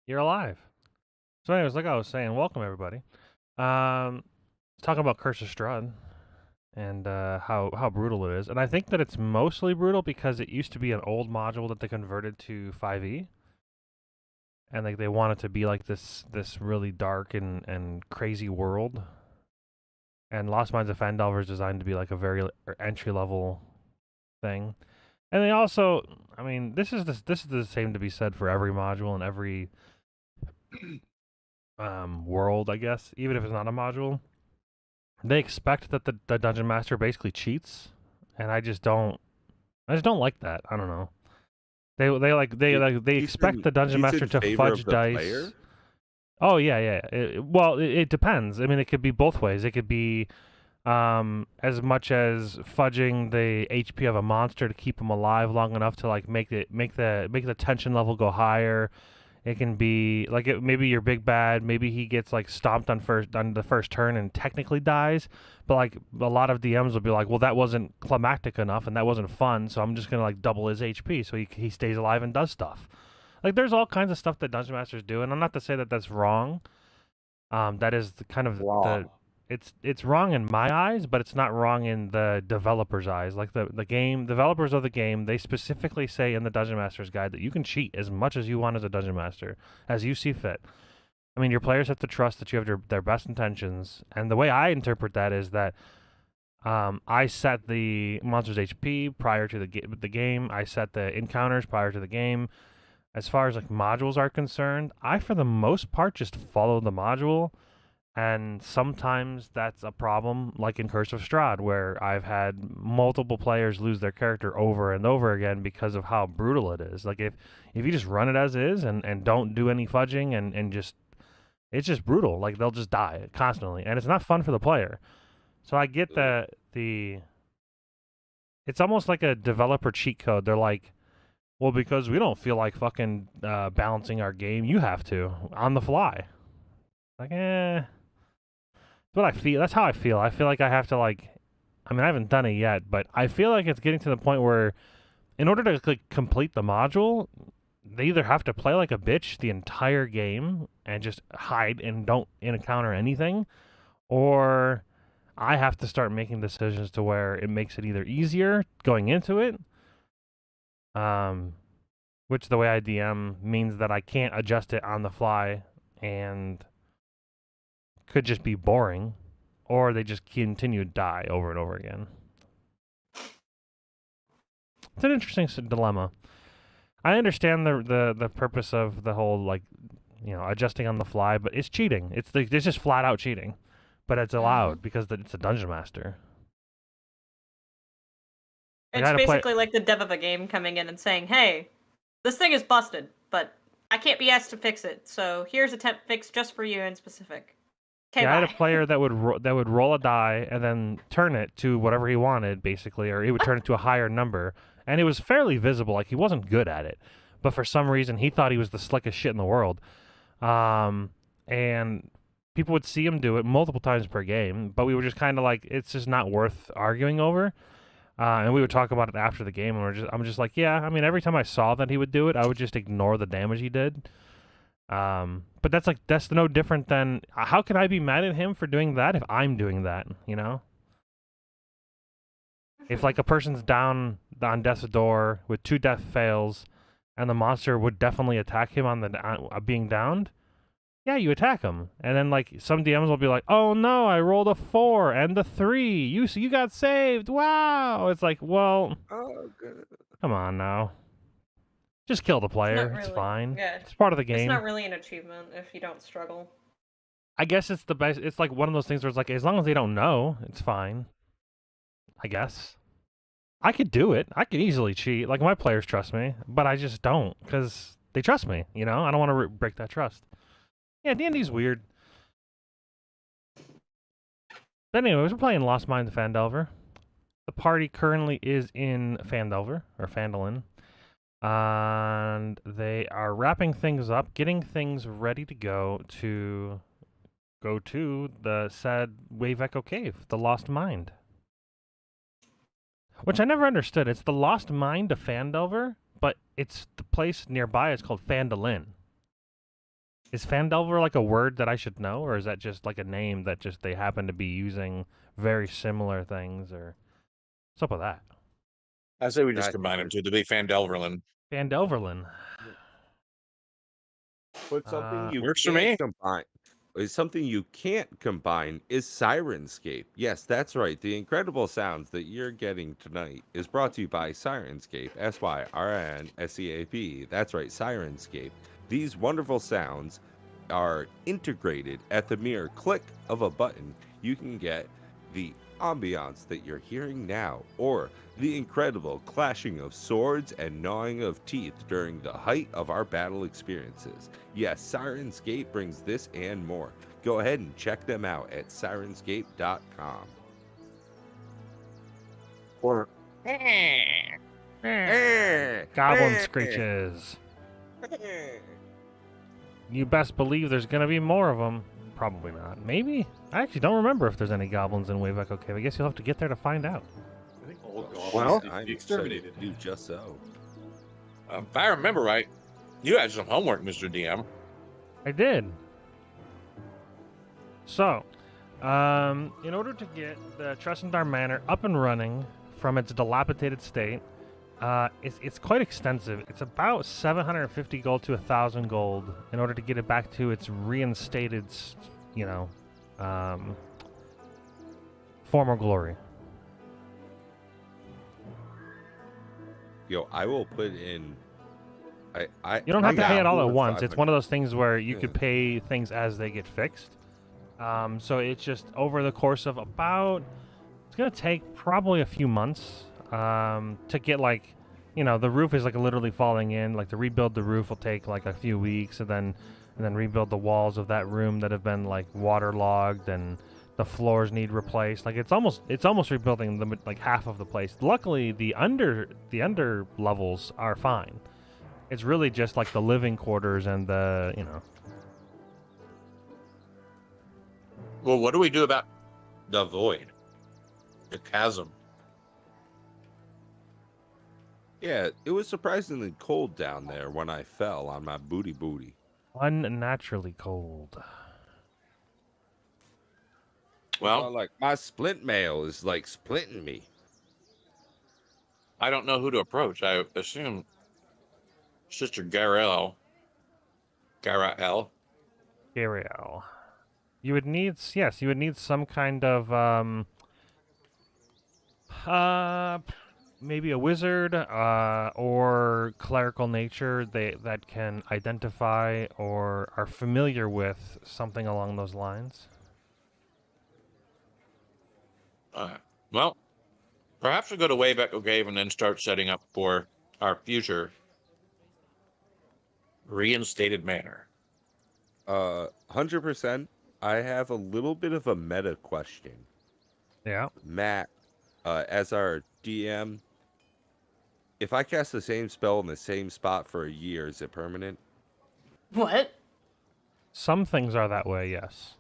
You're alive. So, anyways, like I was saying, welcome everybody. Talking about Curse of Strahd and how brutal it is, and I think that it's mostly brutal because it used to be an old module that they converted to 5e, and like they want it to be like this really dark and crazy world. And Lost Mines of Phandelver is designed to be like a very entry level thing. And they also, I mean, this is the same to be said for every module and every world, I guess, even if it's not a module. They expect that the dungeon master basically cheats, and I just don't like that. I don't know. They expect the dungeon Cheats master in to favor fudge of the dice. player? Oh yeah, yeah. It depends. I mean, it could be both ways. It could be as much as fudging the HP of a monster to keep him alive long enough to like make the tension level go higher. It can be like maybe your big bad. Maybe he gets like stomped on the first turn and technically dies. But like a lot of DMs will be like, well, that wasn't climactic enough and that wasn't fun. So I'm just gonna like double his HP so he stays alive and does stuff. Like there's all kinds of stuff that dungeon masters do, and I'm not to say that that's wrong. That is the kind of the Wrong. it's wrong in my eyes, but it's not wrong in the developers' eyes. Like the game developers of the game, they specifically say in the Dungeon Master's Guide that you can cheat as much as you want as a dungeon master, as you see fit. I mean, your players have to trust that you have their best intentions, and the way I interpret that is that I set the monster's HP prior to the game. I set the encounters prior to the game. As far as like modules are concerned, I for the most part just follow the module, and sometimes that's a problem, like in Curse of Strahd, where I've had multiple players lose their character over and over again because of how brutal it is. Like if you just run it as is and don't do any fudging and just it's just brutal. Like they'll just die constantly, and it's not fun for the player. So I get the it's almost like a developer cheat code. They're like, well, because we don't feel like fucking balancing our game, you have to on the fly. Like, that's what I feel. That's how I feel. I feel like I have to like. I mean, I haven't done it yet, but I feel like it's getting to the point where, in order to like complete the module, they either have to play like a bitch the entire game and just hide and don't encounter anything, or I have to start making decisions to where it makes it either easier going into it, um, which the way I DM means that I can't adjust it on the fly and could just be boring, or they just continue to die over and over again. It's an interesting dilemma. I understand the purpose of the whole like adjusting on the fly, but it's cheating. It's just flat out cheating, but it's Mm-hmm. allowed because it's a dungeon master. Like I It's had to play. basically like the dev of a game coming in and saying, "Hey, this thing is busted, but I can't be asked to fix it. So here's a temp fix just for you in specific." Okay, Yeah, I had a bye. player that would roll a die and then turn it to whatever he wanted, basically, or he would turn it to a higher number, and it was fairly visible. Like he wasn't good at it, but for some reason he thought he was the slickest shit in the world. And people would see him do it multiple times per game, but we were just kind of like, it's just not worth arguing over. And we would talk about it after the game, and I'm just like, yeah. I mean, every time I saw that he would do it, I would just ignore the damage he did. But that's no different than how can I be mad at him for doing that if I'm doing that? You know, if like a person's down on death's door with 2 death fails, and the monster would definitely attack him on the being downed. Yeah, you attack him, and then like some DMs will be like, "Oh no, I rolled a 4 and a 3. You got saved. Wow!" It's like, well, Oh, good. come on now, just kill the It's not player. It's really. fine. Yeah. It's part of the It's game. not really an achievement if you don't struggle. I guess it's the best. It's like one of those things where it's like, as long as they don't know, it's fine. I guess I could do it. I could easily cheat. Like my players trust me, but I just don't because they trust me. You know, I don't want to break that trust. Yeah, D&D's weird. But anyways, we're playing Lost Mines of Phandelver. The party currently is in Phandelver or Phandalin, and they are wrapping things up, getting things ready to go to the said Wave Echo Cave, the Lost Mind. Which I never understood. It's the Lost Mind of Phandelver, but it's the place nearby is called Phandalin. Is Phandelver like a word that I should know, or is that just like a name that just they happen to be using very similar things, or what's up with that? I say we just I think combine them we're- two to be Phandelverland. Phandelverlin. But something you Works for can't me. combine is something you can't combine is Sirenscape. Yes, that's right. The incredible sounds that you're getting tonight is brought to you by Sirenscape. SYRNSCAP. That's right, Sirenscape. These wonderful sounds are integrated at the mere click of a button. You can get the ambiance that you're hearing now, or the incredible clashing of swords and gnawing of teeth during the height of our battle experiences. Yes, Sirenscape brings this and more. Go ahead and check them out at sirenscape.com. Or Goblin screeches. You best believe there's gonna be more of them. Probably not. Maybe. I actually don't remember if there's any goblins in Wave Echo Cave. I guess you'll have to get there to find out. I think all goblins Well, need to I'm be excited exterminated. to do just so. if I remember right, you had some homework, Mr. DM. I did. So, in order to get the Tressendar Manor up and running from its dilapidated state, it's quite extensive. It's about 750 gold to 1,000 gold in order to get it back to its reinstated, former glory. Yo, I will put in. You don't have to pay it all at got once. It's one 500. of those things where you Yeah. could pay things as they get fixed. So it's just over the course of about. It's gonna take probably a few months to get the roof is like literally falling in. Like to rebuild the roof will take like a few weeks, and then rebuild the walls of that room that have been like waterlogged, and the floors need replaced. Like it's almost rebuilding like half of the place. Luckily, the under levels are fine. It's really just like the living quarters and the. Well, what do we do about the void? The chasm. Yeah, it was surprisingly cold down there when I fell on my booty. Unnaturally cold. Well, Like my splint mail is like splinting me. I don't know who to approach. I assume Sister Garel. Gariel. You would need some kind of maybe a wizard or clerical nature that can identify or are familiar with something along those lines. Well, perhaps we go to Wayback Cave and then start setting up for our future reinstated manor. 100%. I have a little bit of a meta question. Yeah. Matt, as our DM, if I cast the same spell in the same spot for a year, is it permanent? What? Some things are that way, yes.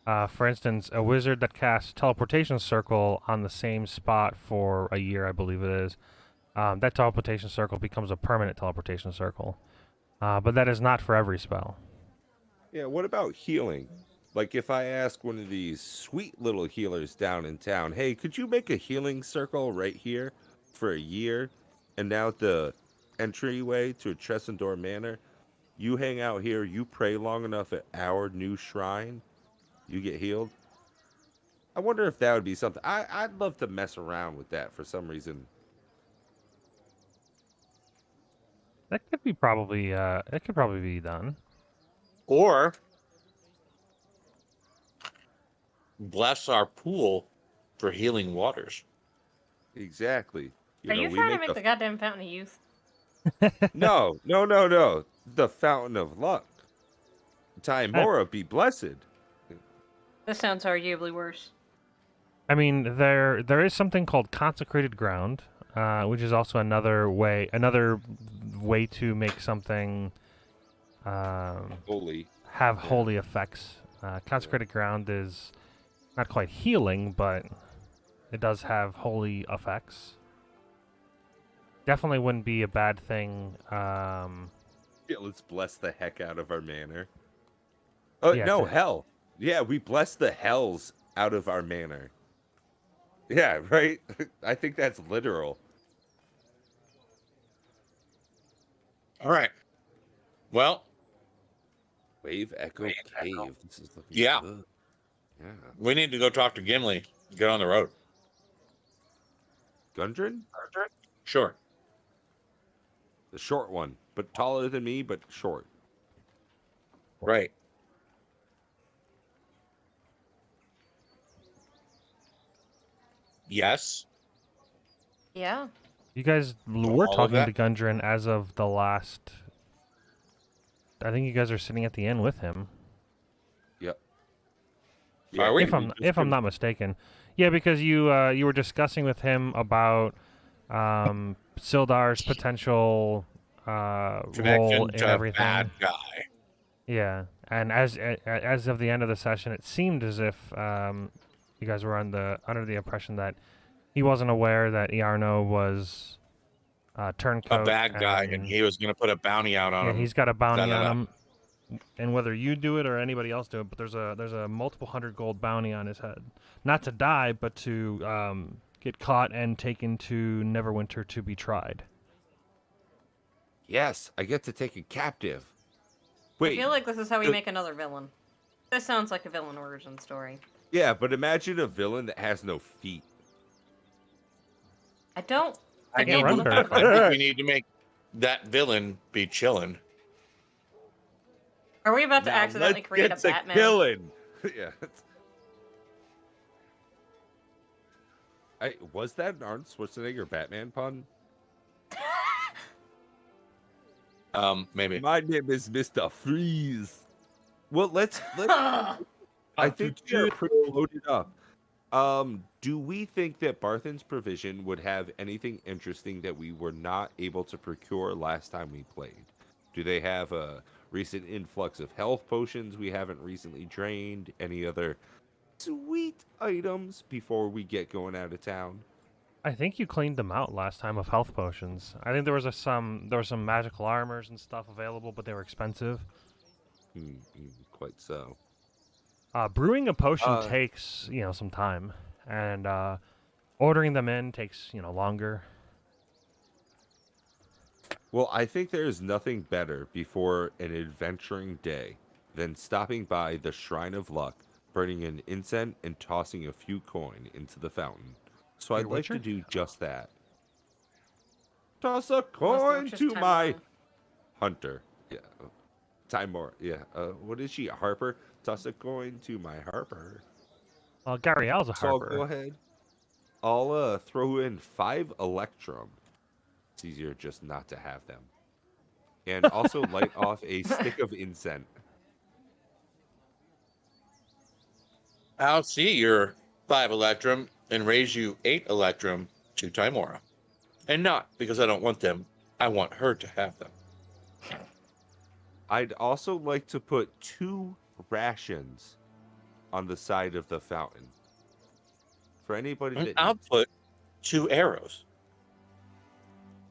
For instance, a wizard that casts teleportation circle on the same spot for a year, I believe it is, that teleportation circle becomes a permanent teleportation circle. But that is not for every spell. Yeah, what about healing? Like if I ask one of these sweet little healers down in town, hey, could you make a healing circle right here for a year? And now at the entryway to Tressendor Manor, you hang out here, you pray long enough at our new shrine, you get healed. I wonder if that would be something. I'd love to mess around with that for some reason. That could be probably be done. Or bless our pool for healing waters. Exactly. Are you we trying to make make the goddamn fountain of youth? No. The fountain of luck. Timora be blessed. This sounds arguably worse. I mean, there is something called consecrated ground, which is also another way to make something Holy. have holy effects. Consecrated ground is not quite healing, but it does have holy effects. Definitely wouldn't be a bad thing. Yeah, let's bless the heck out of our manor. Oh Yeah, no, to- hell. Yeah, we bless the hells out of our manor. Yeah, right. I think that's literal. All right. Well, Wave Echo Cave. This is looking yeah, good. Yeah. we need to go talk to Gimli. Get on the road. Gundren? Sure. The short one, but taller than me, but short. Right. Yes. Yeah. You guys To were all of talking that? to Gundren as of the last. I think you guys are sitting at the inn with him, Yep. Are we? if I'm not mistaken. Yeah, because you were discussing with him about Sildar's potential role Connection in to everything. bad guy. Yeah, and as of the end of the session, it seemed as if you guys were under the impression that he wasn't aware that Iarno was turncoat. A bad guy, and he was going to put a bounty out on yeah, him. he's got a bounty Da, da, on da. him, and whether you do it or anybody else do it, but there's a multiple hundred gold bounty on his head, not to die, but to get caught and taken to Neverwinter to be tried. Yes, I get to take a captive. I Wait. feel like this is how we the- make another villain. This sounds like a villain origin story. Yeah, but imagine a villain that has no feet. I don't I think can't I'm run gonna very put far. I think we need to make that villain be chillin'. Are we about to Now accidentally let's create a get to Batman? killing. Yeah. Was that an Arnold Schwarzenegger Batman pun? Maybe. My name is Mr. Freeze. Well, let's I think we're pretty loaded up. Do we think that Barthen's provision would have anything interesting that we were not able to procure last time we played? Do they have a recent influx of health potions we haven't recently drained? Any other sweet items before we get going out of town? I think you cleaned them out last time of health potions. I think there was some magical armors and stuff available, but they were expensive. Quite so. Brewing a potion Uh, takes some time, and ordering them in takes longer. Well, I think there's nothing better before an adventuring day than stopping by the Shrine of Luck, burning an incense, and tossing a few coin into the fountain. So I'd Your like to Witcher? do just that. Toss a Unless the coin Witcher's to time my wrong. hunter. Yeah. Time more. Yeah. What is she? A harper? Toss a coin to my harper. Well, Gariel's a So I'll harper. go ahead. I'll throw in 5 electrum. It's easier just not to have them. And also light off a stick of incense. I'll see your 5 electrum and raise you 8 electrum to Timora. And not because I don't want them. I want her to have them. I'd also like to put 2 rations on the side of the fountain. For anybody And that I'll needs. put 2 arrows.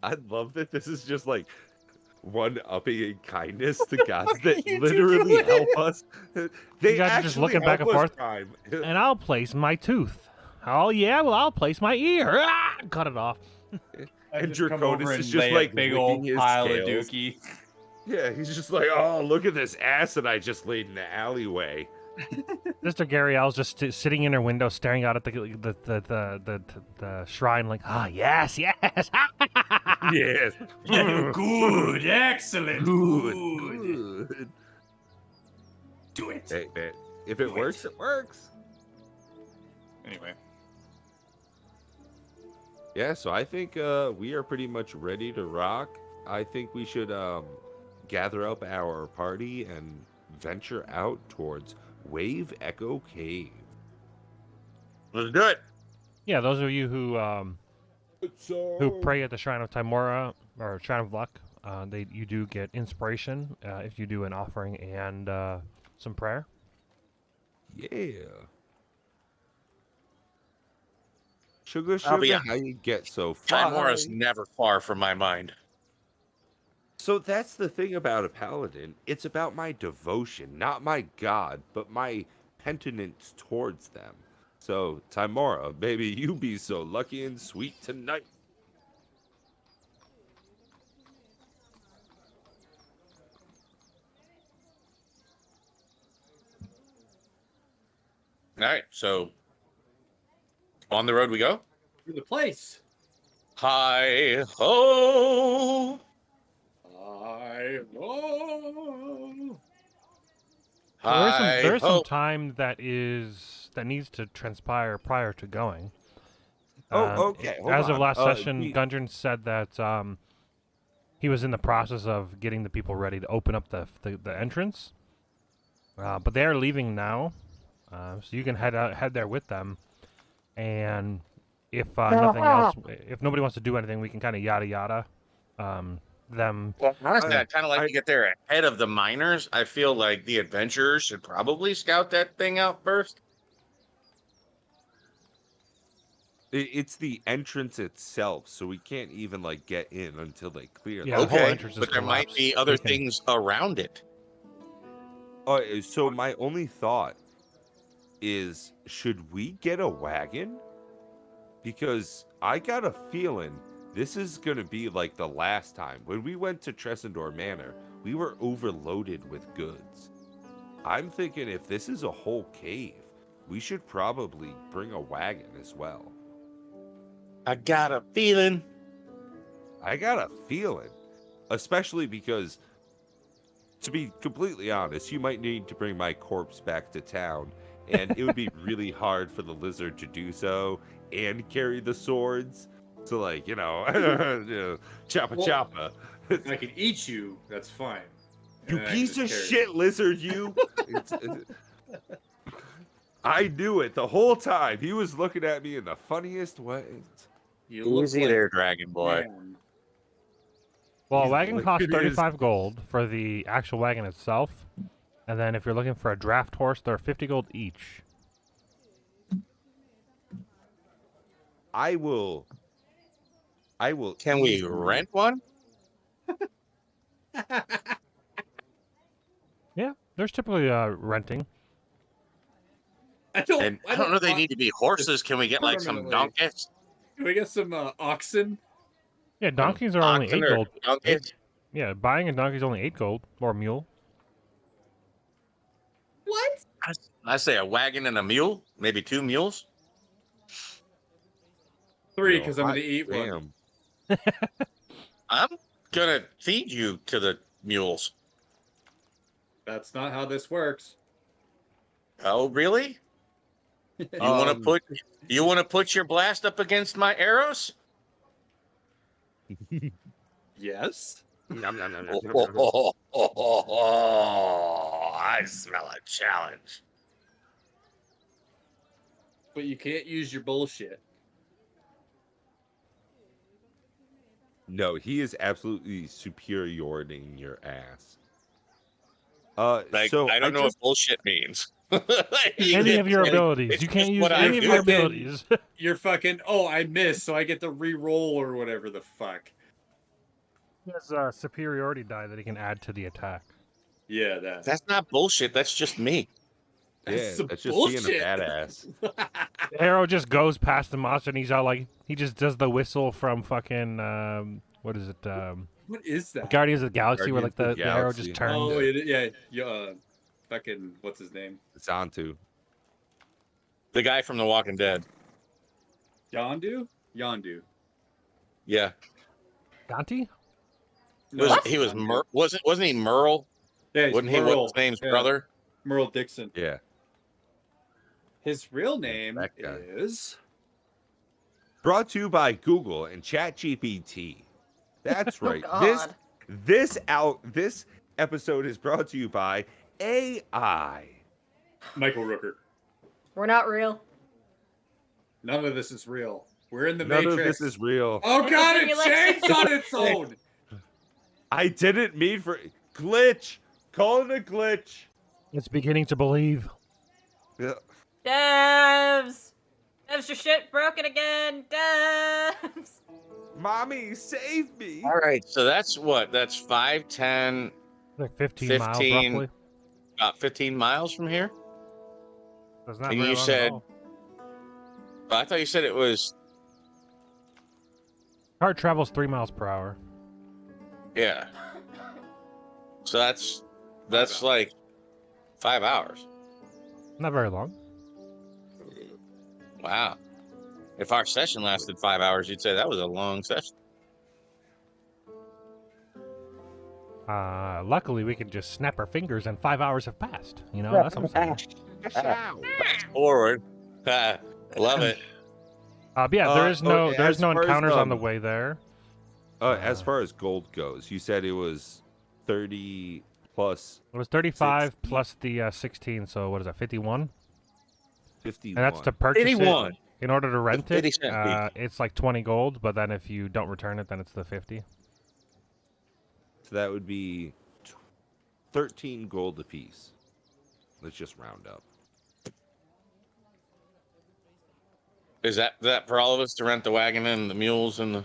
I love that this is just like one-upping in kindness to gods that You literally do. help us. They guys are actually just looking back help and us forth. time. And I'll place my tooth. Oh yeah, well I'll place my ear. Ah! Cut it off. I And just come Draconis over is and just, lay like, a big licking old his pile scales. of dookie. Yeah, he's just like, oh, look at this acid I just laid in the alleyway. Sister Gariel's just sitting in her window, staring out at the shrine, like, yes, yes. Yes. Good, excellent, Good. Do it. Hey, man, if it Do works, it works. Anyway, Yeah, so I think we are pretty much ready to rock. I think we should gather up our party and venture out towards Wave Echo Cave. Let's do it. Yeah, those of you who pray at the Shrine of Timora or Shrine of Luck, you do get inspiration if you do an offering and some prayer. Yeah. Sugar, I'll be sugar, honest. how you get so far? Timora's never far from my mind. So that's the thing about a paladin. It's about my devotion, not my god, but my penitence towards them. So, Timora, maybe you be so lucky and sweet tonight. All right, so on the road we go. To the place. Hi ho! I oh. Hi There is some ho! time that needs to transpire prior to going. Oh, okay, hold As of on. last session, the- Gungeon said that he was in the process of getting the people ready to open up the entrance. But they are leaving now, so you can head there with them. And if nothing else, if nobody wants to do anything, we can kind of yada yada them. Well, honestly, I- I kind of like I- to get there ahead of the miners. I feel like the adventurers should probably scout that thing out first. It's the entrance itself, so we can't even like get in until they clear. Yeah, that. the whole Okay, entrance is but there might collapsed. be other We can- things around it. So my only thought is, should we get a wagon? Because I got a feeling this is gonna be like the last time. When we went to Tressendor Manor, we were overloaded with goods. I'm thinking if this is a whole cave, we should probably bring a wagon as well. I got a feeling. I got a feeling, especially because, to be completely honest, you might need to bring my corpse back to town, and it would be really hard for the lizard to do so and carry the swords. So, like, choppa Well, choppa. If I can eat you, that's fine. You And I can piece of just carry shit, lizard, you! I knew it the whole time. He was looking at me in the funniest way. You look Easy like there, Dragon Boy. man. Well, a He's wagon costs liquid as- 35 gold for the actual wagon itself, and then if you're looking for a draft horse, they're 50 gold each. I will. Can we easily- rent one? Yeah, there's typically renting. I don't. And I don't know they need to be horses. Can we get like some permanently. donkeys? Can we get some oxen? Yeah, donkeys are only Oxen 8 or gold. donkeys? Yeah, buying a donkey is only 8 gold, or a mule. What? I say a wagon and a mule, maybe 2 mules. 3, Yo, because I'm gonna hot eat one. damn. I'm gonna feed you to the mules. That's not how this works. Oh, really? You want to put your blast up against my arrows? Yes. Nom, nom, nom, nom, nom, nom, nom. I smell a challenge. But you can't use your bullshit. No, he is absolutely superiority your ass. Like, So I don't know just, what bullshit means. Any of your It's abilities. You just can't use what I any of do. your abilities. You're fucking. Oh, I missed, so I get to re-roll or whatever the fuck. He has a superiority die that he can add to the attack. Yeah, that. That's not bullshit. That's just me. yeah, some that's just bullshit. being a badass. The arrow just goes past the monster, and he's all like, he just does the whistle from fucking what is it? What is that? Guardians of the Galaxy, where like Guardians of the the arrow Galaxy. just turns. Oh, yeah. Fucking. What's his name? Zantu. The guy from The Walking Dead. Yondu. Yondu. Yeah. Dante? He was wasn't he Merle? Yeah, he's Wasn't he Merle. what's his name's Yeah, brother? Merle Dixon. Yeah. His real name that guy. is. Brought to you by Google and ChatGPT. That's right. Oh, God. This episode is brought to you by AI. Michael Rooker. We're not real. None of this is real. We're in the None Matrix. of this is real. Oh It's god, a it simulation. changed on its own. I didn't mean for glitch. Call it a glitch. It's beginning to believe. Yeah. Devs! Is your shit broken again? Devs! Mommy, save me! All right, so that's what? That's 5, 10, Like 15 miles 15. roughly. About 15 miles from here. That's not And very you long said- at all. I thought you said it was. Cart travels 3 miles per hour. Yeah. So that's like 5 hours. Not very long. Wow. If our session lasted 5 hours, you'd say that was a long session. Luckily, we can just snap our fingers and 5 hours have passed. You know, that's what I'm saying. Fast forward. Love it. Yeah, there's no okay, there's as no far as, encounters on the way there. As far as gold goes, you said it was 30 plus It was 35 60. plus the 16, so what is that, 51? 51. And that's to purchase 81. it. In order to rent 50 it, cent it's like 20 gold, but then if you don't return it, then it's the 50. So that would be 13 gold apiece. Let's just round up. Is that for all of us to rent the wagon and the mules and the?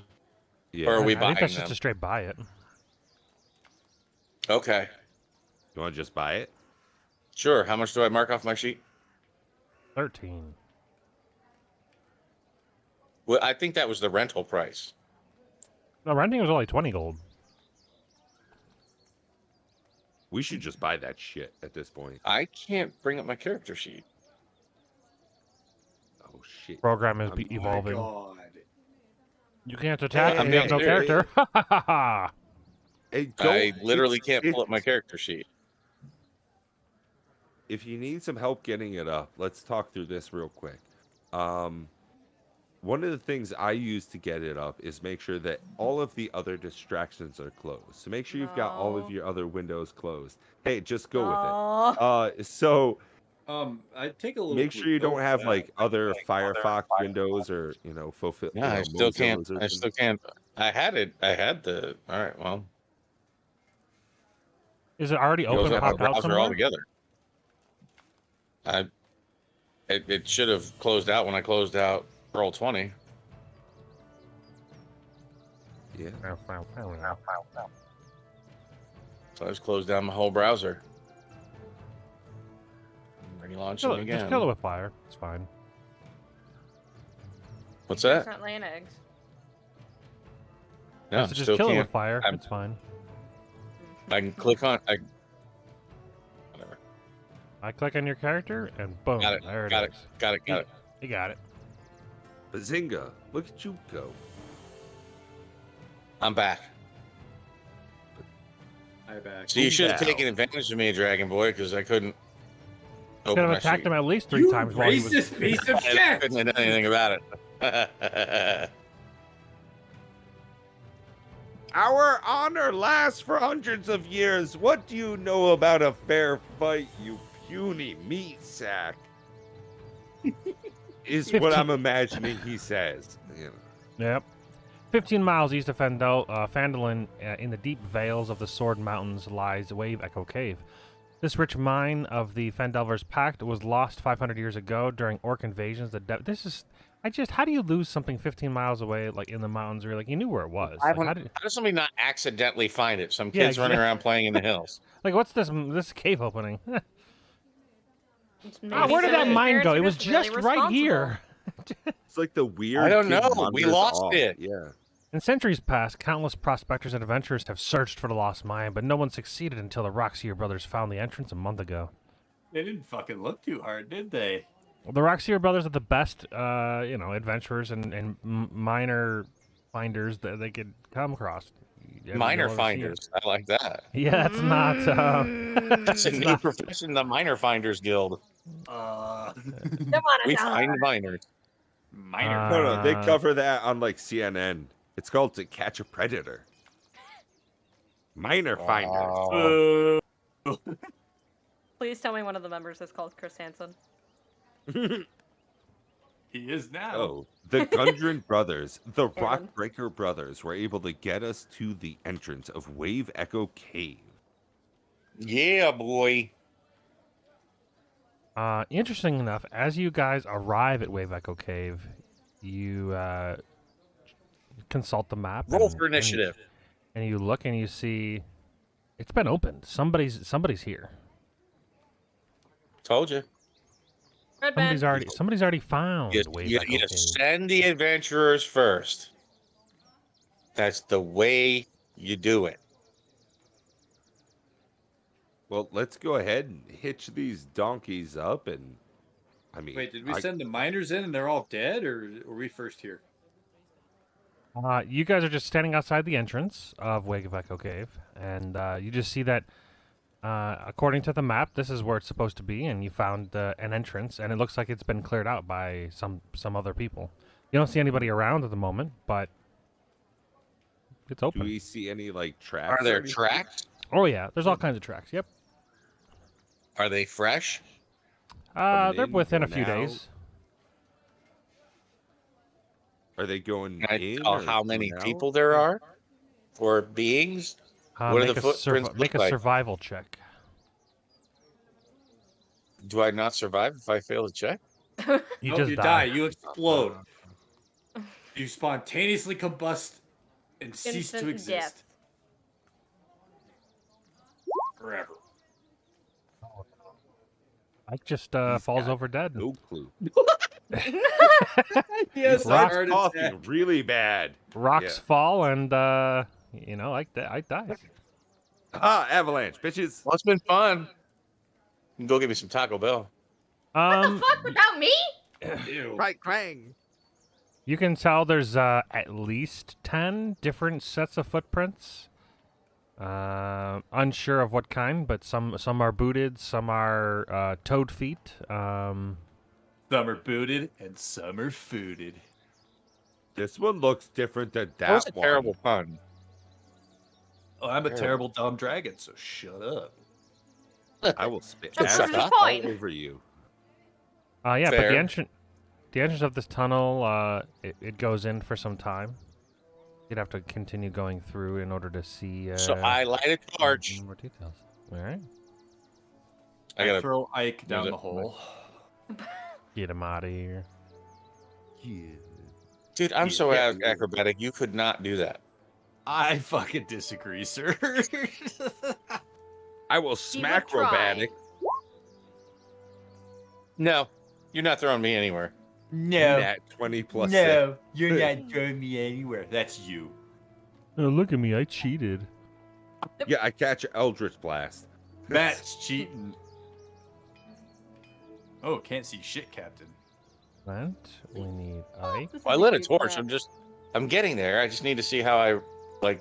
Yeah. Or are we I think buying that's them? just a straight buy it. Okay. You want to just buy it? Sure. How much do I mark off my sheet? 13. Well, I think that was the rental price. No, renting was only 20 gold. We should just buy that shit at this point. I can't bring up my character sheet. Oh shit. Program is I'm- evolving. God. You can't attack I'm and you have no being serious. character. Ha ha ha! Hey, I literally it's- can't pull up my it's- character sheet. If you need some help getting it up, let's talk through this real quick. One of the things I use to get it up is make sure that all of the other distractions are closed. So make sure you've got all of No. your other windows closed. Hey, just go with Oh. it. So I take a little. make sure you don't have like other Firefox windows or fulfill. Yeah, I still can't. I still can't. I had the. All right. Well, Is it already goes open, up the popped out browser somewhere? altogether. It should have closed out when I closed out Roll 20. Yeah. So I just closed down my whole browser. Relaunching again. Just kill it with fire. It's fine. What's that? Start laying eggs. No, So just still kill it can't. with fire. I'm- It's fine. I can click on. Whatever. I click on your character and boom, Got it. there it Got it. is. Got it. Got it. You got it. Bazinga! Look at you go. I'm back. I back. So you should have Now. taken advantage of me, Dragon Boy, because I couldn't. Could Open have my attacked sheet. him at least 3 You times while he was. racist piece of I shit! couldn't have done anything about it. Our honor lasts for hundreds of years. What do you know about a fair fight, you puny meat sack? Is what 15 I'm imagining he says. Yep. 15 miles east of Phandelver, in the deep vales of the Sword Mountains, lies Wave Echo Cave. This rich mine of the Phandelver's Pact was lost 500 years ago during orc invasions. How do you lose something 15 miles away, like in the mountains, where you knew where it was? Like, How does somebody not accidentally find it? Some kids Yeah, running exactly. around playing in the hills. what's this cave opening? Maybe Where did some that of mine parents go? are It was really just right here. It's like the weird. I don't kid know. We wanders lost off. it. Yeah. In centuries past, countless prospectors and adventurers have searched for the lost mine, but no one succeeded until the Rockseer brothers found the entrance a month ago. They didn't fucking look too hard, did they? The Rockseer brothers are the best, adventurers and minor finders that they could come across. You ever Minor go and see finders. I like that. it? Yeah, that's not. That's a It's new not- profession, the Minor Finders Guild. Don't wanna We die. find minors. Minor. No, they Uh, cover that on like CNN. It's called To Catch a Predator. Minor finders. Wow. Please tell me one of the members is called Chris Hansen. He is now. Oh, the Gundren brothers, the Aaron. Rockbreaker brothers, were able to get us to the entrance of Wave Echo Cave. Yeah, boy. Interesting enough, as you guys arrive at Wave Echo Cave, you consult the map. Roll and- for and you- initiative. And you look and you see it's been opened. Somebody's here. Told you. Red man. Somebody's already found Wave You Echo Cave. send the adventurers first. That's the way you do it. Well, let's go ahead and hitch these donkeys up, and I mean, Wait, did we send the miners in and they're all dead, or were we first here? You guys are just standing outside the entrance of Wave Echo Cave, and you just see that, according to the map, this is where it's supposed to be, and you found an entrance, and it looks like it's been cleared out by some other people. You don't see anybody around at the moment, but it's do open. we see any like tracks? Are there or anything? tracks? Oh yeah, there's all kinds of tracks. Yep. Are they fresh? Coming They're in, within a going few out? days. Are they going Can I in? tell or how many going out? people there are? Or beings? What do Make the a footprints make look a like? survival check. Do I not survive if I fail to check? You Nope, just you die. You explode. You spontaneously combust and cease Instant to exist. death. Forever. Mike just He's falls got over dead. No clue. Yes, He I Rock heard coughing it. really bad. Rocks Yeah. fall, and I die. Ah, avalanche, bitches. Well, it's been fun. You can go get me some Taco Bell. What the fuck? Without me? Ew. Right, Krang. You can tell there's at least 10 different sets of footprints. Unsure of what kind, but some are booted, some are toad feet. Some are booted and some are fooded. This one looks different than that That was a one. terrible pun. Oh, I'm a Terrible. terrible dumb dragon, so shut up. I will spit That's acid the all point. over you. Yeah, but Fair. the entrance of this tunnel, it goes in for some time. You'd have to continue going through in order to see. So I light a torch. more details. All right, I gotta. throw Ike down it. the hole. get him out of here. Dude, I'm Yeah, so yeah. acrobatic. You could not do that. I fucking disagree, sir. I will would smack try. robotic. No, you're not throwing me anywhere. no, Nat 20 plus no, you're not throwing me anywhere. That's you. Oh, look at me! I cheated. 6. Yeah, I catch an Eldritch Blast. Matt's cheating. Oh, can't see shit, Captain. And we need Ike. This is Well, I a lit a cute torch. map. I'm getting there. I just need to see how I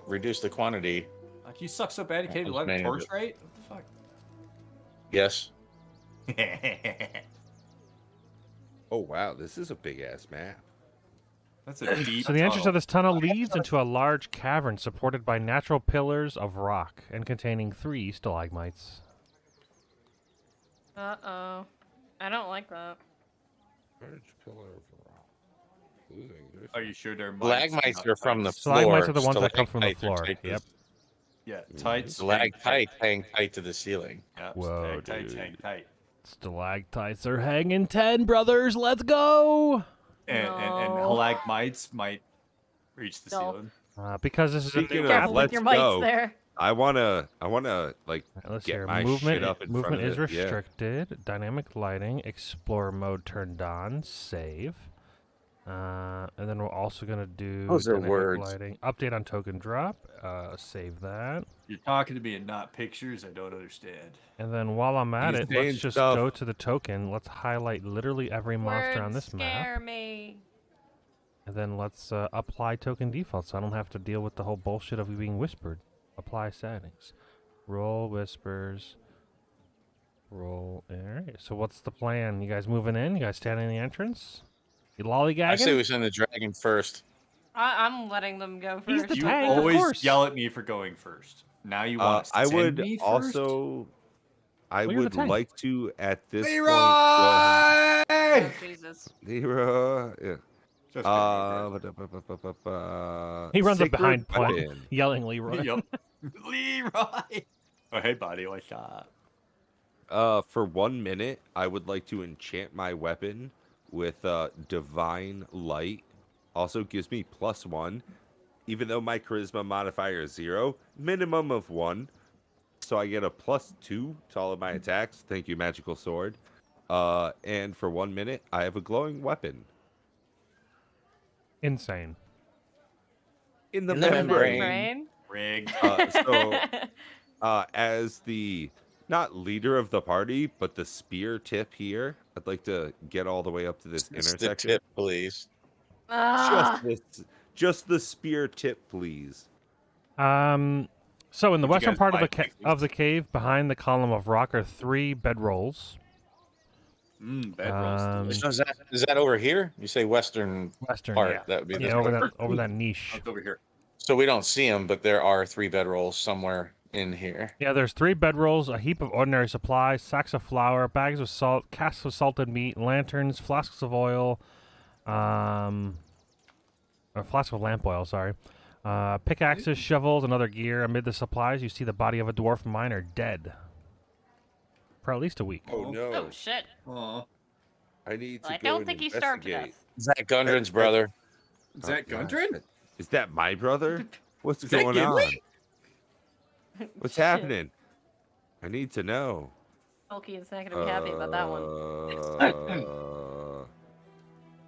reduce the quantity. Like, you suck so bad you can't even I'm light a managing torch it. right? What Yes. the fuck? Oh, wow. This is a big ass map. That's a deep So the entrance tunnel. of this tunnel leads into a large cavern supported by natural pillars of rock and containing 3 stalagmites. Uh-oh. I don't like that. Are you sure they're Stalagmites not are from the tights? floor. Stalagmites are the ones that come from the Stalactites are floor. tight to Yep. Yeah, tights. Stalactite hang tight to the ceiling. Yeah, Whoa, tights dude. hang tight. Stalactites are hanging 10, brothers. Let's go! And No. stalagmites might reach the No. ceiling. Because this is a Speaking new of cavern. Careful with let's your mics go. there. I wanna like Let's get hear. my Movement, shit up in movement front is of it, yeah. restricted. Dynamic lighting, explorer mode turned on. Save. And then we're also gonna do Those are dynamic words. lighting. Update on token drop. Save that. You're talking to me and not pictures. I don't understand. And then while I'm at He's it, saying let's just stuff. go to the token. Let's highlight literally every monster on Words this map. scare me. And then let's apply token default so I don't have to deal with the whole bullshit of being whispered. Apply settings. Roll whispers. Roll. Alright, so what's the plan? You guys moving in? You guys standing in the entrance? You lollygagging? I say we send the dragon first. I'm letting them go first. He's the You tank, of always course. yell at me for going first. Now you want to I send would me first? also I Well, you're the would tank. like to at this point Leroy! Jesus. Leroy, yeah. Just He runs up Sacred behind Point, Weapon. yelling Leroy. kidding. Yep. Leroy! Oh, hey, buddy. What's up? For 1 minute, I would like to enchant my weapon with divine light. Also gives me +1, even though my charisma modifier is 0, minimum of 1. So I get a +2 to all of my attacks. Thank you, magical sword. And for 1 minute, I have a glowing weapon Insane. in the In the membrane. membrane. Rigged. So, as the not leader of the party, but the spear tip here, I'd like to get all the way up to this It's the intersection. tip, please. Ah, Just the spear tip, please. So in the Would you western guys part of buy the picnics? of the cave, behind the column of rock, are 3 bedrolls. Bedrolls. Um, delicious. So is that over here? You say western Western, part. yeah, That would be yeah, this over way. that niche. It's over here. So we don't see them, but there are 3 bedrolls somewhere in here. Yeah, there's 3 bedrolls, a heap of ordinary supplies, sacks of flour, bags of salt, casks of salted meat, lanterns, flasks of oil, or flasks of lamp oil, sorry. Pickaxes, shovels, and other gear. Amid the supplies, you see the body of a dwarf miner dead. For at least a week. Oh Oh. no! oh shit! Aw. I need to Well, I go don't and think he starved to investigate. death. Is that Gundren's brother? Is that God, Gundren? Is that my brother? What's Is that going on? Gimli? What's Shit. happening? I need to know. Tolkien's not gonna be happy about that one.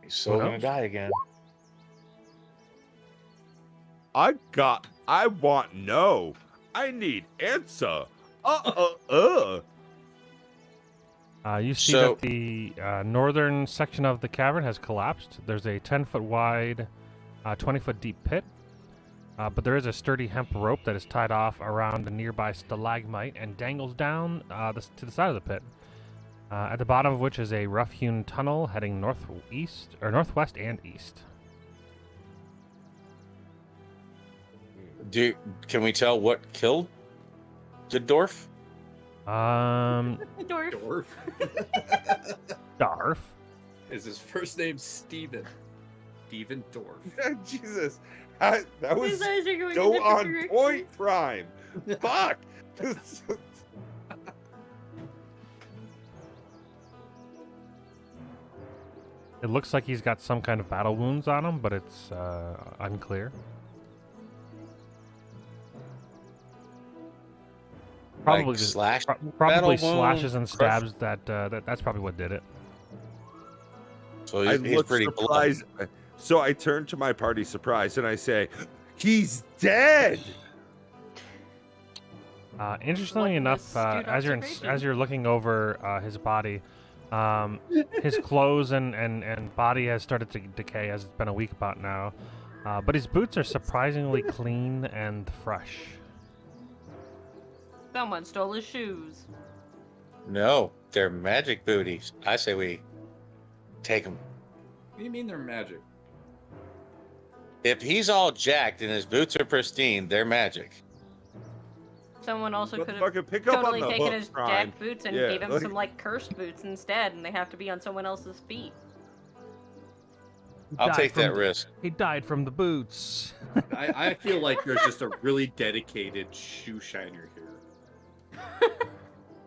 He's so Who gonna knows? die again. I want no. I need answer. Uh. You see So- that the northern section of the cavern has collapsed. There's a 10-foot wide, 20-foot deep pit. But there is a sturdy hemp rope that is tied off around a nearby stalagmite and dangles down to the side of the pit. At the bottom of which is a rough-hewn tunnel heading northwest and east. Can we tell what killed the dwarf? Dwarf. Dwarf. Darf. Is his first name Steven? Steven Dorf. Jesus, that was His eyes are going in so different on directions. point, Prime. Fuck. It looks like he's got some kind of battle wounds on him, but it's unclear. Probably Like just slash. probably battle slashes and wound, crush- stabs. That's probably what did it. So I he's look pretty surprised. So I turn to my party surprised and I say, "He's dead." Interestingly What an enough, astute as observation. you're looking over his body, his clothes and body has started to decay as it's been a week about now. But his boots are surprisingly clean and fresh. Someone stole his shoes. No, they're magic booties. I say we take them. What do you mean they're magic? If he's all jacked and his boots are pristine, they're magic. Someone also could have Motherfucker, pick up totally on the taken hook, his Prime. jack boots and Yeah, gave him like- some like cursed boots instead, and they have to be on someone else's feet. I'll Died take that from- risk. He died from the boots. I feel like there's just a really dedicated shoe shiner here.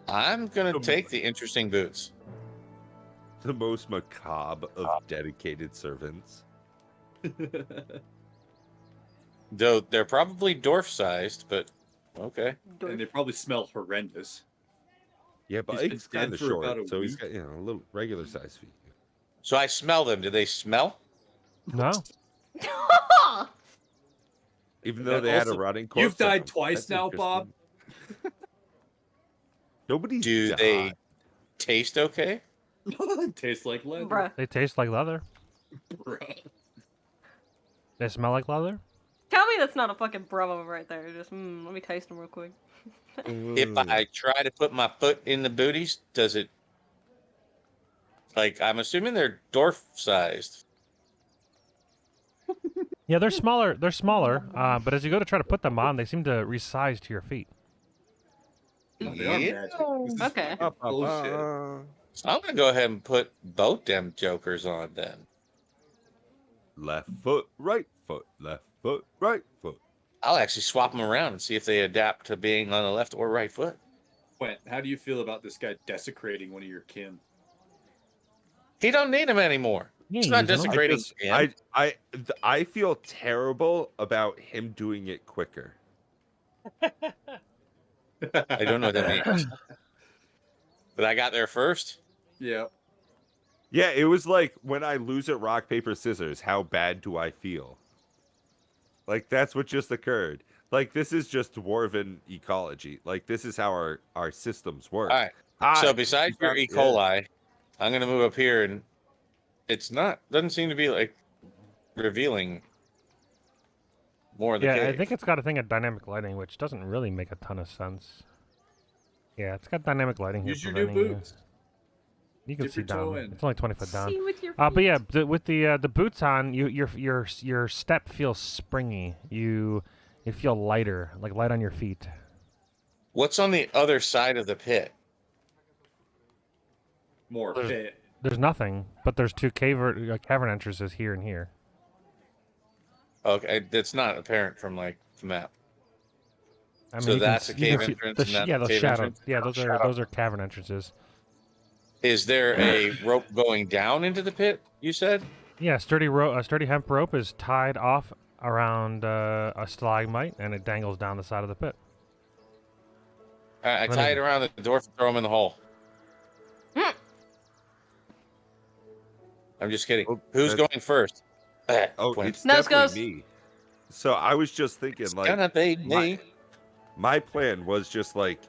I'm gonna take the interesting boots. The most macabre of dedicated servants. Though they're probably dwarf-sized, but okay. And they probably smell horrendous. Yeah, but He's been he's dead kind of for about short, a so he's week. got a little regular size feet. So I smell them. Do they smell? No, Even though And they had a also, rotting corpse. you've on died them. twice That's now, Bob. interesting. Nobody's Do died. they taste okay? Tastes like leather. Bruh. they taste like leather. Bruh. They smell like leather. Tell me that's not a fucking Brahma right there. Just, let me taste them real quick. If I try to put my foot in the booties, does it? Like, I'm assuming they're dwarf-sized. Yeah, they're smaller. They're smaller. But as you go to try to put them on, they seem to resize to your feet. No, they are Yeah. magic. This is Okay. bullshit. So I'm gonna go ahead and put both them jokers on then. Left foot, right foot, left foot, right foot. I'll actually swap them around and see if they adapt to being on the left or right foot. Quent, how do you feel about this guy desecrating one of your kin? He don't need him anymore. Yeah, It's not using 'em. desecrating him. I feel terrible about him doing it quicker. I don't know what that means. But I got there first. Yeah. Yeah, it was like when I lose at rock, paper, scissors, how bad do I feel? Like, that's what just occurred. Like, this is just dwarven ecology. Like, this is how our systems work. All right. Hi. So besides your E. coli, I'm going to move up here, and it's not, doesn't seem to be like revealing more of the Yeah, cave. I think it's got a thing of dynamic lighting, which doesn't really make a ton of sense. Yeah, it's got dynamic lighting here. Use your new preventing you- boots. You can Dip see your toe down. in. It's only 20 foot down. See with your But yeah, with the boots on, your step feels springy. You feel lighter, like light on your feet. What's on the other side of the pit? More There's- pit. There's nothing, but there's two cavern entrances here and here. Okay, that's not apparent from like the map. I mean, So you can that's a you can cave see entrance the and that's yeah, a those cave shadow. entrance? Yeah, those are cavern entrances. Is there a rope going down into the pit? You said. Yeah, a sturdy hemp rope is tied off around a stalagmite, and it dangles down the side of the pit. All right, I Let tie me- it around the dwarf and throw him in the hole. I'm just kidding. Oh, Who's that's- going first? Oh, Quint. it's Nose definitely goes. me. So I was just thinking, It's like, gonna be me. my plan was just like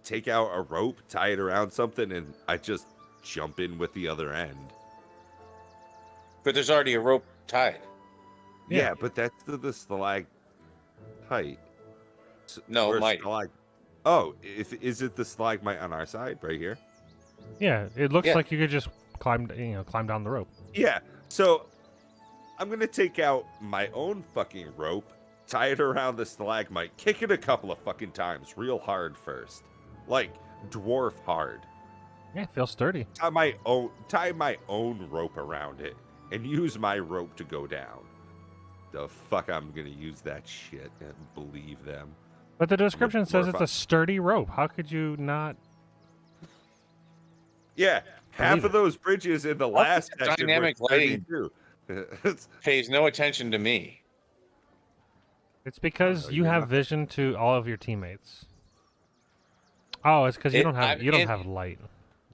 take out a rope, tie it around something, and I just jump in with the other end. But there's already a rope tied. Yeah. Yeah, but that's the stalagmite. No, Or might. Oh, is it the stalagmite on our side right here? Yeah, it looks Yeah. like you could just climb down the rope. Yeah. So I'm gonna take out my own fucking rope, tie it around the stalagmite, kick it a couple of fucking times, real hard first, like dwarf hard. Yeah, it feels sturdy. Tie my own rope around it, and use my rope to go down. The fuck I'm gonna use that shit and believe them. But the description says it's dwarf. a sturdy rope. How could you not? Yeah, half Believe of it. those bridges in the last the section dynamic were sturdy lighting. too. Pays no attention to me. It's because no, you you're have not. vision to all of your teammates. Oh, it's because you don't have I'm in- have light.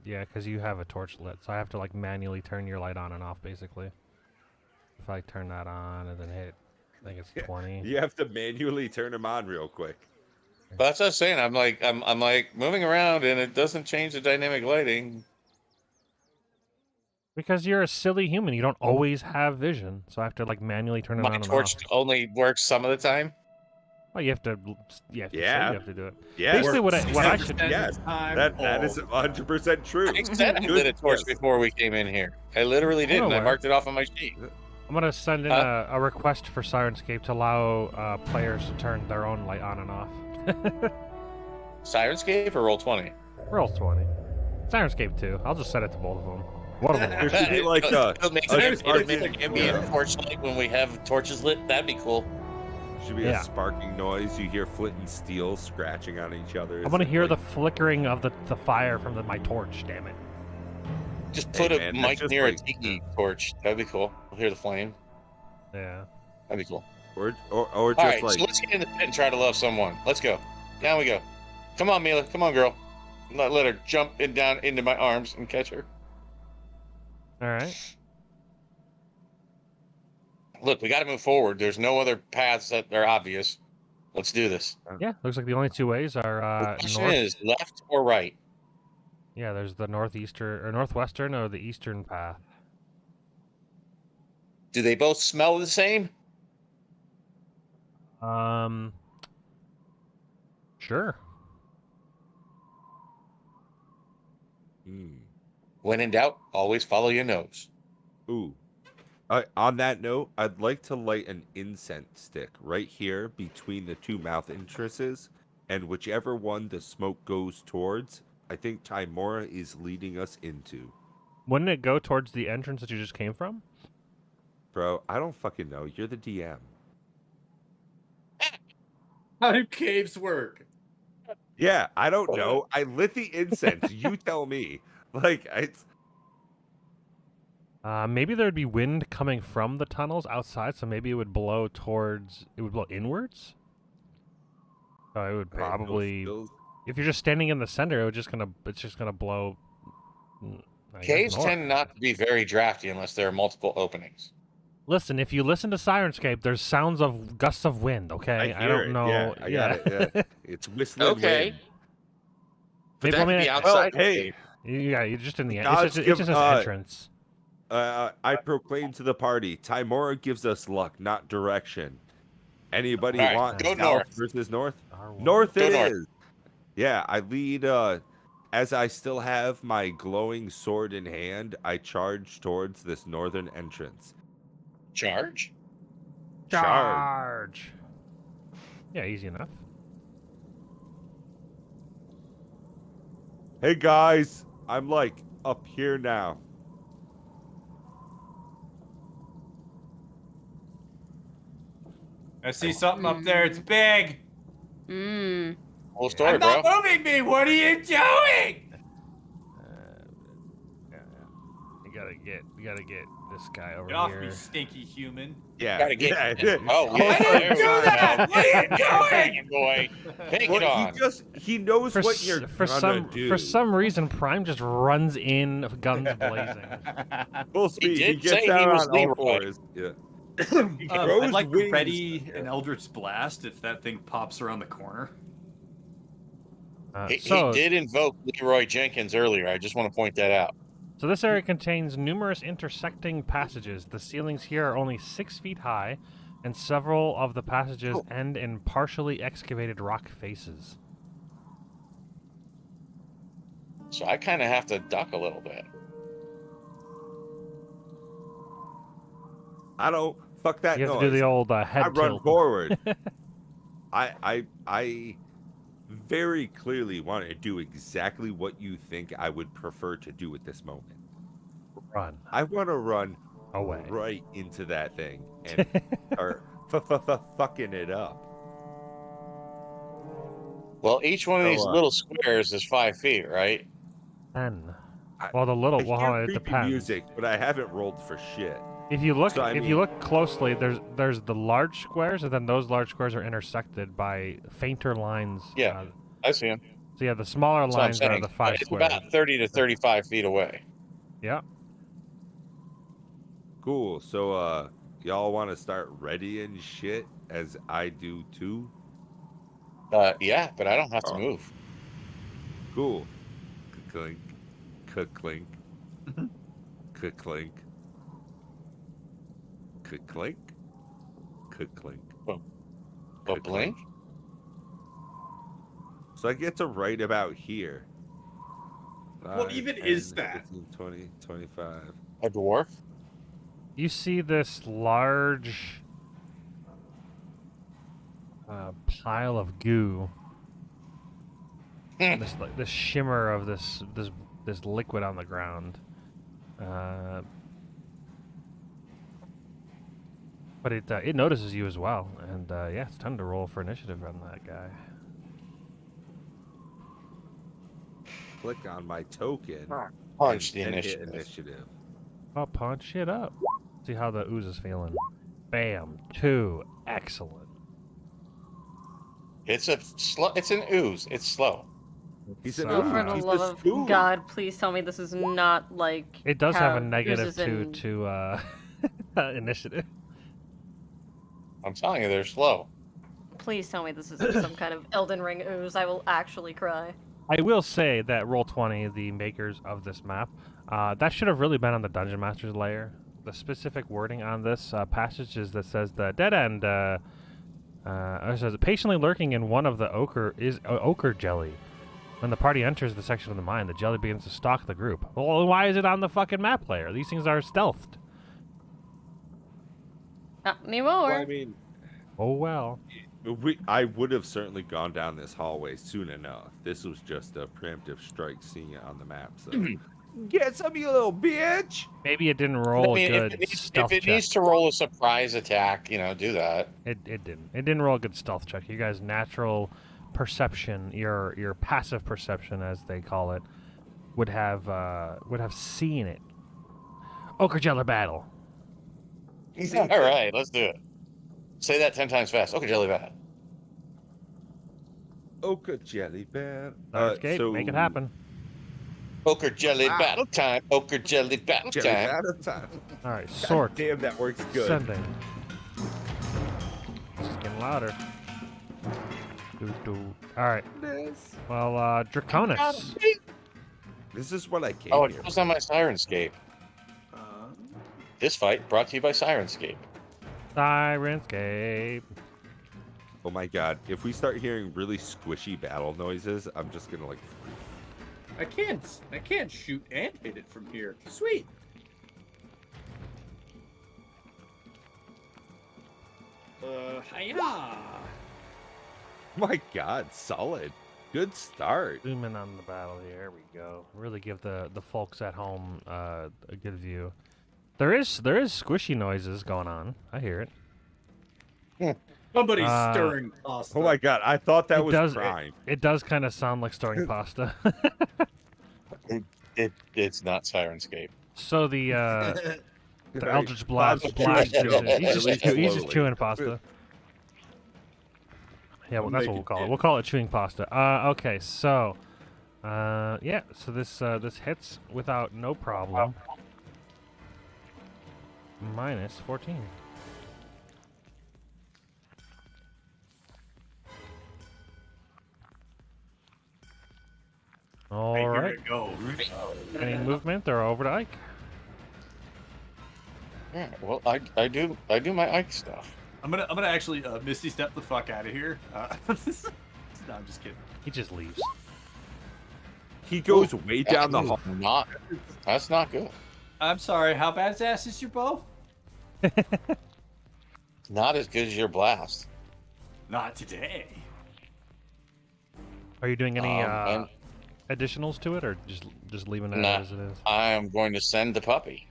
Yeah, because you have a torch lit, so I have to like manually turn your light on and off, basically. If I turn that on and then hit, I think it's 20. You have to manually turn them on real quick. But that's what I was saying. I'm like moving around, and it doesn't change the dynamic lighting. Because you're a silly human, you don't always have vision, so I have to like manually turn it My on and torch off. only works some of the time. Well, you have to say Yeah. you have to do it. Yeah, Basically, what I should Yes, that is 100% true. I said I lit a torch before we came in here. I literally did, I'm and I aware. marked it off on my sheet. I'm gonna send in a request for Sirenscape to allow players to turn their own light on and off. Sirenscape or Roll20? Roll 20. Sirenscape 2. I'll just set it to both of them. One of them. There should be like It'll make a an ambient torch light when we have torches lit. That'd be cool. should be Yeah. a sparking noise. You hear flint and steel scratching on each other. I want to hear the flickering of the fire from my torch. Damn it! Just Hey, put a man, that's mic just near like- a tiki torch. That'd be cool. We'll hear the flame. Yeah. That'd be cool. or All just right, like so let's get in the pit and try to love someone. Let's go. Down we go. Come on, Mila. Come on, girl. Let her jump down into my arms and catch her. All right. Look, we got to move forward. There's no other paths that are obvious. Let's do this. Yeah. Looks like the only two ways are The question north. is left or right. Yeah. There's the northeastern or northwestern or the eastern path. Do they both smell the same? Sure. When in doubt, always follow your nose. ooh. On that note, I'd like to light an incense stick right here between the two mouth entrances, and whichever one the smoke goes towards, I think Timora is leading us into. Wouldn't it go towards the entrance that you just came from? Bro, I don't fucking know. You're the DM. How do caves work? Yeah, I don't know. I lit the incense. You tell me. Like, it's Maybe there'd be wind coming from the tunnels outside, so maybe it would blow inwards. So it would probably, if you're just standing in the center, it's just gonna blow. I guess Caves north. tend not to be very drafty unless there are multiple openings. Listen, if you listen to Sirenscape, there's sounds of gusts of wind. Okay, I don't hear it. know. Yeah, I got it. Yeah. It's whistling Okay. wind. But Maybe that could be outside. Well, hey, you're just in the. Gods It's give, just an entrance. I proclaim to the party, Timora gives us luck, not direction. Anybody All right, want go south north. versus north? R1. North Go it north. is. Yeah, I lead. As I still have my glowing sword in hand, I charge towards this northern entrance. Charge? Charge. Yeah, easy enough. Hey guys, I'm like up here now. I see something up there. It's big. Mmm. Whole story, I'm bro. not moving me. What are you doing? You gotta get this guy over Get off here. me, stinky human. Yeah. Gotta get. yeah. Oh, I didn't do that. What are you doing? Boy, take it Well, on. he knows what you're gonna do. For some reason, Prime just runs in, guns blazing. Full speed. did gets say he out was on all Leroy. fours. Yeah. He grows I'd like wings. ready an Eldritch Blast if that thing pops around the corner. He So did invoke Leroy Jenkins earlier. I just want to point that out. So this area contains numerous intersecting passages. The ceilings here are only 6 feet high, and several of the passages end in partially excavated rock faces. So I kind of have to duck a little bit. I don't fuck that You have noise. to do the old head I run tilt. forward. I very clearly want to do exactly what you think I would prefer to do at this moment. Run I want to run away. right into that thing and start fucking it up. Well, each one of these So, little squares is 5 feet, right? 10. I- Well, the little I hear it creepy depends. music, but I haven't rolled for shit. If you look, So, I if mean- you look closely, there's the large squares, and then those large squares are intersected by fainter lines. Yeah. I see him. So yeah, the smaller That's what I'm lines are saying. the 5 It's squares. about 30 to 35 feet away. Yeah. Cool. So, y'all want to start readying shit as I do too? Yeah, but I don't have to Oh. move. Cool. Clink, clink, clink, clink, clink. But blink? So I get to write about here. What even is that? 15, 20, 25. A dwarf? You see this large pile of goo. Hmm. This shimmer of this liquid on the ground. But it notices you as well, and yeah, it's time to roll for initiative on that guy. Click on my token. Punch the and hit initiative. initiative. Oh, punch it up. See how the ooze is feeling. Bam, 2, excellent. It's a slow. It's an ooze. It's slow. He's an So, Oh, for the He's a love spoon. of God, please tell me this is not like. It does how have a negative oozes in- to initiative. I'm telling you, they're slow. Please tell me this is some kind of Elden Ring ooze. I will actually cry. I will say that Roll20, the makers of this map, that should have really been on the Dungeon Master's layer. The specific wording on this passage is that says the dead end it says patiently lurking in one of the ochre jelly. When the party enters the section of the mine, the jelly begins to stalk the group. Well, why is it on the fucking map layer? These things are stealthed. Not anymore. Well, I mean, Oh well. I would have certainly gone down this hallway soon enough. This was just a preemptive strike seeing it on the map. So get some, you little bitch. Maybe it didn't roll I mean, a good if it stealth needs check. to roll a surprise attack, do that. It didn't. It didn't roll a good stealth check. You guys' natural perception, your passive perception, as they call it, would have seen it. Ochre Jelly battle. All right, let's do it. Say that 10 times fast. Okay, jelly bat. Ochre jelly bear. Escape, make it happen. Ochre jelly battle time. Ochre jelly battle Jelly time. battle time. All right, God sort. damn, that works good. Sending. This is getting louder. All right. This. Well, Draconis. This is what I came Oh, here. it goes on my Sirenscape. This fight brought to you by Sirenscape. Sirenscape. Oh my god, if we start hearing really squishy battle noises, I'm just gonna like freak. I can't shoot and hit it from here. Sweet. Hiya. Oh my god, solid. Good start. Zoom in on the battle here. There we go. Really give the folks at home a good view. There is squishy noises going on. I hear it. Somebody's stirring pasta. Oh my god, I thought that It was does- crime. It does kind of sound like stirring pasta. It's not Sirenscape. So the Right. Eldritch Blast Bob's blast chewing is- it he's really just slowly. chewing pasta. Yeah, well, that's what Make we'll it call it. hit. We'll call it chewing pasta. Okay, so yeah, so this hits without no problem. Minus 14. All Here right. it goes. Any movement? They're over to Ike. Yeah, well, I do my Ike stuff. I'm gonna actually Misty step the fuck out of here. No, I'm just kidding. He just leaves. He goes way down the hall. That's not good. I'm sorry. How badass is your bow? Not as good as your blast. Not today. Are you doing any And additionals to it, or just leaving it Nah. as it is? I am going to send the puppy.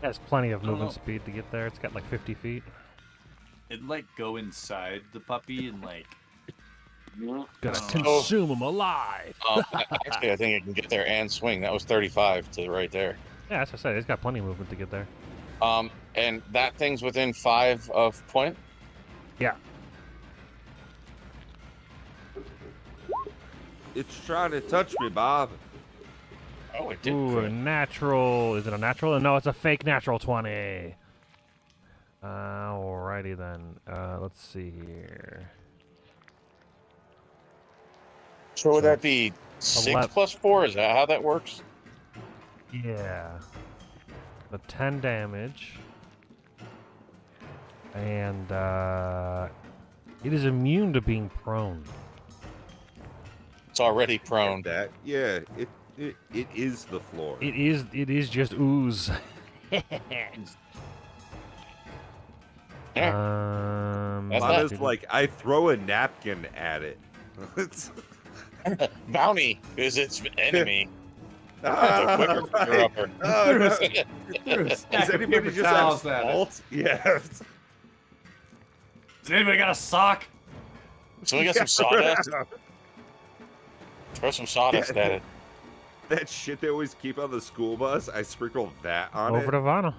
It has plenty of I don't movement know. speed to get there. It's got like 50 feet. It'd like go inside the puppy and like. Gonna Oh. consume him alive. Actually, I think it can get there and swing. That was 35 to right there. Yeah, that's what I said. It's got plenty of movement to get there. And that thing's within 5 of point. Yeah. It's trying to touch me, Bob. Oh, it did. Ooh, a crit. natural. Is it a natural? No, it's a fake natural 20. Alrighty then. Let's see here. So would that be 6 11. plus 4? Is that how that works? Yeah. The 10 damage. And it is immune to being prone. It's already prone. That yeah, it is the floor. It is just ooze. Yeah. That's Lana's not- like, I throw a napkin at it. It's- Bounty is its enemy. Ah, That's a quicker right. upper. Oh, no. Threw a Does stack of anybody paper just have towels at it. salt? Yeah. Does anybody got a sock? So we got some sawdust. Throw some sawdust at it. That shit they always keep on the school bus, I sprinkle that on Over it. to Vanna.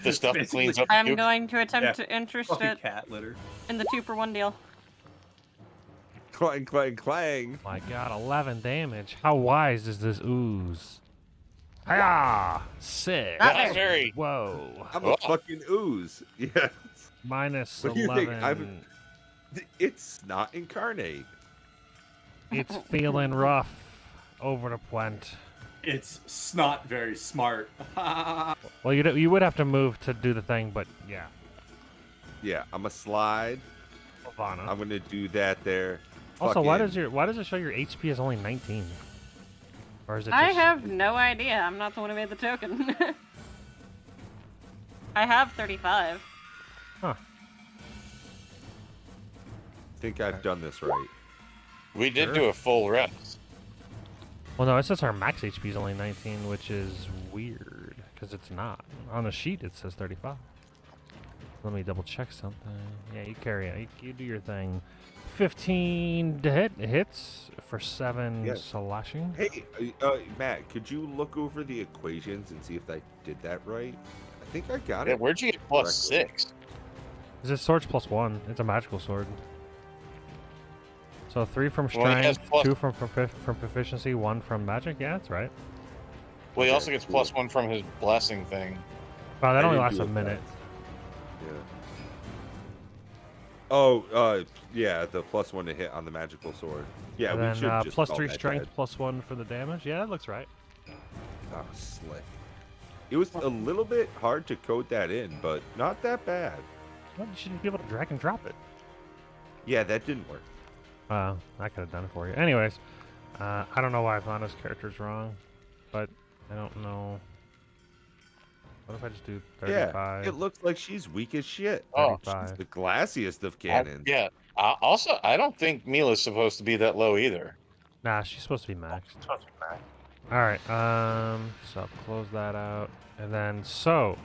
The stuff that cleans up. I'm the going to attempt Yeah. to interest Fucking it cat litter. in the 2-for-1 deal. Clang, clang, clang. My god, 11 damage. How wise is this ooze? Hiya! Sick. Not Not very. Whoa. I'm Oh. a fucking ooze. Yeah. Minus What do you think? 11. It's not incarnate. It's feeling rough. Over to Puent. It's not very smart. Well, you would have to move to do the thing, but yeah. Yeah, I'm a slide. Vanna. I'm gonna do that there. Also, why Fucking- does it show your HP is only 19? Or is it I just... have no idea. I'm not the one who made the token. I have 35. Huh. think I've done this right. We did Sure. do a full rest. Well, no, it says our max HP is only 19, which is weird because it's not. On the sheet, it says 35. Let me double check something. Yeah, you carry it. You do your thing. 15 to hit. It hits for 7 Yeah. slashing. Hey, Matt, could you look over the equations and see if I did that right? I think I got Yeah, it. where'd you get plus correctly. 6? Is it sword's +1? It's a magical sword. So 3 from Well, he has strength, plus- 2 from proficiency, 1 from magic. Yeah, that's right. Well, he Okay, also gets cool. +1 from his blessing thing. Wow, that I only didn't lasts do a it minute. fast. Yeah. Oh, yeah, the +1 to hit on the magical sword. Yeah, And we then should just plus call 3 that strength, dead. +1 for the damage. Yeah, that looks right. Oh, slick. It was a little bit hard to code that in, but not that bad. Well, you should be able to drag and drop it. Yeah, that didn't work. I could have done it for you. Anyways, I don't know why Vanna's character's wrong, but I don't know. What if I just do 35? Yeah, it looks like she's weak as shit. Oh, She's 35. the glassiest of cannons. Yeah. Also, I don't think Mila's supposed to be that low either. Nah, she's supposed to be maxed. All right. So close that out, and then so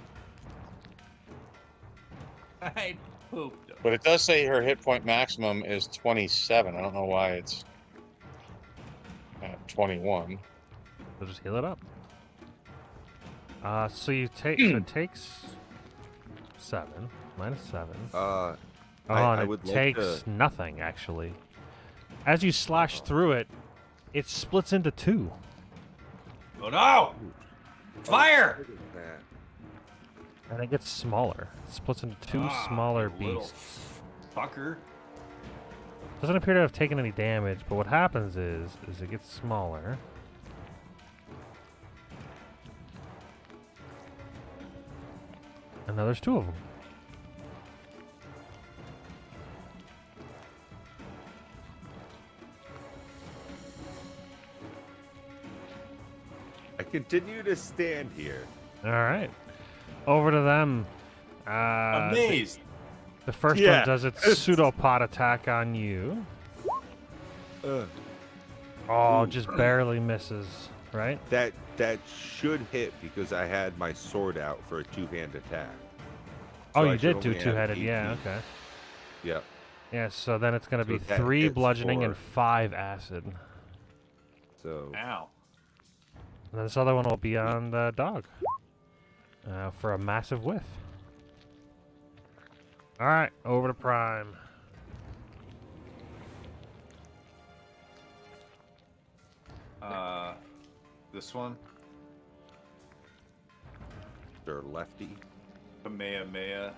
I pooped. But it does say her hit point maximum is 27. I don't know why it's at 21. we'll just heal it up. So you take. So it takes 7 minus 7. I And it would like takes to- nothing actually. As you slash through it, it splits into 2. Oh no! Fire! Look at that. And it gets smaller. It splits into 2 Ah, smaller you little beasts. Fucker. Doesn't appear to have taken any damage, but what happens is it gets smaller. And now there's 2 of them. I continue to stand here. All right. Over to them. Amazed. The first Yeah. one does its pseudopod attack on you. Oh, Ooh. just barely misses, right? That should hit because I had my sword out for a 2-hand attack. Oh, So I you should did do only have two-headed. Yeah, 18. okay. Yep. Yeah, so then it's going to So be that 3 hits bludgeoning and for- 5 acid. So Ow. And then this other one will be on the dog for a massive whiff. All right, over to Prime. This one. they're lefty. Kamehameha.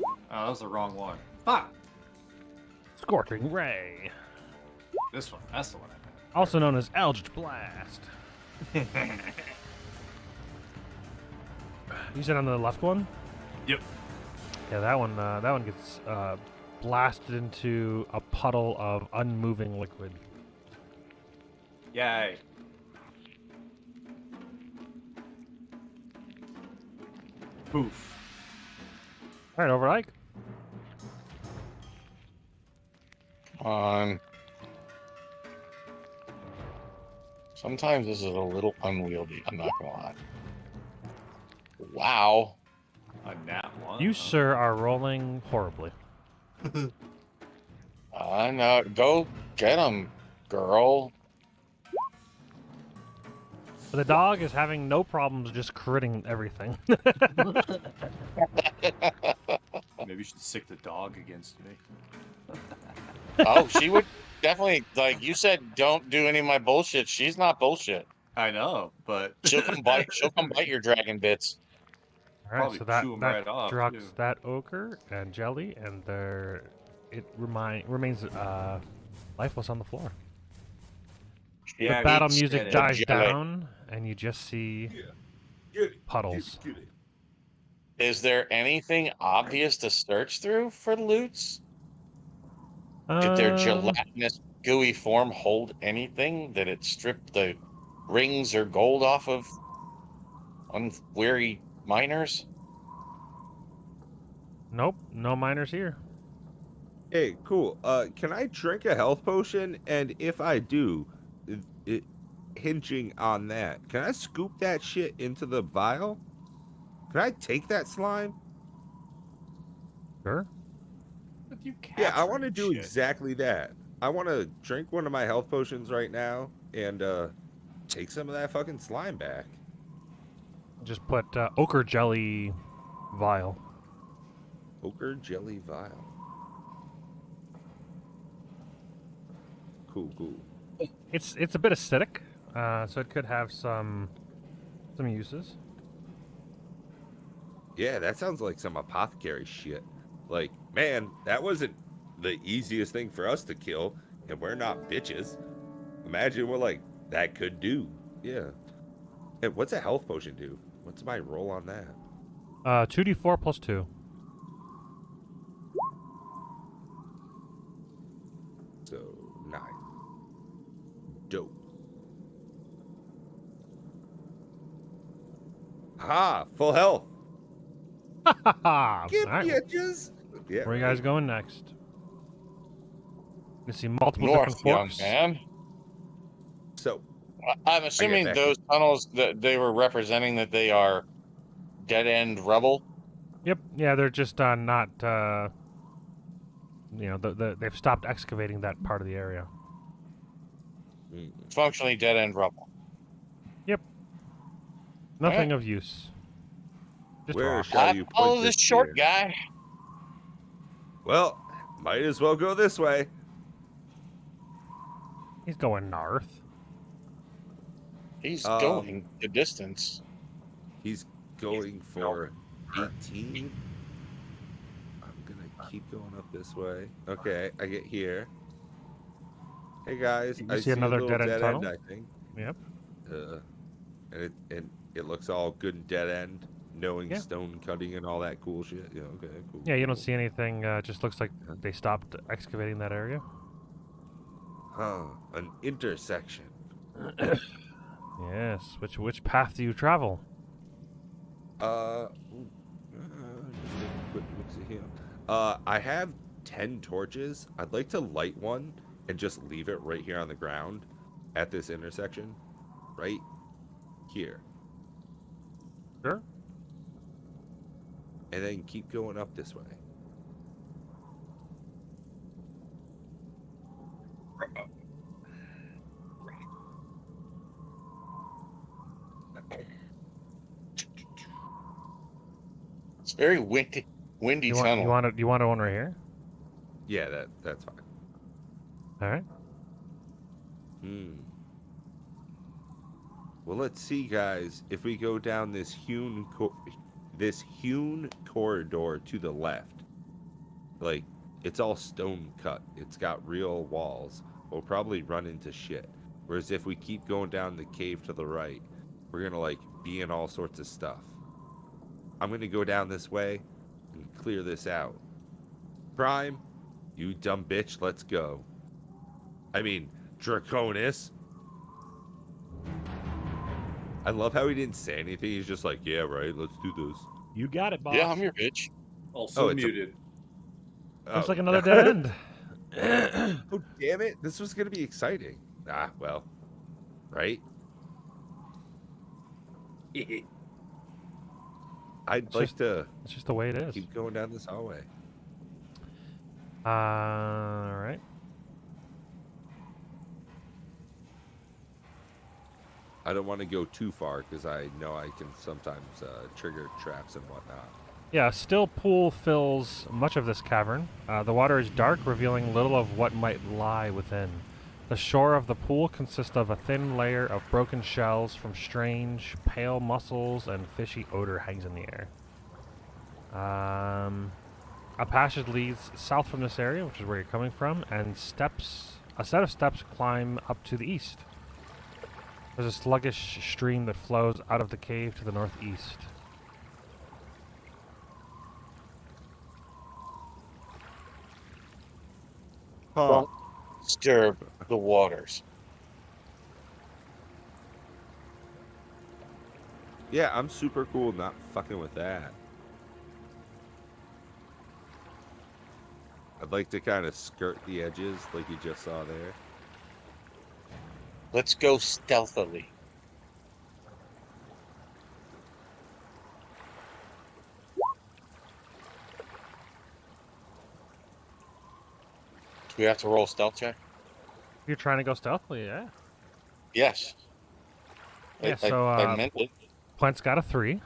Oh, that was the wrong one. Fuck! Scorching Ray, This one. That's the one I meant. also known as Eldritch Blast. You said on the left one? Yep. Yeah, that one gets blasted into a puddle of unmoving liquid. Yay. Poof. All right, over to Ike. Sometimes this is a little unwieldy. I'm not gonna lie. Wow. A nat one. You, sir, are rolling horribly. I know. Go get him, girl. The dog is having no problems just critting everything. Maybe you should sick the dog against me. Oh, she would definitely, like you said, don't do any of my bullshit. She's not bullshit. I know, but She'll come bite. She'll come bite your dragon bits. All right, Probably so that, chew 'em that right off, drugs too. that ochre and jelly, and it remains lifeless on the floor. Yeah, the battle eats music it. dies Jelly. down, and you just see puddles. Is there anything obvious to search through for loots? Did their gelatinous, gooey form hold anything? Did it strip the rings or gold off of unwary miners? Nope, no miners here. Hey, cool. Can I drink a health potion? And if I do, hinging on that, can I scoop that shit into the vial? Can I take that slime? Sure. But you Yeah, I want to capturing do shit. exactly that. I want to drink one of my health potions right now and take some of that fucking slime back. Just put ochre jelly vial. Ochre jelly vial. Cool, cool. It's a bit acidic, so it could have some uses. Yeah, that sounds like some apothecary shit. Like, man, that wasn't the easiest thing for us to kill, and we're not bitches. Imagine what, like, that could do. Yeah. And what's a health potion do? What's my roll on that? 2d4 plus 2. So, 9. Dope. Ha! Full health! All Get right, bitches! Yeah, where are you guys right. going next? You see multiple North, different young forks. man. So, I'm I assuming get back. those tunnels that they were representing that they are dead end rubble. Yep. Yeah, they're just not. They've stopped excavating that part of the area. Mm. Functionally dead end rubble. Yep. Nothing of use. Just Where rock. shall I you point follow this this short spear? guy. Well, might as well go this way. He's going north. He's Um, going the distance. He's going for 18. I'm gonna keep going up this way. Okay, I get here. Hey guys, You I see see a another little dead-end dead tunnel? end, I think. Yep. And it looks all good and dead end, knowing Yeah. stone cutting and all that cool shit. Yeah, okay, cool. Yeah, you don't cool. see anything. Just looks like they stopped excavating that area. Huh, an intersection. Yes. Which path do you travel? Just a quick look here. I have 10 torches. I'd like to light one and just leave it right here on the ground at this intersection. Right here. Sure. And then keep going up this way. It's very windy You tunnel. want one right here? Yeah, that's fine. All right. Well, let's see, guys. If we go down this hewn corridor to the left, like, it's all stone cut. It's got real walls. We'll probably run into shit. Whereas if we keep going down the cave to the right, we're gonna, like, be in all sorts of stuff. I'm gonna go down this way and clear this out. Prime, you dumb bitch, let's go. I mean, Draconis. I love how he didn't say anything. He's just like, yeah, right, let's do this. You got it, boss. Yeah, I'm your bitch. Also Oh, it's a- muted. Looks Oh. like another dead end. Oh, damn it. This was going to be exciting. Ah, well. Right? I'd like to It's just the way it is. keep going down this hallway. All right. I don't want to go too far because I know I can sometimes trigger traps and whatnot. Yeah, a still pool fills much of this cavern. The water is dark, revealing little of what might lie within. The shore of the pool consists of a thin layer of broken shells from strange, pale mussels, and fishy odor hangs in the air. A passage leads south from this area, which is where you're coming from, and a set of steps climb up to the east. There's a sluggish stream that flows out of the cave to the northeast. Don't disturb the waters. Yeah, I'm super cool not fucking with that. I'd like to kind of skirt the edges like you just saw there. Let's go stealthily. We have to roll a stealth check? If you're trying to go stealthily, yeah. Yes. Yeah, I so meant it. Plent's got a 3.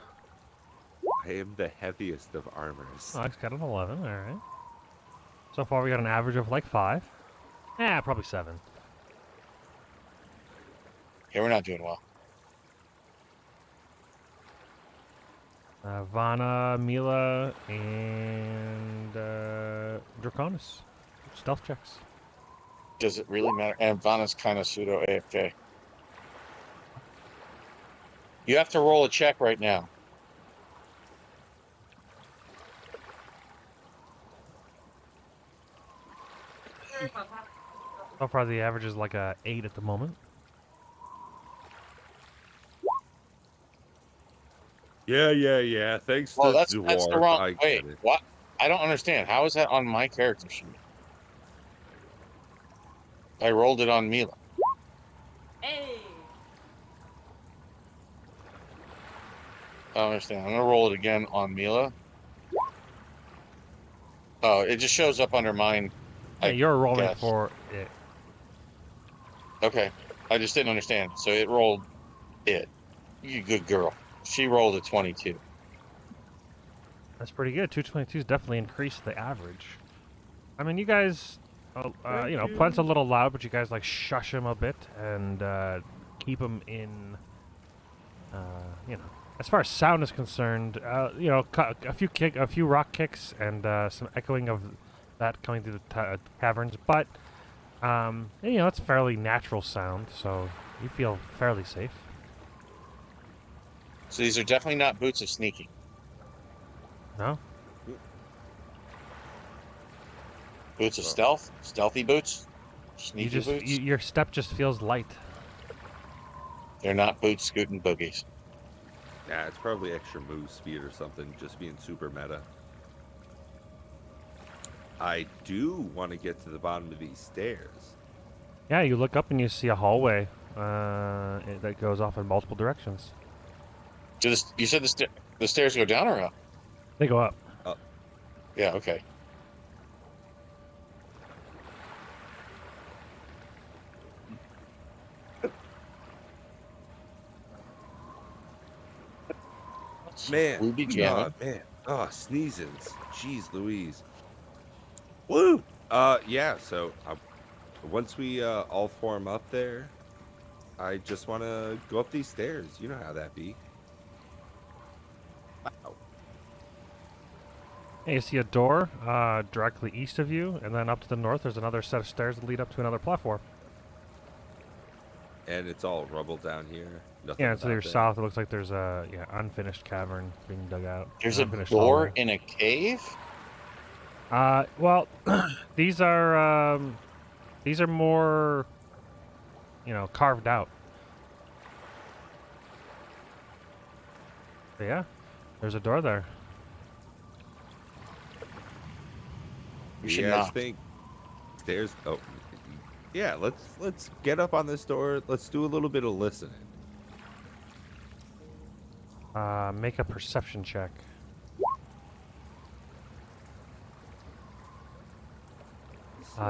I am the heaviest of armors. Alex got an 11, alright. So far we got an average of like 5. Yeah, probably 7. Yeah, we're not doing well. Vana, Mila, and Draconis. Stealth checks. Does it really matter? And Vanna's kind of pseudo AFK. You have to roll a check right now. So far the average is like a 8 at the moment. Yeah. Thanks Oh, to that's the Dwarf, wrong. I get Wait, it. what? I don't understand. How is that on my character sheet? I rolled it on Mila. Hey. I don't understand. I'm gonna roll it again on Mila. Oh, it just shows up under mine. Yeah, you're rolling guess. for it. Okay, I just didn't understand. So it rolled it. You good girl. She rolled a 22. That's pretty good. 222's definitely increased the average. I mean, you guys, you know, Plent's a little loud, but you guys like shush him a bit and keep him in. You know, as far as sound is concerned, you know, a few rock kicks and some echoing of that coming through the caverns, but you know, it's fairly natural sound, so you feel fairly safe. So these are definitely not boots of sneaking. No? Boots of stealth? Stealthy boots? Sneaky boots? Your step just feels light. They're not boots scooting boogies. Nah, it's probably extra move speed or something, just being super meta. I do want to get to the bottom of these stairs. Yeah, you look up and you see a hallway that goes off in multiple directions. You said the stairs go down or up? They go up. Up. Yeah, okay. Man, Ruby jamming. man. Oh, sneezings. Jeez Louise. Woo! Yeah, so once we all form up there, I just want to go up these stairs. You know how that be. Wow. Hey, you see a door directly east of you, and then up to the north there's another set of stairs that lead up to another platform. And it's all rubble down here. Nothing Yeah, and to your about that. south it looks like there's a unfinished cavern being dug out. There's a unfinished door hallway. in a cave? Well, these are more, you know, carved out. But yeah, there's a door there. We should You guys not. think stairs? Oh, yeah. Let's get up on this door. Let's do a little bit of listening. Make a perception check.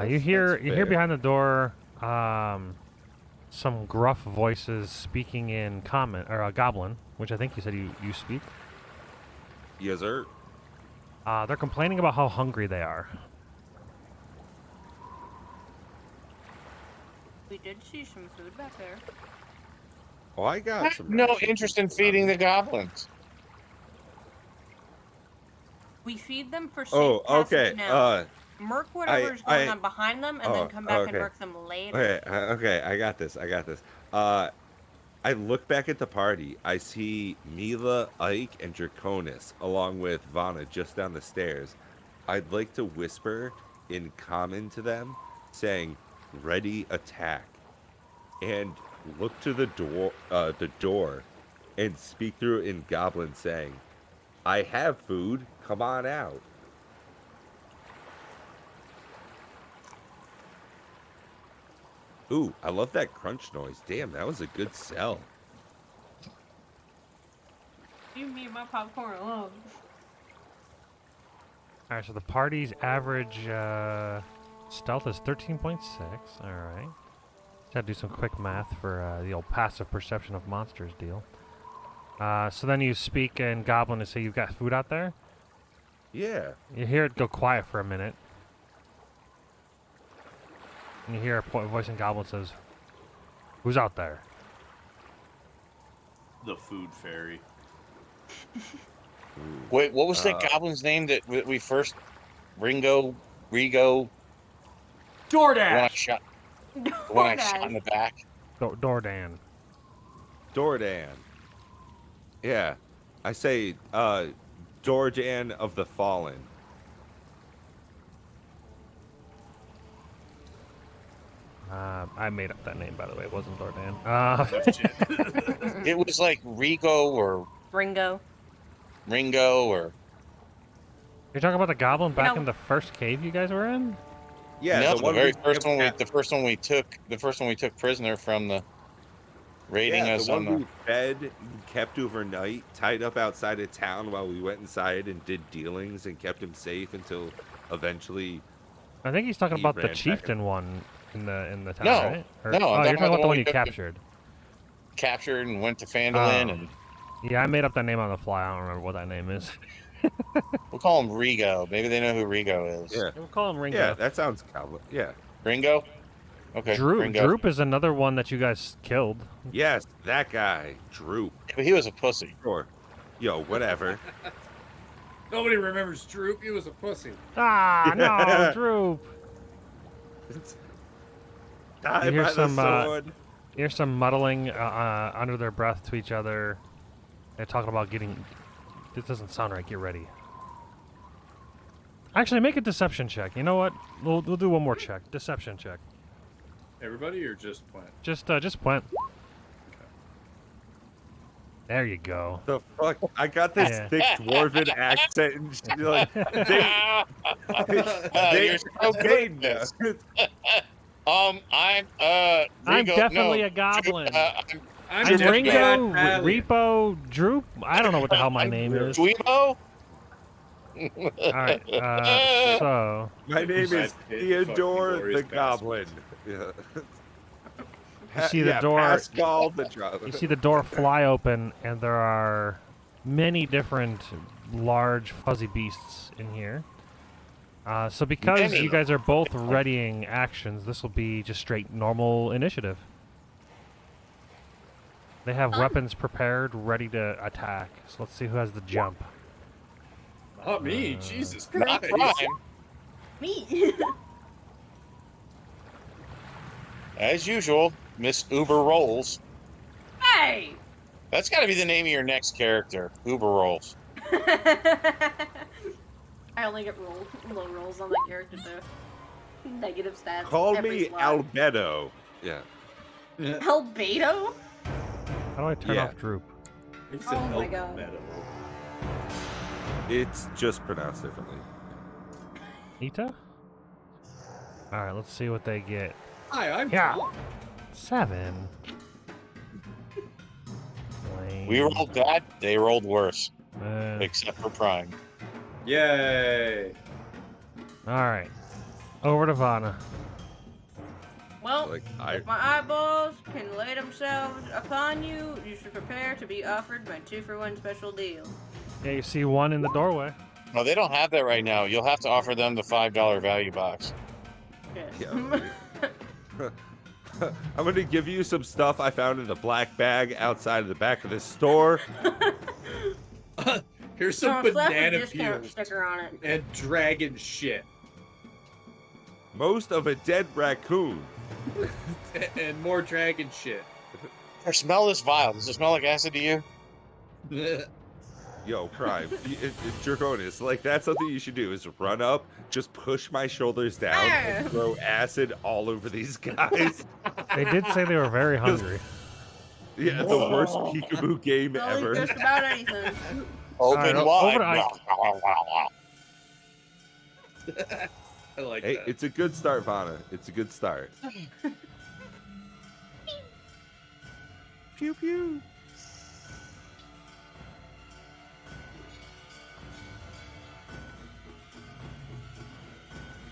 You hear behind the door some gruff voices speaking in common or goblin, which I think you said you speak. Yes, sir. They're complaining about how hungry they are. We did see some food back there. Oh, I I got have some. no rations. interest in feeding the goblins. We feed them for safe Oh, passage okay. now. Murk whatever's going on behind them, and then come back and okay. murk them later. Okay. I got this. I look back at the party. I see Mila, Ike, and Draconis, along with Vana, just down the stairs. I'd like to whisper in common to them, saying, "Ready, attack," and look to the door, and speak through it in Goblin, saying, "I have food. Come on out." Ooh, I love that crunch noise. Damn, that was a good sell. You me and my popcorn alone. All right, so the party's average Stealth is 13.6. All right. Gotta do some quick math for the old passive perception of monsters deal. So then you speak in Goblin and say you've got food out there. Yeah. You hear it go quiet for a minute. And you hear a voice in Goblin says, "Who's out there?" The food fairy. Wait, what was that goblin's name that we first? Rigo. The one I DoorDash. shot. The one I shot in the back. Dordan. Dordan. Yeah. I say Dordan of the Fallen. I made up that name, by the way. It wasn't Dordan. Oh, shit. It was like Rigo or Ringo. or You're talking about the goblin back No. in the first cave you guys were in? Yeah, no, the one very we first one. kept- The first one we took prisoner from the raiding yeah, us the on one the. we fed and kept overnight, tied up outside of town while we went inside and did dealings and kept him safe until eventually. I think he's talking He about ran the back chieftain one in the town, No, right? no, I'm oh, talking you're talking about the one we you took- captured. Captured and went to Phandelver, Oh. and Yeah, I made up that name on the fly. I don't remember what that name is. we'll call him Rigo. Maybe they know who Rigo is. Yeah. We'll call him Ringo. Yeah, that sounds cowboy. Yeah. Ringo. Okay. Ringo. Droop is another one that you guys killed. Yes, that guy, Droop. But he was a pussy. Sure. Yo, whatever. Nobody remembers Droop. He was a pussy. Ah, no, Droop. Die You hear by the some, sword. Here's some muddling under their breath to each other. They're talking about getting. This doesn't sound right. Get ready. Actually, make a deception check. You know what? We'll do one more check. Deception check. Everybody or just Plant? Just Plant. There you go. The fuck? I got this Yeah. thick dwarven accent and shit, like they You're so good they at this. know. I'm I'm Rigo- definitely no, a goblin. I'm I'm Droop- Ringo, Bad Repo, Droop. I don't know what the hell my I'm name is. Dweebo? All right. So My name Brad is Pitt, Theodore fucking the glorious Goblin. Yeah. You see the door- Pascal the Goblin. you see the door fly open, and there are many different large fuzzy beasts in here. So because Many. you guys are both readying actions, this will be just straight normal initiative. They have weapons prepared, ready to attack. So let's see who has the jump. Not me. Jesus Not Christ. crime. Me. As usual, Miss Uber Rolls. Hey. That's got to be the name of your next character, Uber Rolls. I only get low rolls on that character too. Negative stats. Call every me slot. Albedo. Yeah. Albedo? How do I turn Yeah. off Droop? It's Oh an my elk God. meadow. It's just pronounced differently. Ita? Alright, let's see what they get. Hi, I'm Yeah. Tom. 7. We rolled bad, they rolled worse, Uh, except for Prime. Yay. Alright. Over to Vanna. Well, Like if my eyeballs can lay themselves upon you, you should prepare to be offered my 2-for-1 special deal. Yeah, you see one in the doorway. No, they don't have that right now. You'll have to offer them the $5 value box. Yes. Yeah. I'm gonna give you some stuff I found in a black bag outside of the back of this store. Here's some Oh, slap a banana discount peels sticker on it. and dragon shit. Most of a dead raccoon. And more dragon shit. Or smell this vial. Does it smell like acid to you? Yo, Prime, Draconis, like that's something you should do is run up, just push my shoulders down and throw acid all over these guys. They did say they were very hungry. Yeah, the worst peekaboo game I'll eat ever. just about anything. Open Alright, wide. over to I like Hey, that. it's a good start, Vanna. It's a good start. Pew pew.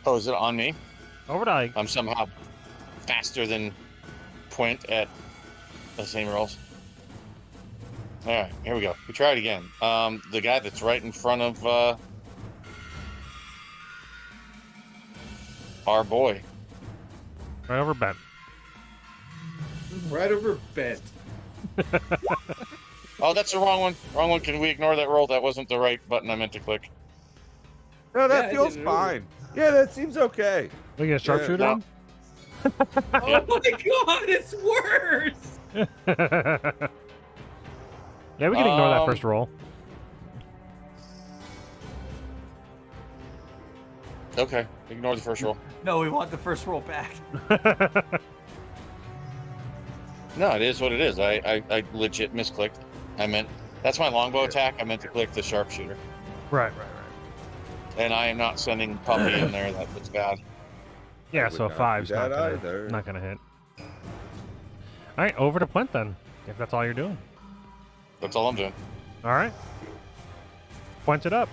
Oh, is it on me? Over to Ike. I'm somehow faster than Quint at the same rolls. All right, here we go. We try it again. The guy that's right in front of our boy. Right over Ben. Right over bed. Oh, that's the wrong one. Wrong one. Can we ignore that roll? That wasn't the right button I meant to click. No, that Yeah, I feels didn't know. fine. Yeah, that seems okay. We get a sharpshooter no. him? Oh my god, it's worse! Yeah, we can ignore that first roll. Okay, ignore the first roll. No, we want the first roll back. No, it is what it is. I legit misclicked. I meant that's my longbow attack. I meant to click the sharpshooter, Right. and I am not sending puppy in there. That's bad. Yeah, would so not 5's do not that gonna, either. not gonna hit. All right, over to Plint then, if that's all you're doing. That's all I'm doing. All right. Point it up.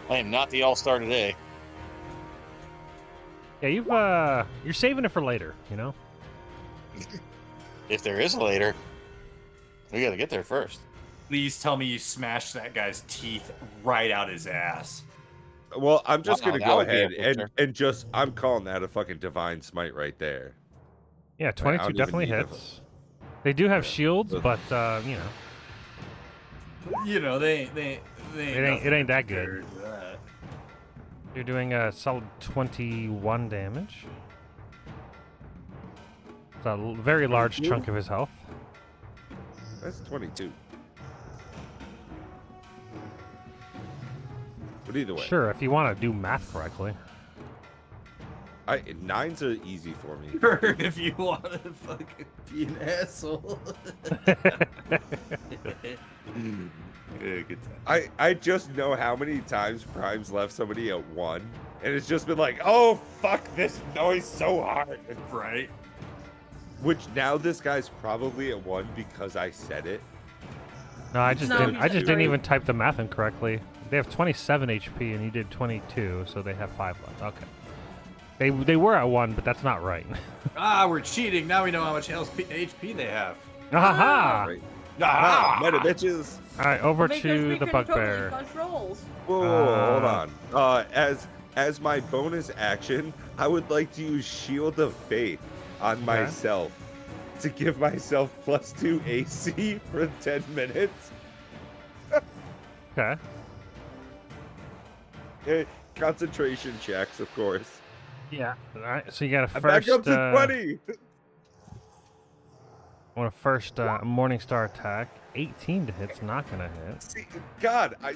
I am not the all-star today. Yeah, you're saving it for later, you know? If there is a later, we got to get there first. Please tell me you smashed that guy's teeth right out his ass. Well, I'm just Wow, gonna that go would be a ahead and picture. just I'm calling that a fucking divine smite right there. Yeah, I don't 22 even definitely need a- hits. They do have shields, but, you know, You know, they ain't it nothing ain't that good. compared to that. You're doing a solid 21 damage. It's a very large 22? chunk of his health. That's 22. But either way, Sure, if you want to do math correctly. 9s are easy for me. If you want to fucking be an asshole. Yeah, good time. I just know how many times Prime's left somebody at 1, and it's just been like, oh fuck this noise so hard. Right? Which now this guy's probably at 1 because I said it. No, I just No, didn't. he's I just at didn't 3. even type the math incorrectly. They have 27 HP, and you did 22, so they have 5 left. Okay. They were at 1, but that's not right. Ah, we're cheating. Now we know how much HP they have. Aha! Right. Ah! Meta bitches. All right, over Because to we the can bugbear. Totally fudge rolls. Whoa, hold on. As my bonus action, I would like to use Shield of Faith on myself to give myself +2 AC for 10 minutes. Okay. Concentration checks, of course. Yeah. All right. So you got a I'm back first. up to 20. On a first Morningstar attack, 18 to hit's not gonna hit. See, God, I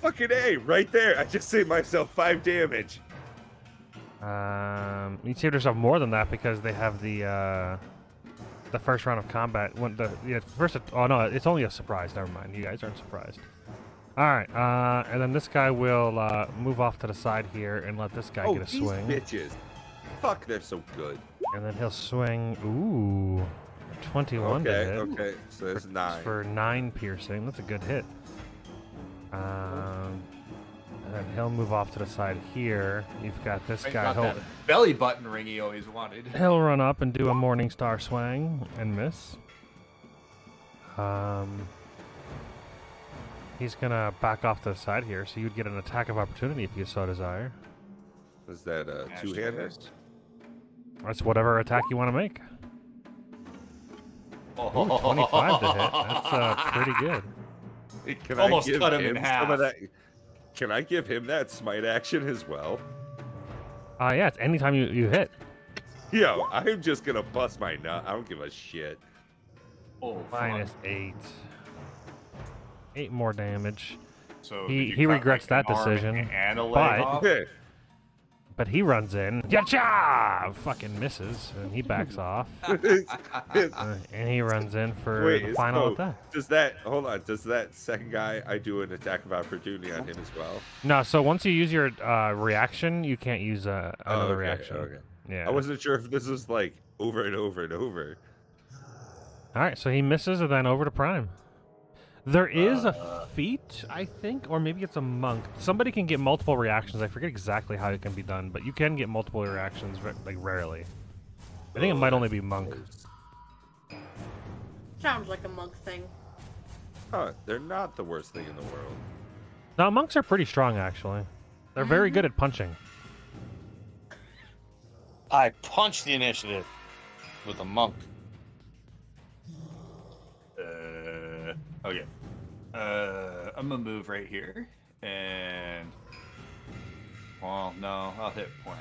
fucking A right there. I just saved myself 5 damage. You saved yourself more than that because they have the first round of combat. When first. Oh no, it's only a surprise. Never mind. You guys aren't surprised. All right. And then this guy will move off to the side here and let this guy Oh, get a these swing. bitches. Fuck, they're so good. And then he'll swing. Ooh, 21 to hit. Okay. So that's 9. For 9 piercing. That's a good hit. And then he'll move off to the side here. You've got this guy. Got that belly button ring he always wanted. He'll run up and do a Morningstar swing and miss. He's gonna back off to the side here, so you'd get an attack of opportunity if you so desire. Is that a two-hander? That's whatever attack you want to make. Ooh, 25 to hit. That's pretty good. Can Almost I give cut him in some half. of that? Can I give him that smite action as well? Yeah, it's anytime you hit. Yo, I'm just gonna bust my nut. I don't give a shit. Oh, Minus 8. 8 more damage. So He- did you he cut, regrets like, that an arm decision, and a leg but- off? Okay. But he runs in. Yacha! Fucking misses. And he backs off. And he runs in for Wait, the final so attack. does that hold on? Does that second guy I do an attack of opportunity on him as well? No, so once you use your reaction, you can't use another okay, reaction. Okay. Yeah. I wasn't sure if this was like over and over and over. All right, so he misses, and then over to Prime. There is a feat, I think, or maybe it's a monk. Somebody can get multiple reactions. I forget exactly how it can be done, but you can get multiple reactions, like, rarely. I think it might only be monk. Sounds like a monk thing. Huh, they're not the worst thing in the world. No, monks are pretty strong, actually. They're very good at punching. I punched the initiative with a monk. Okay. I'm gonna move right here, and well, no, I'll hit point.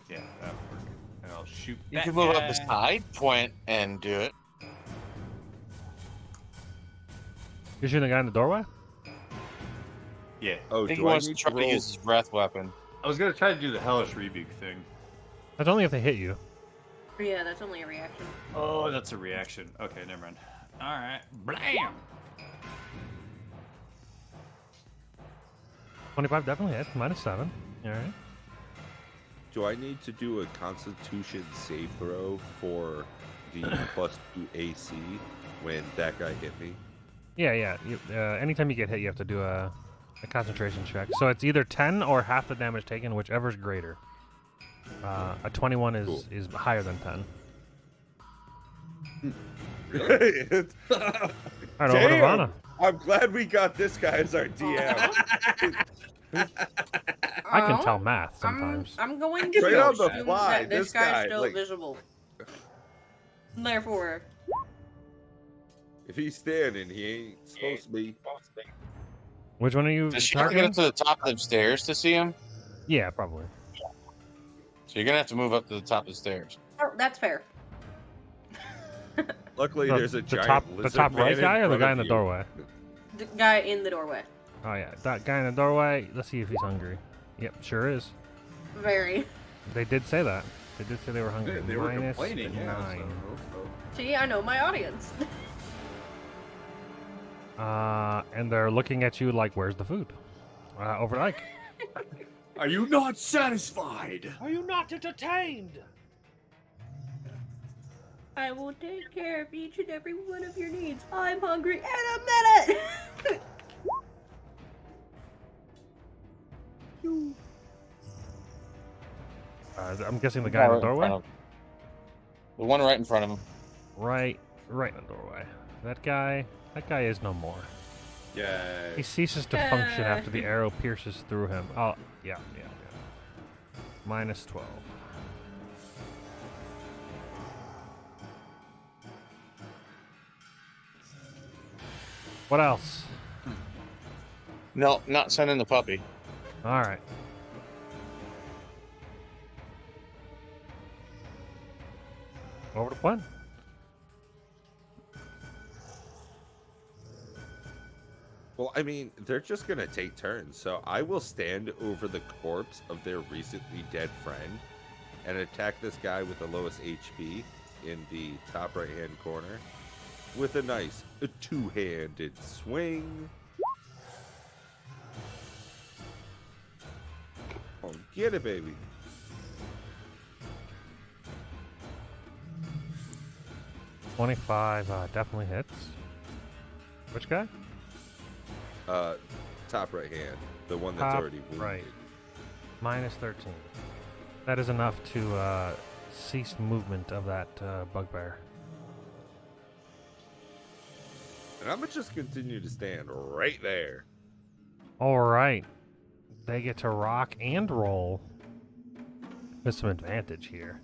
Yeah, that'll work. And I'll shoot. You that can move up guy. the side, point, and do it. You're shooting the guy in the doorway? Yeah, Oh, I think he do I wants to need try to to roll? use his breath weapon. I was gonna try to do the hellish rebuke thing. That's only if they hit you. Yeah, that's only a reaction. Oh, that's a reaction. Okay, never mind. All right, blam. 25 definitely hits. -7. All right. Do I need to do a Constitution save throw for the +2 AC when that guy hit me? Yeah. Anytime you get hit, you have to do a concentration check. So it's either 10 or half the damage taken, whichever's greater. A 21 is higher than 10. Really? All right, over to Damn! Rana. I'm glad we got this guy as our DM. I can tell math sometimes. I'm going to Right on the assume fly, that this this guy's guy, still like- visible. Therefore, If he's standing, he ain't supposed to be. Which one are you Does she have to get targeting? up to the top of the stairs to see him? Yeah, probably. So you're gonna have to move up to the top of the stairs. oh, that's fair. Luckily, The- there's a the giant top, the lizard top right man guy or the front guy of in the you. doorway? The guy in the doorway. Oh yeah, that guy in the doorway. Let's see if he's hungry. Yep, sure is. Very. They did say that. They did say they were hungry. They were -9. complaining. Yeah. So. See, I know my audience. And they're looking at you like, "Where's the food?" Over the mic. Are you not satisfied? Are you not entertained? I will take care of each and every one of your needs. I'm hungry in a minute. I'm guessing the guy in the Right front doorway. of him. The one right in front of him. Right in the doorway. That guy is no more. Yeah. He ceases to function after the arrow pierces through him. Oh, yeah. -12. What else? No, not sending the puppy. All right. Over to Gwen. Well, I mean, they're just gonna take turns, so I will stand over the corpse of their recently dead friend and attack this guy with the lowest HP in the top right-hand corner with a nice two-handed swing. Oh, get it, baby. $25 definitely hits. Which guy? Top right hand, the one that's Top already wounded. right. -13. That is enough to cease movement of that bugbear. And I'm gonna just continue to stand right there. All right. They get to rock and roll with some advantage here.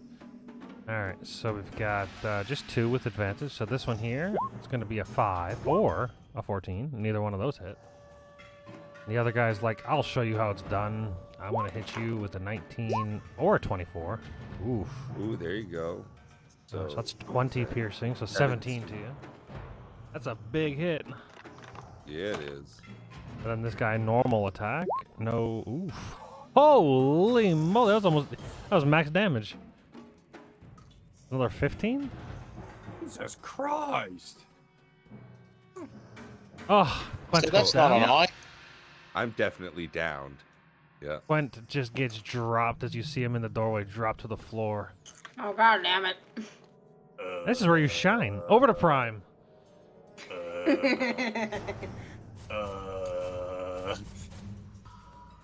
All right, so we've got just 2 with advantage. So this one here, it's going to be a 5 or a 14. Neither one of those hit. The other guy's like, I'll show you how it's done. I'm going to hit you with a 19 or a 24. Oof. Ooh, there you go. So that's 20 piercing, so 17 to you. That's a big hit. Yeah, it is. And then this guy, normal attack. No. Oof. Holy moly, that was max damage. Another 15? Jesus Christ! Oh, So that's not an eye. I'm definitely downed. Yeah. Quent just gets dropped as you see him in the doorway, drop to the floor. Oh god damn it. This is where you shine. Over to Prime.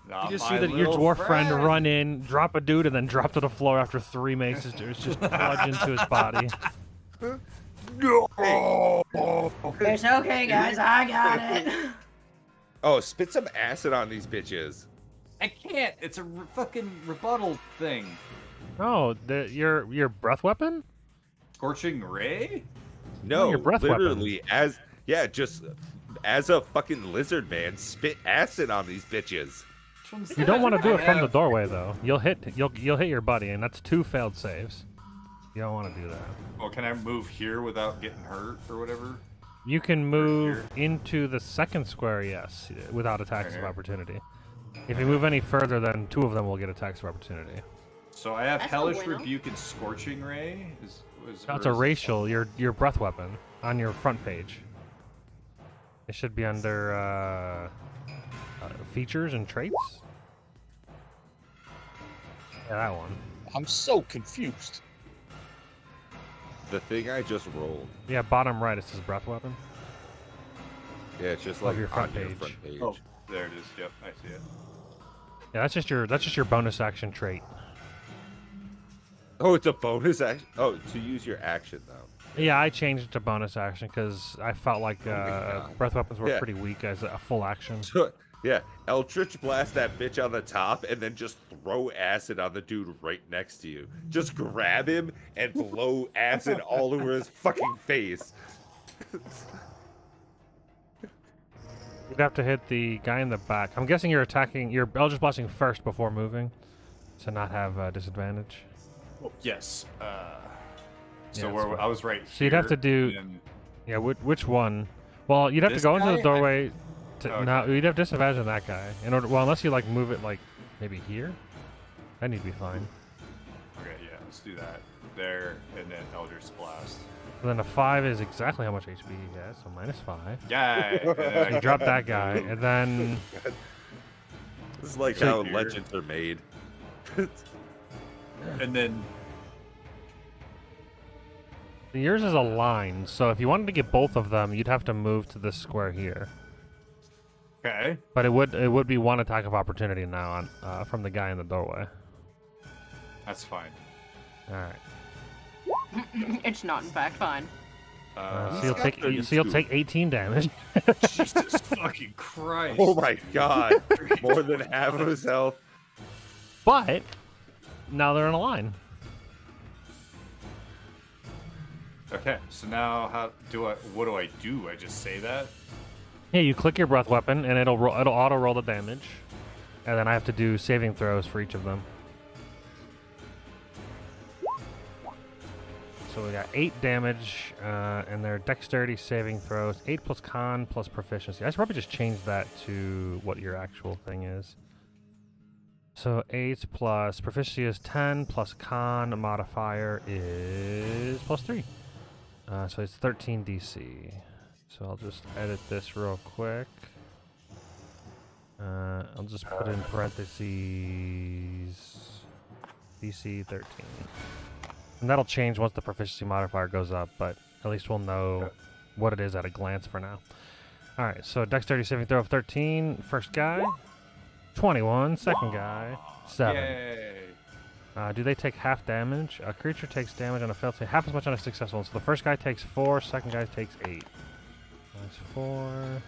Not You just my see that your little dwarf friend run in, drop a dude, and then drop to the floor after 3 maces. Just plunge into his body. It's okay, guys. I got it. Oh, spit some acid on these bitches. I can't. It's a fucking rebuttal thing. Oh, your breath weapon? Scorching ray? No, your breath weapon. literally just as a fucking lizard man, spit acid on these bitches. You don't want to do it from the doorway though. You'll hit your buddy, and that's 2 failed saves. You don't want to do that. Well, can I move here without getting hurt or whatever? You can move into the second square, yes, without attacks of opportunity. If you move any further, then 2 of them will get attacks of opportunity. So I have That's a Hellish winner. Rebuke and Scorching Ray. That's a racial. Your breath weapon on your front page. It should be under features and traits. Yeah, that one. I'm so confused. The thing I just rolled. Yeah, bottom right. It says breath weapon. Yeah, it's just Of like your front on your page. front page. Oh, there it is. Yep, I see it. Yeah, that's just your bonus action trait. Oh, it's a bonus action. Oh, to use your action though. Yeah, I changed it to bonus action because I felt like God. breath weapons were Yeah. pretty weak as a full action. So, yeah, Eldritch blast that bitch on the top and then just throw acid on the dude right next to you. Just grab him and blow acid all over his fucking face. You'd have to hit the guy in the back. I'm guessing you're Eldritch blasting first before moving, to not have disadvantage. Oh, yes. So Yeah, that's where fine. I was right here. So you'd have to do- and Yeah, which one? Well, you'd have to This go into guy? the doorway. Okay. No, you'd have disadvantage on that guy. Unless you like move it like maybe here. That need to be fine. Okay, yeah, let's do that. There, and then Eldritch Blast. And then a 5 is exactly how much HP he has, so -5. Yeah. and then You I drop can that guy, and then This is like So how here. legends are made. And then yours is a line. So if you wanted to get both of them, you'd have to move to this square here. okay. But it would be 1 attack of opportunity now on from the guy in the doorway. That's fine. All right. It's not, in fact, fine. So He's you'll got take 32. 18 damage. Jesus fucking Christ. Oh my god. More than half of his health. But now they're in a line. Okay, so now what do I do? I just say that? Yeah, you click your breath weapon, and it'll auto roll the damage, and then I have to do saving throws for each of them. So we got 8 damage, and their dexterity saving throws 8 plus con plus proficiency. I should probably just change that to what your actual thing is. So 8 plus proficiency is 10 plus con modifier is plus 3. So it's 13 DC. So I'll just edit this real quick. I'll just put in parentheses DC 13. And that'll change once the proficiency modifier goes up, but at least we'll know what it is at a glance for now. Alright, so dexterity saving throw of 13. First guy. 21. Second guy. 7. Yay. Do they take half damage? A creature takes damage on a failed save, half as much on a successful one. So the first guy takes 4, second guy takes 8. That's 4.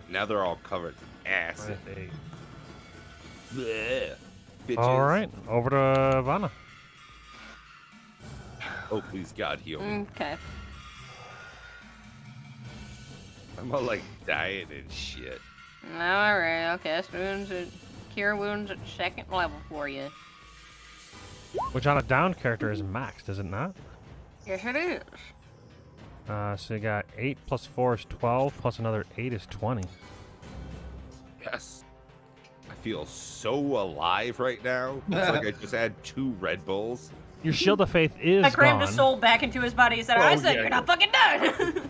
Now they're all covered in acid. Minus 8. Blech. Bitches. Alright, over to Vanna. Oh, please, God, heal me. Okay. I'm all like dying and shit. Alright, I'll cast wounds at cure wounds at 2nd level for you. Which on a downed character is maxed, is it not? Yes, it is. So you got 8 plus 4 is 12, plus another 8 is 20. Yes. I feel so alive right now. It's like I just had 2 Red Bulls. Your Shield of Faith is I crammed gone. his soul back into his body and said, Oh, I said yeah, you're not fucking done!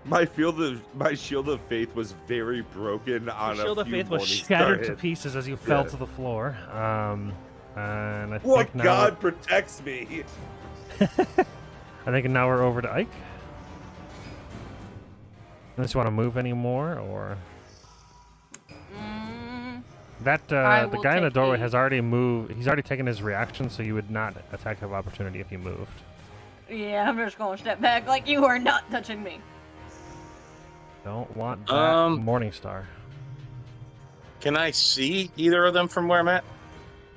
My shield of faith was very broken on Your shield a of few faith was Morningstar shattered to hits. pieces as you fell Yeah. to the floor. And I What think now God protects me? I think now we're over to Ike. Unless you want to move anymore, or that I the will guy in the take doorway the- has already moved. He's already taken his reaction, so you would not attack of opportunity if you moved. Yeah, I'm just gonna step back like you are not touching me. Don't want that Morningstar. Can I see either of them from where I'm at?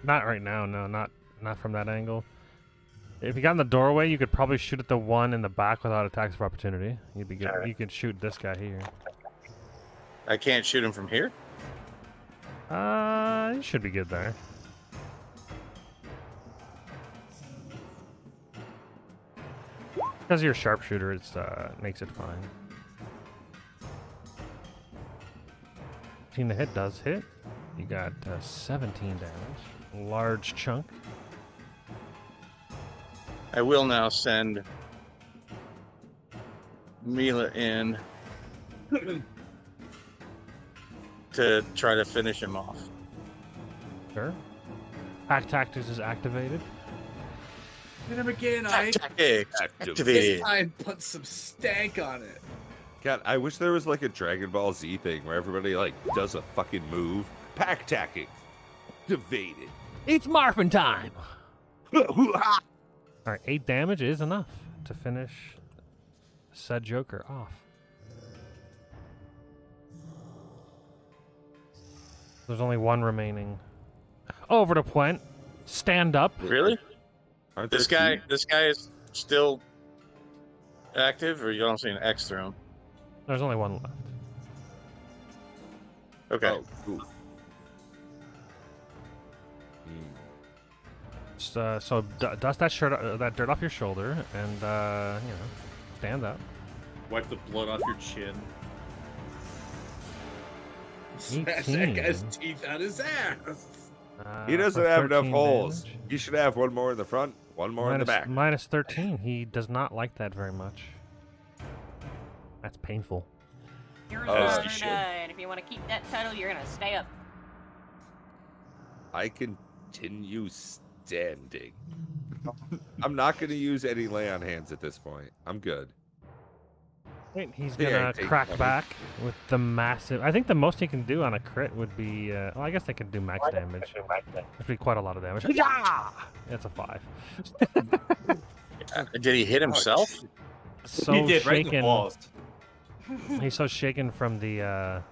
Not right now. No, not from that angle. If you got in the doorway, you could probably shoot at the one in the back without attacks of opportunity. You'd be good. Alright. You could shoot this guy here. I can't shoot him from here. You should be good there. Because you're a sharpshooter, it makes it fine. 15 to hit does hit. You got 17 damage. Large chunk. I will now send Mila in to try to finish him off. Sure. Pack Tactics is activated. Hit him again, Ike. Tactics This activated. time, put some stank on it. God, I wish there was like a Dragon Ball Z thing where everybody like does a fucking move. Pack tacking. Activated. It's Marfin time! Alright, 8 damage is enough to finish said Joker off. There's only one remaining. Over to Puent. Stand up. Really? Aren't This there guy is still active, or you don't see an X through him? There's only one left. Okay. Oh, cool. So dust that that dirt off your shoulder, and stand up. Wipe the blood off your chin. Smash 18. that guy's teeth out his ass. He doesn't For have enough 13 holes. damage. You should have one more in the front, one more in the back. Minus 13. He does not like that very much. That's painful. You're Oh, a you should. and if you want to keep that title, you're gonna stay up. I continue standing. I'm not going to use any lay on hands at this point. I'm good. Wait, he's Yeah, gonna take crack 20. back with the massive. I think the most he can do on a crit would be. Well, I guess they can do max damage. That'd be quite a lot of damage. Yeah! That's a 5. Did he hit himself? So He did right in the shaken. balls. He's so shaken from the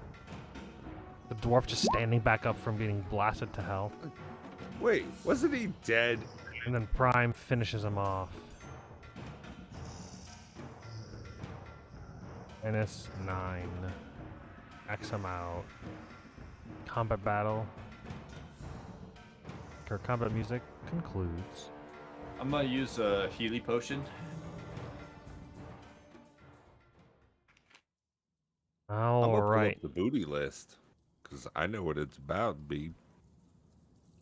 dwarf just standing back up from being blasted to hell, Wait, wasn't he dead? and then Prime finishes him off. Minus 9. X him out. Combat battle. Or combat music concludes. I'm gonna use a Healy potion. I'm All gonna pull right. up the booty list because I know what it's about. B.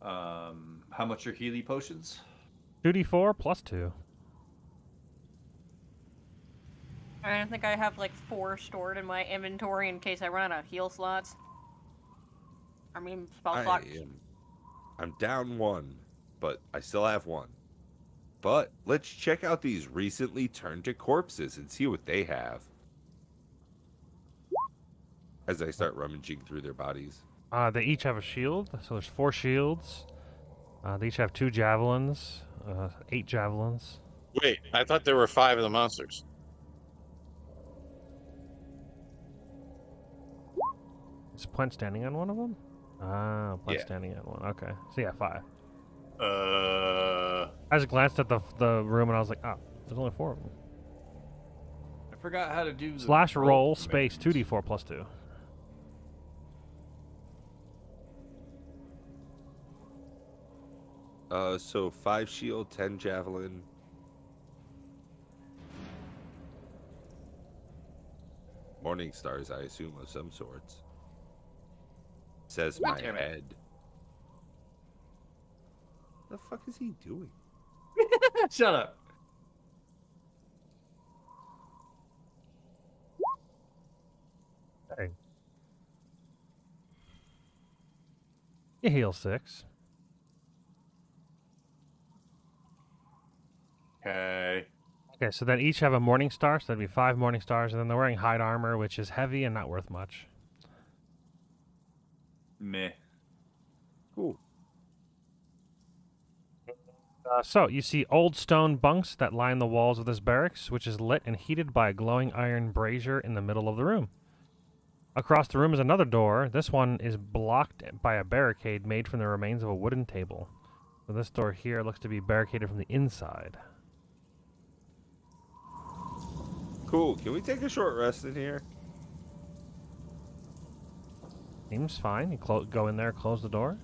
How much are Healy potions? 2d4 plus 2. I think I have like 4 stored in my inventory in case I run out of heal slots. I mean, spell slots. I'm down 1, but I still have 1. But let's check out these recently turned to corpses and see what they have. As I start rummaging through their bodies. They each have a shield, so there's 4 shields. They each have 2 javelins, 8 javelins. Wait, I thought there were 5 of the monsters. Is Puent standing on one of them? Puent Yeah. standing on one. Okay, so yeah, 5. I I just glanced at the room and I was like, oh, there's only 4 of them. forgot how to do the Slash roll command. space 2d4 plus 2. So 5 shield, 10 javelin. Morning stars, I assume, of some sorts. Says my Damn it. head. The fuck is he doing? Shut up. Okay. You heal 6. Okay. Okay, so then each have a morning star, so that'd be 5 morning stars, and then they're wearing hide armor, which is heavy and not worth much. Meh. Cool. So you see old stone bunks that line the walls of this barracks, which is lit and heated by a glowing iron brazier in the middle of the room. Across the room is another door. This one is blocked by a barricade made from the remains of a wooden table. So this door here looks to be barricaded from the inside. Cool. Can we take a short rest in here? Seems fine. You go in there, close the door.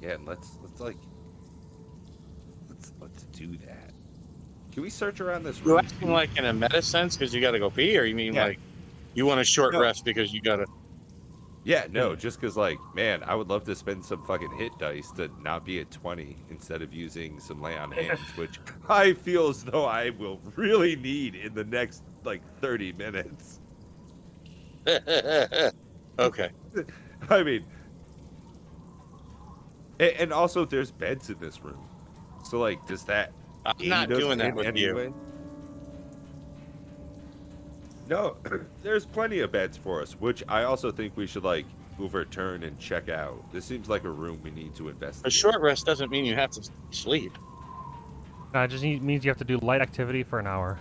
Yeah, and let's do that. Can we search around this You're room? acting like in a meta sense because you got to go pee, or you mean Yeah. like you want a short No. rest because you got to? Yeah, no, just because, like, man, I would love to spend some fucking hit dice to not be at 20 instead of using some lay on hands, which I feel as though I will really need in the next, like, 30 minutes. Okay. I mean, and also there's beds in this room. So, like, does that I'm aid not us doing that in with any you. way? No, there's plenty of beds for us, which I also think we should, like, overturn and check out. This seems like a room we need to investigate. A short rest doesn't mean you have to sleep. It just means you have to do light activity for an hour.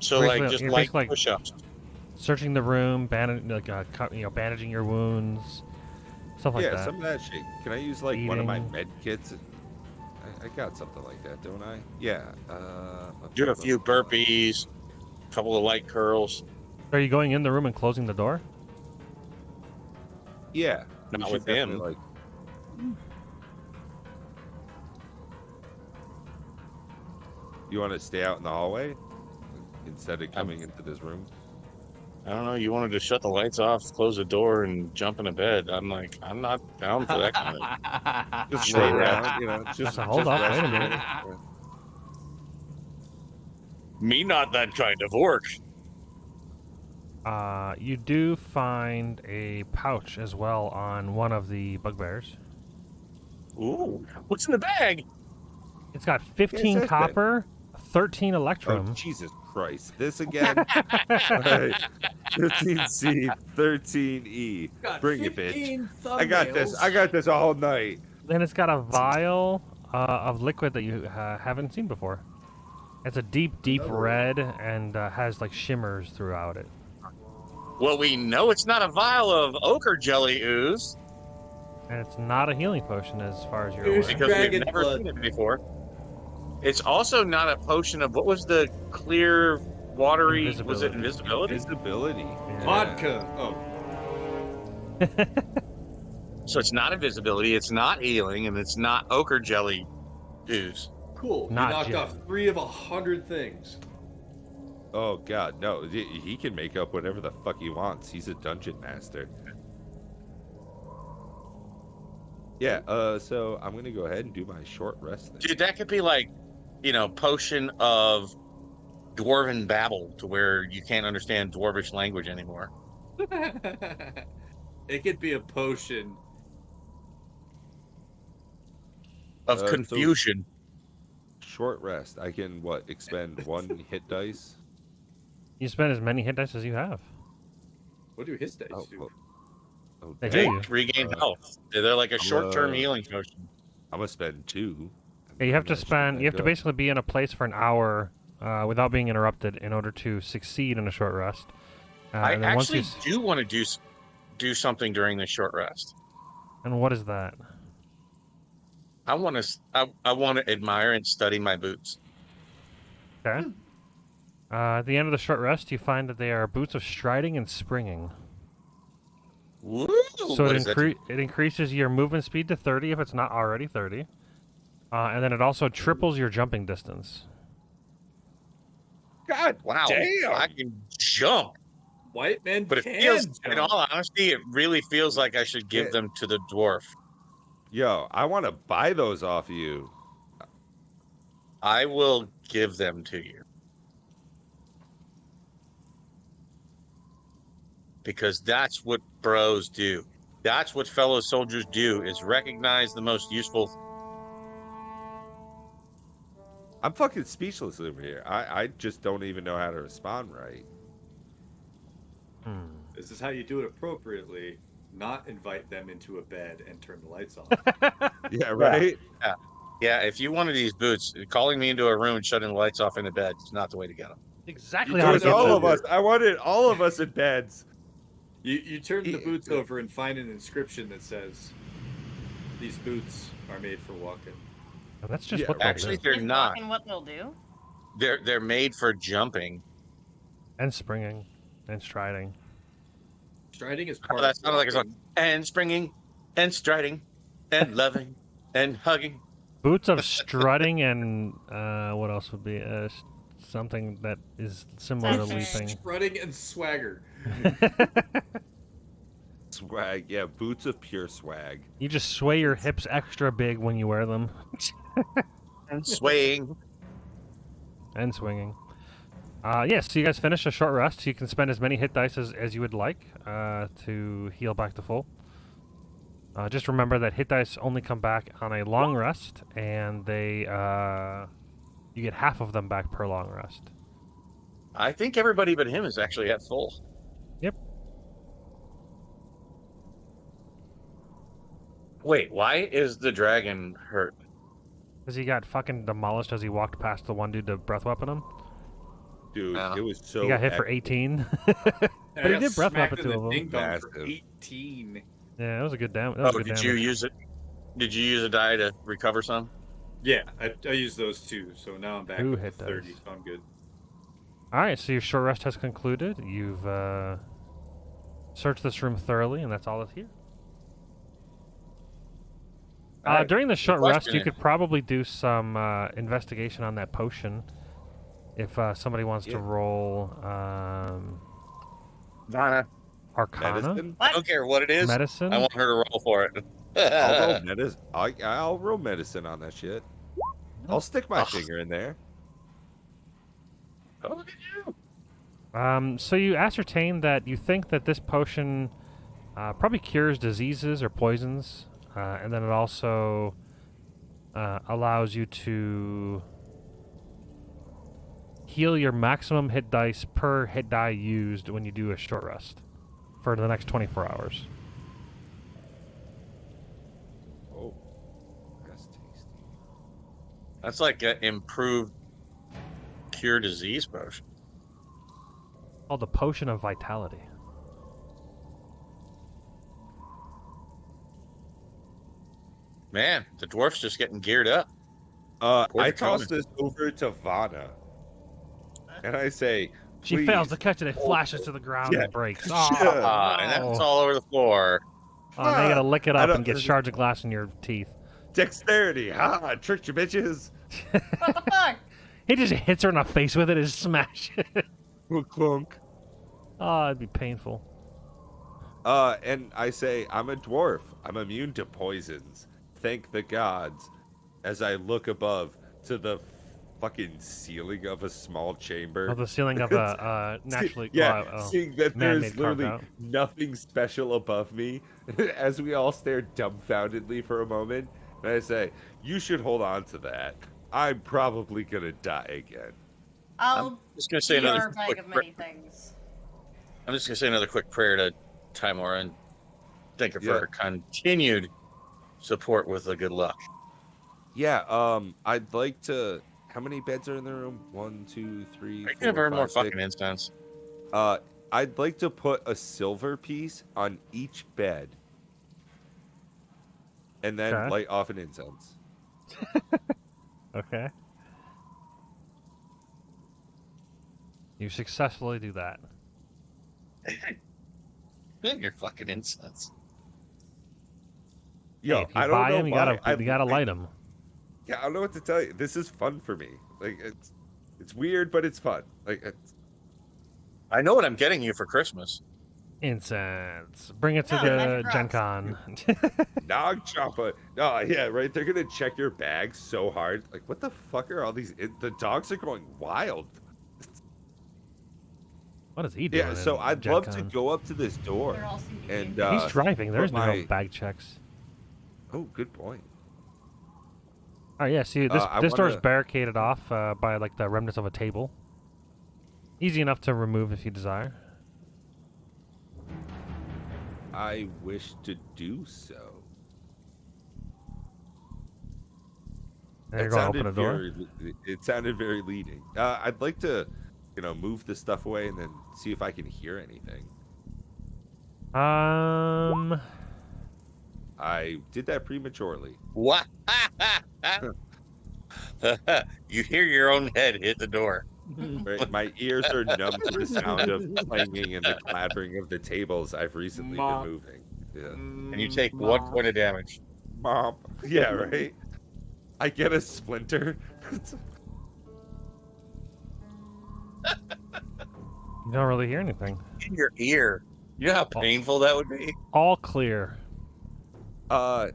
So Basically, like just you're like basically, like, push-ups. Searching the room, bandaging your wounds, stuff like yeah, that. some of that shit. Can I use, like, one of my Eating. med kits? I got something like that, don't I? Yeah. Do a few burpees, a couple of light curls. Are you going in the room and closing the door? Yeah. we Not should with him. definitely, like... You want to stay out in the hallway instead of coming into this room? I don't know. You wanted to shut the lights off, close the door, and jump into bed. I'm like, I'm not down for that kind of. Just Stay wait there. around, you know. Just So hold just up, rest wait a in minute. there. Me, not that kind of work. You do find a pouch as well on one of the bugbears. Ooh, what's in the bag? It's got 15 says that. copper, 13 Oh, electrum. Jesus Christ. This again? Alright. 15C, 13E. Bring it, bitch. I got this. I got this all night. Then it's got a vial of liquid that you haven't seen before. It's a deep, deep red and has like shimmers throughout it. Well, we know it's not a vial of ochre jelly ooze And it's not a healing potion as far as you're Ooze aware. because we've Dragon never blood. seen it before. It's also not a potion of what was the clear, watery? Was it invisibility? Visibility. Yeah. Vodka. Oh, So it's not invisibility. It's not healing, and it's not ochre jelly ooze. cool. Not you knocked yet. off 3 of 100 things. Oh, God. No. He can make up whatever the fuck he wants. He's a dungeon master. Yeah, so I'm going to go ahead and do my short rest then. Dude, that could be like, potion of dwarven babble to where you can't understand dwarvish language anymore. It could be a potion. Of So- confusion. Short rest. I can, expend 1 hit dice? You spend as many hit dice as you have. What do his dice Oh, do? well. Oh, They They heal you. regain health. They're like a I'm, short-term uh, healing potion. I'm going to spend 2. Yeah, you have I'm to not sure spend. You have to that basically be in a place for an hour without being interrupted in order to succeed in a short rest. I and then once actually you do want to do something during this short rest. and what is that? I want to admire and study my boots. Okay. At the end of the short rest, you find that they are boots of striding and springing. Woo! So What it, is that? it increases your movement speed to 30 if it's not already 30. And then it also triples your jumping distance. God Wow! damn! I can jump, White man but it can feels. In jump. all honesty, it really feels like I should give Yeah. them to the dwarf. Yo, I want to buy those off of you. I will give them to you. Because that's what bros do. That's what fellow soldiers do, is recognize the most useful. I'm fucking speechless over here. I just don't even know how to respond right. This is how you do it appropriately. Not invite them into a bed and turn the lights off. Yeah, right? Yeah, if you wanted these boots, calling me into a room and shutting the lights off in the bed is not the way to get them. Exactly You how It to was turn get the all them. of us. I wanted all of us in beds. You turn the boots over and find an inscription that says, "These boots are made for walking." And that's just Yeah, what they'll Actually, do. they're Is not. walking what they'll do? They're made for jumping. And springing. And striding. Striding is Oh, part that of sounded like a song. walking. And springing, and striding, and loving, and hugging. Boots of strutting and what else would be something that is similar to Swagger. leaping. Strutting and swagger. Swag. Yeah, boots of pure swag. You just sway your hips extra big when you wear them. And swaying. And swinging. So you guys finish a short rest. You can spend as many hit dice as you would like to heal back to full. Just remember that hit dice only come back on a long rest, and they you get half of them back per long rest. I think everybody but him is actually at full. Yep. Wait, why is the dragon hurt? Because he got fucking demolished as he walked past the one dude to breath weapon him. Dude, Wow. it was so He got hit for epic. 18. And But I he got did breath smacked weapon in two the of them. ding dong for Massive. 18. Yeah, that was a good damage. Oh, did you use it? Did you use a die to recover some? Yeah, I used those two, so now I'm back Who up hit to 30, those? so I'm good. Alright, so your short rest has concluded. You've searched this room thoroughly, and that's all that's here. Alright, During the short rest, question you is- could probably do some investigation on that potion. If somebody wants to Yeah. roll Donna, Arcana, Medicine? I don't care what it is. Medicine. I want her to roll for it. I'll roll medicine. I'll roll medicine on that shit. I'll stick my Ugh. finger in there. Oh, look at you. So you ascertain that you think that this potion probably cures diseases or poisons, and then it also allows you to heal your maximum hit dice per hit die used when you do a short rest for the next 24 hours. Oh, that's tasty. That's like an improved cure disease potion. Called the Potion of Vitality. Man, the dwarf's just getting geared up. I Dakota. toss this over to Vanna, and I say, She "Please." fails to catch it. It flashes to the ground Yeah. and breaks. Yeah. Oh, And that's all over the floor. now you gotta lick it I up don't- and get shards of glass in your teeth. Dexterity. Ha! Tricked you, bitches. What the fuck? He just hits her in the face with it and smash it. Clunk. Oh, it'd be painful. And I say, I'm a dwarf. I'm immune to poisons. Thank the gods. As I look above to the fucking ceiling of a small chamber. Oh, the ceiling of a naturally. Seeing that man-made there's literally carve-out. nothing special above me, as we all stare dumbfoundedly for a moment, and I say, you should hold on to that. I'm probably gonna die again. I'll Just gonna say be another our bag quick of many things. I'm just gonna say another quick prayer to Timora and thank her Yeah. for her continued support with the good luck. Yeah, I'd like to. How many beds are in the room? 1, 2, 3, I 4, can burn more 5, 6. fucking incense. I'd like to put a silver piece on each bed, and then Okay. light off an incense. Okay. You successfully do that. Your fucking incense. Yo, Hey, if you I don't buy know them, you why. gotta light them. Yeah, I don't know what to tell you. This is fun for me. Like it's weird, but it's fun. Like I know what I'm getting you for Christmas. Incense. Bring it to Oh, the magic Gen rocks. Con. Nog chopper. Oh yeah, right. They're gonna check your bag so hard. Like, what the fuck are all these? The dogs are going wild. What is he doing? Yeah. So in I'd Gen love Con? to go up to this door They're all CBD. and He's driving. There's put no my. bag checks. Oh, good point. Oh yeah, see this I this door's wanna- barricaded off by like the remnants of a table. Easy enough to remove if you desire. I wish to do so. And you're going to open a door. It sounded very leading. I'd like to, move the stuff away and then see if I can hear anything. I did that prematurely. What? You hear your own head hit the door. Right? My ears are numb to the sound of clanging and the clattering of the tables I've recently Mop. been moving. Yeah. And you take 1 point of damage. Mom. Yeah, right? I get a splinter. You don't really hear anything. In your ear. You know how painful that would be? All clear. I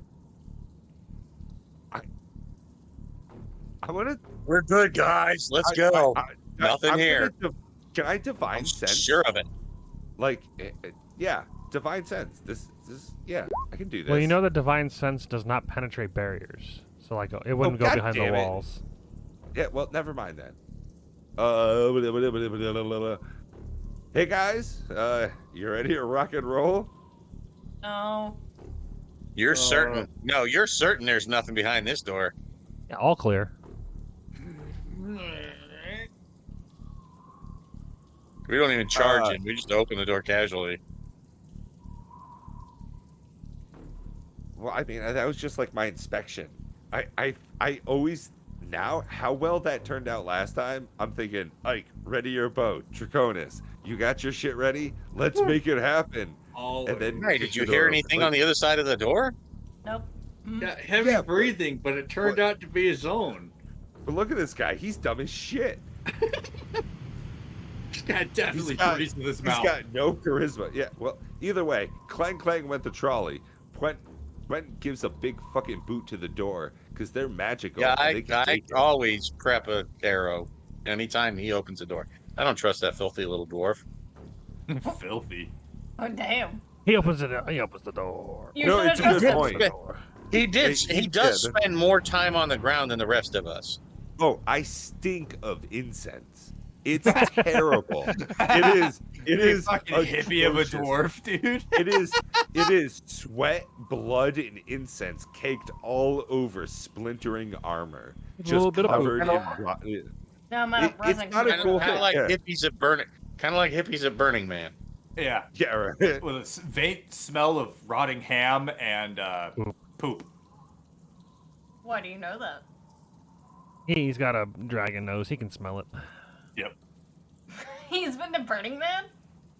want to. We're good, guys. Let's go. Nothing here. Can I divine I'm sense? sure of it. Like, yeah, divine sense. This, yeah, I can do this. Well, you know that divine sense does not penetrate barriers, so like it wouldn't go God behind the damn it. walls. Yeah, well, never mind then. Hey guys, you ready to rock and roll? No. You're certain. No, you're certain there's nothing behind this door. Yeah, all clear. We don't even charge in. We just open the door casually. Well, I mean, that was just like my inspection. I always now how well that turned out last time. I'm thinking, Ike, ready your boat, Draconis. You got your shit ready? Let's make it happen. Always. And then Hey, did you hear anything on the other side of the door? Nope. Yeah, heavy Yeah, breathing, but it turned out to be his own. But look at this guy. He's dumb as shit. This guy definitely He's got- breathes with his He's mouth. got no charisma. Yeah, well, either way, clang clang went the trolley. Brent gives a big fucking boot to the door because they're magical. Yeah, and they can I take it. always prep a arrow anytime he opens a door. I don't trust that filthy little dwarf. Filthy. Oh damn. He opens it. He opens the door. You No, should it's a have good just- point. The door. He did. He He does did. spend more time on the ground than the rest of us. Oh, I stink of incense. It's terrible. It is. It You is fucking hippie of a atrocious. dwarf, dude. It is. It is sweat, blood, and incense caked all over splintering armor, A just little bit of covered in. No amount of It's resin. not a can cool do Kind that. of like yeah. hippies at Burning. Kind of like hippies at Burning Man. Yeah, Yeah, right. with a faint smell of rotting ham and poop. Why do you know that? He's got a dragon nose. He can smell it. Yep. He's been to Burning Man?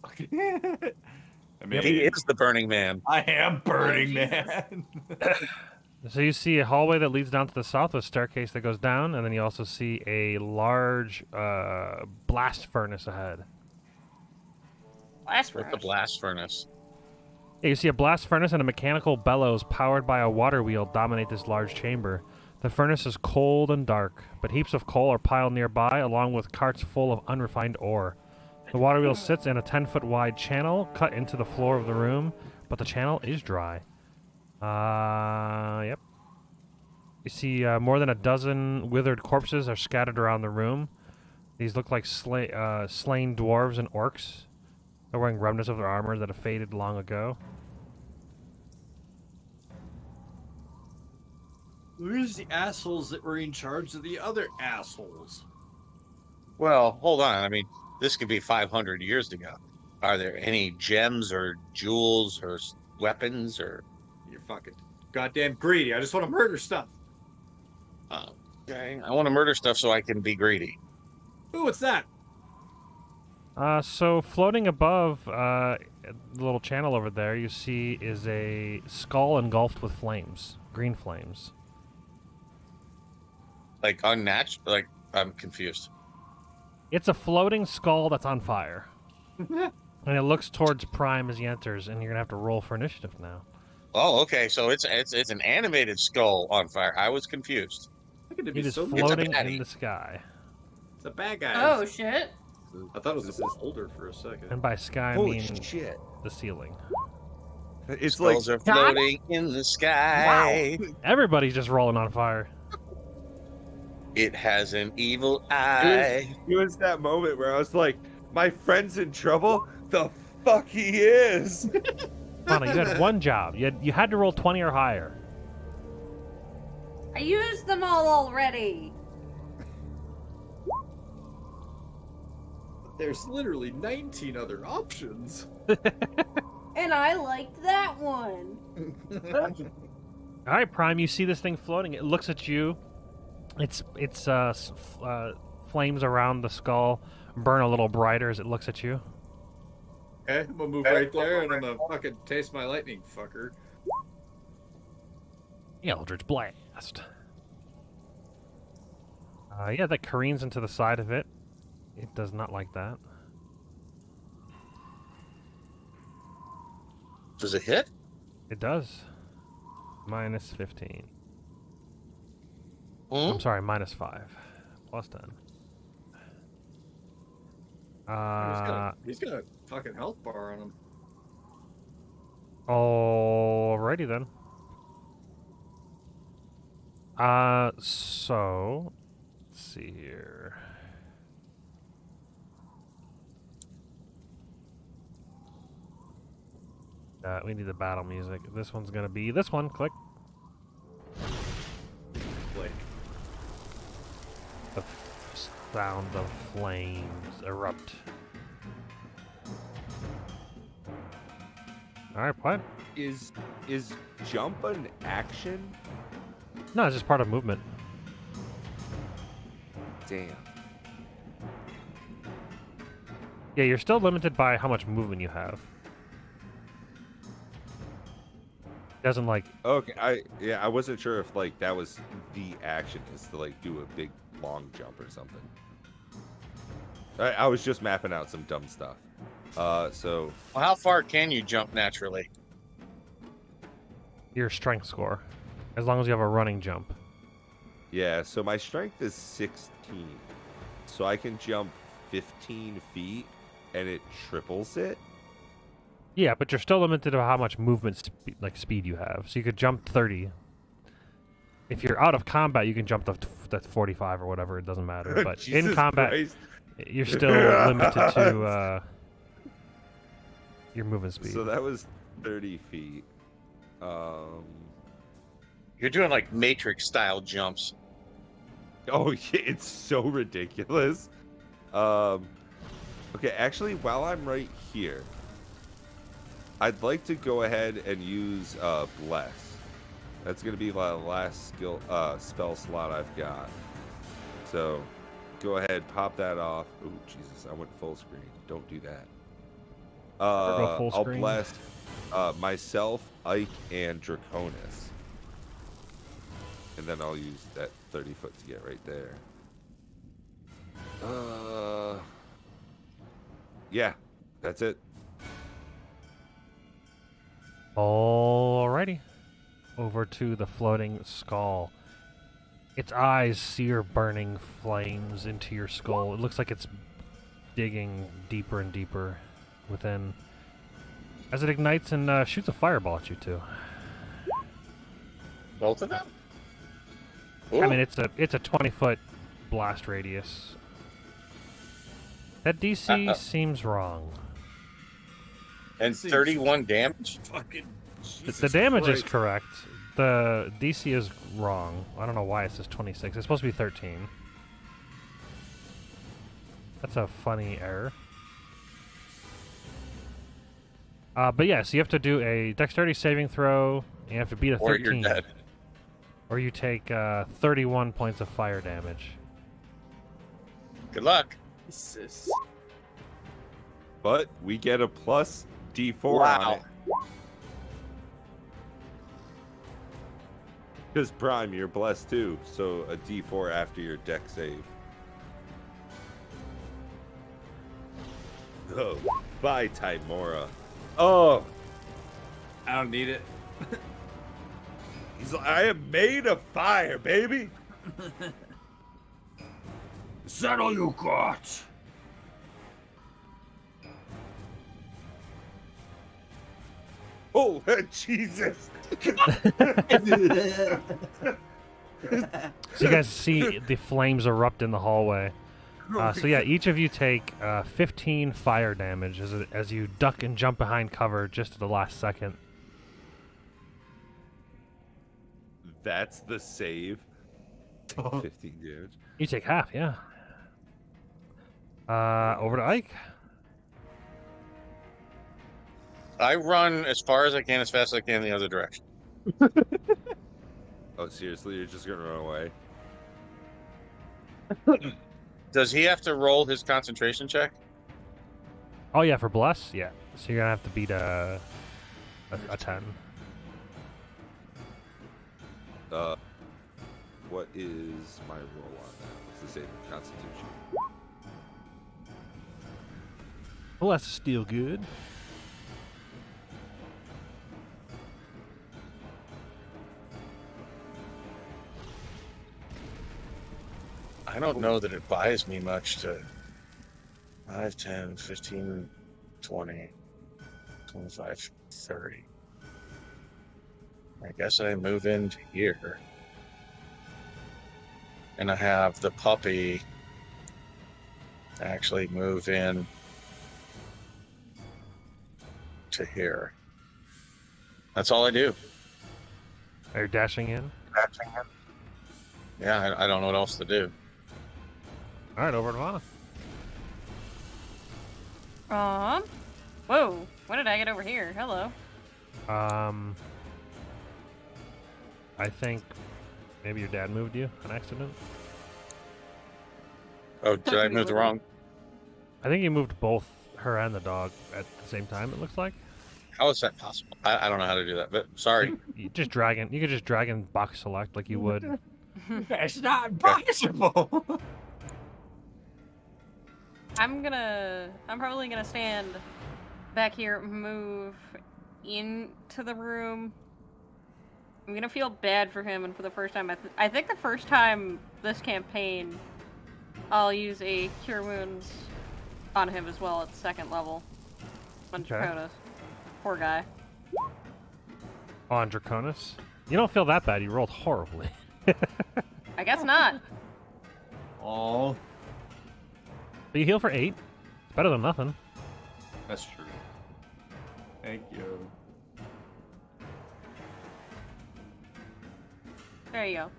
I mean, He is the Burning Man. I am Burning Jesus. Man. So you see a hallway that leads down to the south with a staircase that goes down, and then you also see a large blast furnace ahead. Blast What's the furnace. blast furnace? Yeah, you see a blast furnace and a mechanical bellows powered by a water wheel dominate this large chamber. The furnace is cold and dark, but heaps of coal are piled nearby, along with carts full of unrefined ore. The water wheel sits in a 10-foot wide channel cut into the floor of the room, but the channel is dry. Yep. You see more than a dozen withered corpses are scattered around the room. These look like slain dwarves and orcs. They're wearing remnants of their armor that have faded long ago. Where's the assholes that were in charge of the other assholes? Well, hold on. I mean, this could be 500 years ago. Are there any gems or jewels or weapons or? You're fucking goddamn greedy. I just want to murder stuff. Okay, I want to murder stuff so I can be greedy. Ooh, what's that? So floating above the little channel over there, you see is a skull engulfed with flames, green flames. Like unnatural. Like I'm confused. It's a floating skull that's on fire. And it looks towards Prime as he enters, and you're gonna have to roll for initiative now. Oh, okay. So it's an animated skull on fire. I was confused. How could it It be is so floating baddie. in the sky. It's a bad guy. Oh shit! I thought it was a boulder for a second. And by sky, I Holy mean shit! the ceiling. It's Skulls like are floating in the sky. Everybody's just rolling on fire. It has an evil eye. it was that moment where I was like, "My friend's in trouble. The fuck he is." Anna, you had one job. You had to roll 20 or higher. I used them all already. There's literally 19 other options. And I liked that one. All right, Prime. You see this thing floating. It looks at you. Its flames around the skull burn a little brighter as it looks at you. Okay, I'm gonna move right there and I'm gonna fucking taste my lightning, fucker. Eldritch Blast. Yeah, that careens into the side of it. It does not like that. Does it hit? It does. Minus 15. Hmm? I'm sorry, minus 5. Plus 10. He's got a fucking health bar on him. Alrighty then. So let's see here. We need the battle music. This one's gonna be this one. Click. Like, The sound of flames erupt. Alright, what? Is jump an action? No, it's just part of movement. Damn. Yeah, you're still limited by how much movement you have. Doesn't like Okay, I wasn't sure if like that was the action is to like do a big long jump or something. I was just mapping out some dumb stuff. So Well, how far can you jump naturally? your strength score, as long as you have a running jump. yeah, so my strength is 16, so I can jump 15 feet, and it triples it. Yeah, but you're still limited to how much movement speed you have. So you could jump 30. If you're out of combat, you can jump to 45 or whatever. It doesn't matter. But Jesus in combat, Christ. you're still limited to your movement speed. So that was 30 feet. You're doing like Matrix style jumps. Oh yeah, it's so ridiculous. Okay, actually, while I'm right here, I'd like to go ahead and use Bless. That's gonna be my last spell slot I've got. So, go ahead, pop that off. Oh Jesus, I went full screen. Don't do that. Go full I'll screen. bless myself, Ike, and Draconis. And then I'll use that 30 foot to get right there. Yeah, that's it. Alrighty. Over to the floating skull. Its eyes sear burning flames into your skull. It looks like it's digging deeper and deeper within. As it ignites and shoots a fireball at you two. Both of them? I mean, it's a 20-foot blast radius. That DC seems wrong. And 31 damage? fucking The damage is Christ. correct. The DC is wrong. I don't know why it says 26. It's supposed to be 13. That's a funny error. But yeah, so you have to do a dexterity saving throw. And you have to beat a 13. Or you're dead. Or you take 31 points of fire damage. Good luck. Jesus. But we get a plus D4 on Wow. it. Because Prime, you're blessed too, so a D4 after your deck save. Oh, bye, Timora. Oh, I don't need it. he's like, I am made of fire, baby. Is that all you got? Oh, Jesus. So you guys see the flames erupt in the hallway. So yeah, each of you take 15 fire damage as you duck and jump behind cover just at the last second. That's the save. 15 damage. You take half, yeah. Over to Ike. I run as far as I can, as fast as I can in the other direction. Oh, seriously? You're just going to run away? Does he have to roll his concentration check? Oh yeah, for bless, yeah. So you're gonna have to beat a 10. What is my roll on that? What's the save of Constitution? Bless is still good. I don't know that it buys me much to 5, 10, 15, 20, 25, 30. I guess I move into here. And I have the puppy actually move in to here. That's all I do. Are you dashing in? Yeah, I don't know what else to do. All right, over to Lana. Whoa. When did I get over here? Hello. I think maybe your dad moved you on accident. Oh, did I move the wrong? I think you moved both her and the dog at the same time, it looks like. How is that possible? I don't know how to do that, but sorry. You could just drag and box select like you would. It's not possible. I'm probably gonna stand back here, move into the room. I'm gonna feel bad for him, and for the first time, I think the first time this campaign, I'll use a Cure Wounds on him as well at the second level. On Draconis. Poor guy. On Draconis? You don't feel that bad, you rolled horribly. I guess not. Oh, But you heal for 8. It's better than nothing. that's true. Thank you. There you go.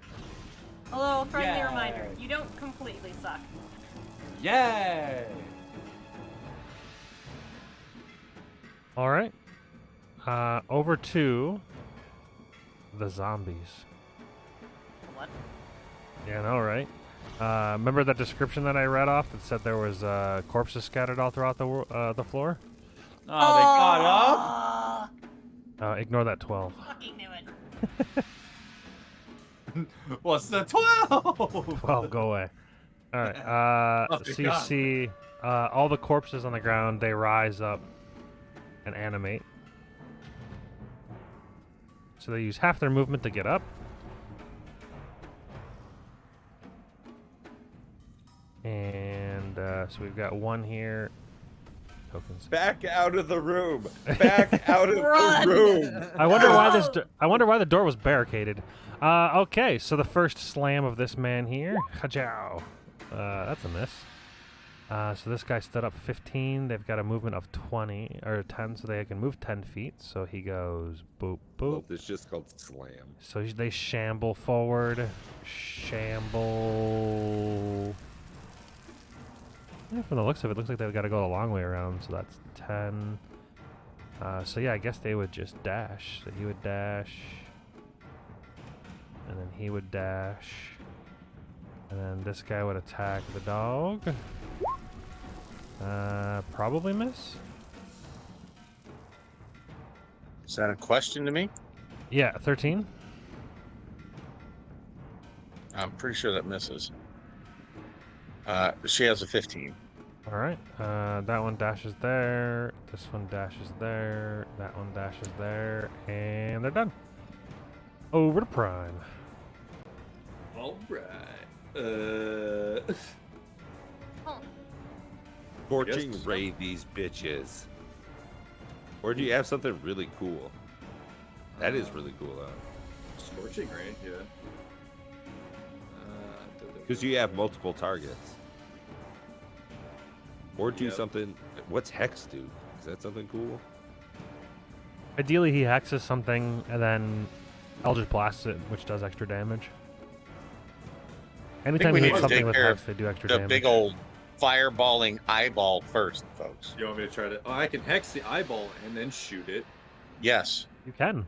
A little friendly Yay. reminder: you don't completely suck. Yay! All right. Over to the zombies. What? Yeah, I know, right? Remember that description that I read off that said there was corpses scattered all throughout the floor? Oh, they caught up? Ignore that 12. Fucking knew it. What's the 12? 12, go away. All right. Oh, So you God. see all the corpses on the ground. They rise up and animate. So they use half their movement to get up. And so we've got one here. Tokens. Back out of the room. Back out of the Run. room. I wonder why I wonder why the door was barricaded. Okay, so the first slam of this man here. Hajow. That's a miss. So this guy stood up 15. They've got a movement of 20 or 10, so they can move 10 feet. So he goes boop boop. Well, it's just called slam. So they shamble forward. Shamble. Yeah, from the looks of it, looks like they've got to go a long way around. So that's 10. So yeah, I guess they would just dash. So he would dash. And then he would dash. And then this guy would attack the dog. Probably miss. Is that a question to me? Yeah, 13. I'm pretty sure that misses. She has a 15. All right. That one dashes there. This one dashes there. That one dashes there, and they're done. Over to Prime. All right. Scorching Yes. ray these bitches. Or do you have something really cool? That is really cool, though. Scorching ray, yeah. Because you have multiple targets. Or do Yep. something. What's Hex do? Is that something cool? Ideally, he hexes something and then Eldritch blasts it, which does extra damage. Anytime we you need hit to something take with care hex, of they do extra The damage. big old fireballing eyeball first, folks. You want me to try to? Oh, I can hex the eyeball and then shoot it. Yes, You can.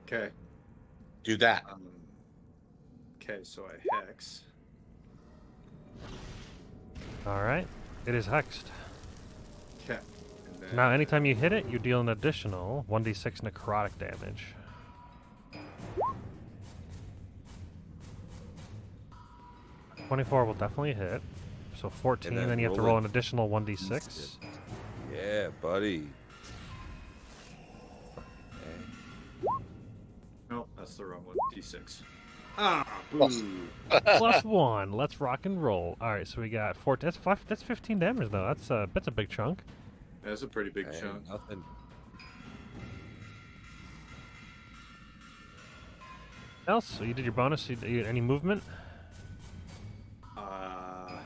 Okay. do that. Okay, so I hex. All right. It is hexed. Okay. And then, Now, anytime you hit it, you deal an additional 1d6 necrotic damage. "24 will definitely hit. So 14, And then then you have to roll roll it. an additional 1d6. Yeah, buddy. No, that's the wrong one. D6. Ah, boo. Plus 1. Let's rock and roll. All right, so we got 4. That's 15 damage, though. That's a big chunk. That's a pretty big Hey, chunk. nothing. Else? So you did your bonus. Any movement? I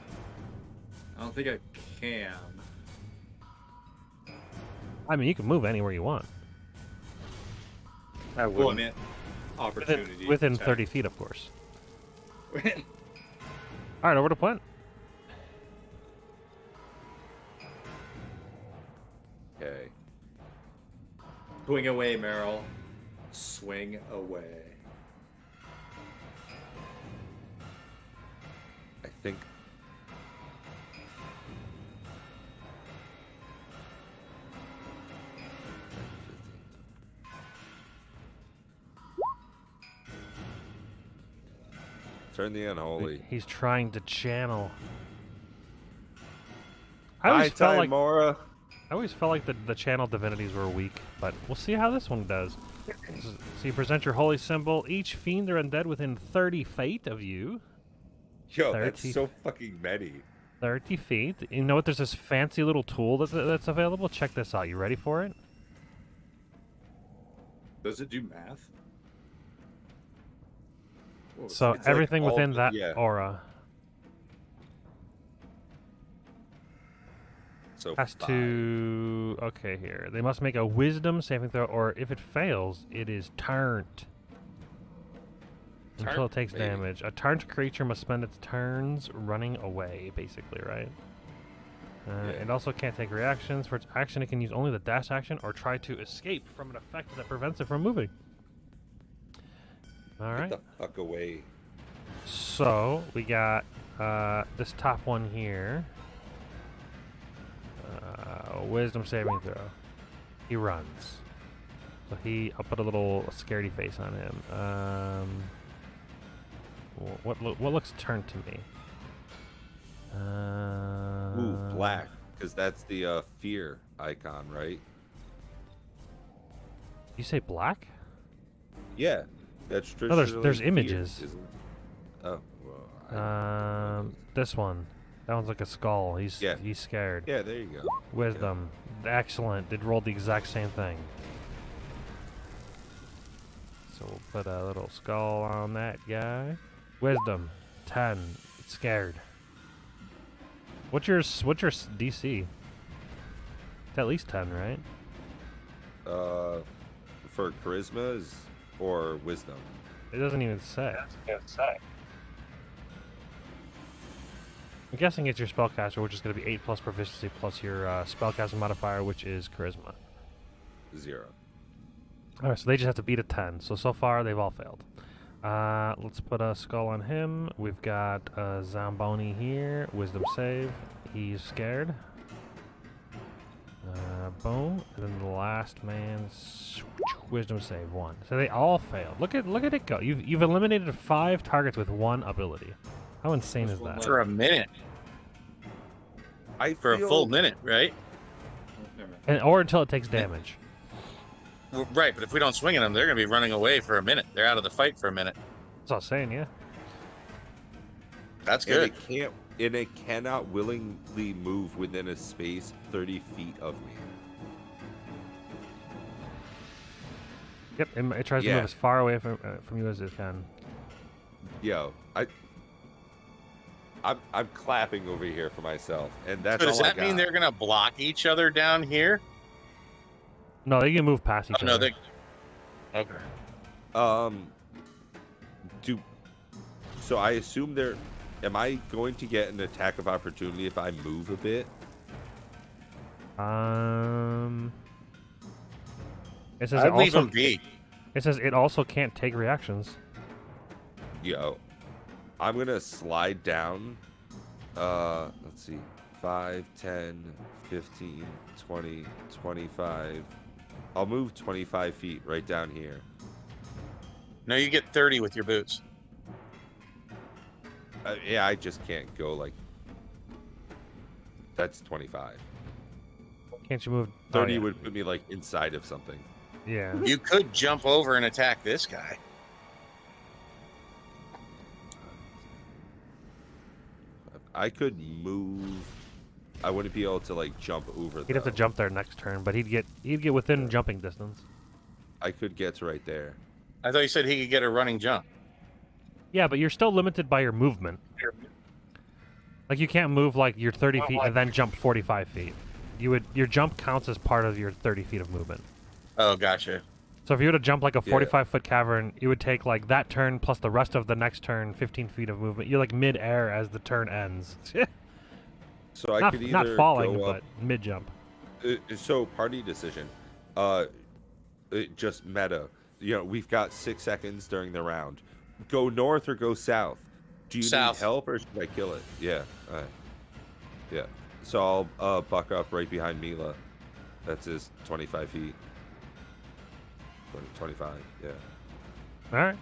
don't think I can. I mean, you can move anywhere you want. I Well, I wouldn't. meant opportunity. Within attack. 30 feet, of course. All right, over to Plant. Okay. Swing away, Meryl. Swing away. I think. Turn the unholy. He's trying to channel. I always High felt time, like Mora. the channel divinities were weak, but we'll see how this one does. So you present your holy symbol. Each fiend or undead within 30 feet of you. Yo, 30. that's so fucking many. 30 feet. You know what? There's this fancy little tool that's available. Check this out. You ready for it? Does it do math? Whoa, So It's like everything all within the- that yeah. aura So has 5. to. Okay, here. They must make a wisdom saving throw, or if it fails, it is turned. Until it takes Maybe. damage. A turned creature must spend its turns running away, basically, right? Yeah. It also can't take reactions. For its action, it can use only the dash action or try to escape from an effect that prevents it from moving. All right. Get the fuck away. So we got this top one here. Wisdom saving throw. He runs. So I'll put a little scaredy face on him. What looks turned to me? Ooh, black. Because that's the fear icon, right? You say black? Yeah. That's No, traditionally there's fear, images. isn't it? Oh, well. This one. That one's like a skull. He's scared. Yeah, there you go. Wisdom. Excellent. It rolled the exact same thing. So we'll put a little skull on that guy. Wisdom. 10. It's scared. What's your DC? It's at least 10, right? For charisma is or wisdom. It doesn't even say. I'm guessing it's your spellcaster, which is going to be 8 plus proficiency plus your spellcasting modifier, which is charisma. 0. Alright, so they just have to beat a 10. So far, they've all failed. Let's put a skull on him. We've got Zamboni here. Wisdom save. He's scared. Boom. And then the last man's wisdom save 1. So they all failed. Look at it go. You've eliminated 5 targets with 1 ability. How insane is that? For a minute. for a full minute, right? or until it takes damage. Well, right, but if we don't swing at them, they're going to be running away for a minute. They're out of the fight for a minute. That's what I was saying, yeah. That's good. And it cannot willingly move within a space 30 feet of me. Yep, it tries to move as far away from you as it can. Yo, I'm clapping over here for myself, and that's So all does that I got. mean they're going to block each other down here? No, they can move past each Oh, no, other. Okay. So I assume they're. Am I going to get an attack of opportunity if I move a bit? It says I'd leave them be. It says it also can't take reactions. Yo, I'm gonna slide down. Let's see, 5, 10, 15, 20, 25. I'll move 25 feet right down here. No, you get 30 with your boots. Yeah, I just can't go like. That's 25. Can't you move? 30 would put me like inside of something. Yeah. You could jump over and attack this guy. I could move. I wouldn't be able to like jump over. He'd have to jump there next turn, but he'd get within jumping distance. I could get to right there. I thought you said he could get a running jump. Yeah, but you're still limited by your movement. Like you can't move like your 30 feet and then jump 45 feet. Your jump counts as part of your 30 feet of movement. Oh, gotcha. So if you were to jump like a 45-foot cavern, it would take like that turn plus the rest of the next turn, 15 feet of movement. You're like mid-air as the turn ends. So I could either not falling, go but up, mid-jump. So party decision. Just meta. You know, we've got 6 seconds during the round. Go north or go south. Do you South. need help or should I kill it? Yeah. All right. Yeah. So I'll buck up right behind Mila. That's his 25 feet. 25. Yeah. All right.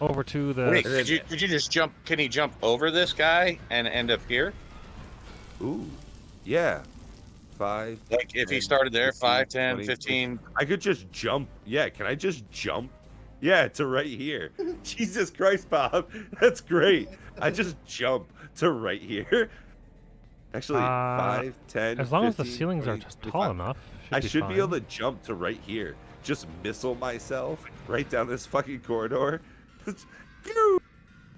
Over to the. Wait, could you just jump? Can he jump over this guy and end up here? Ooh. Yeah. 5. Like if 10, he started there, 15, 5, 10, 20, 15. I could just jump. Yeah. Can I just jump? Yeah, to right here. Jesus Christ, Bob. That's great. I just jump to right here. Actually, 5, 10. As long 15, as the ceilings 20, are just 25. tall enough. I should be able to jump to right here. Just missile myself right down this fucking corridor.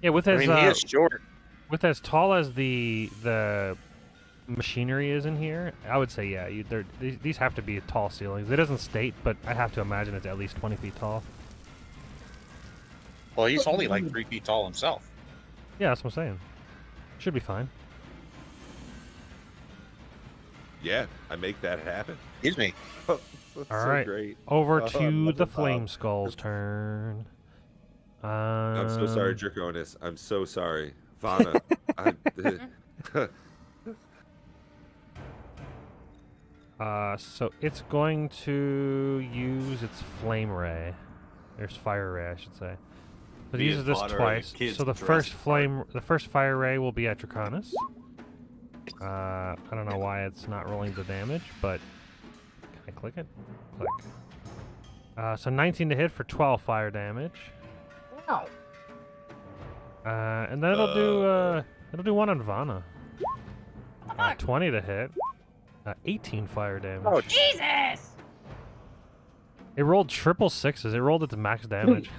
Yeah, with I as mean, he is short. with as tall as the machinery is in here, I would say yeah. These have to be tall ceilings. It doesn't state, but I have to imagine it's at least 20 feet tall. Well, he's only like 3 feet tall himself. Yeah, that's what I'm saying. Should be fine. Yeah, I make that happen. Excuse me. All right, Great. over Oh, I to love the it, Bob. Flame Skull's turn. I'm so sorry, Draconis. I'm so sorry. Vana. So it's going to use its Flame Ray. There's Fire Ray, I should say. So it Be uses it this fodder, twice. kids So the dressed first Fire Ray will be at Draconis. I don't know why it's not rolling the damage, but can I click it? Click. So 19 to hit for 12 fire damage. Wow. And then it'll do one on Vana. 20 to hit. 18 fire damage. Oh, Jesus! It rolled triple sixes. It rolled its max damage.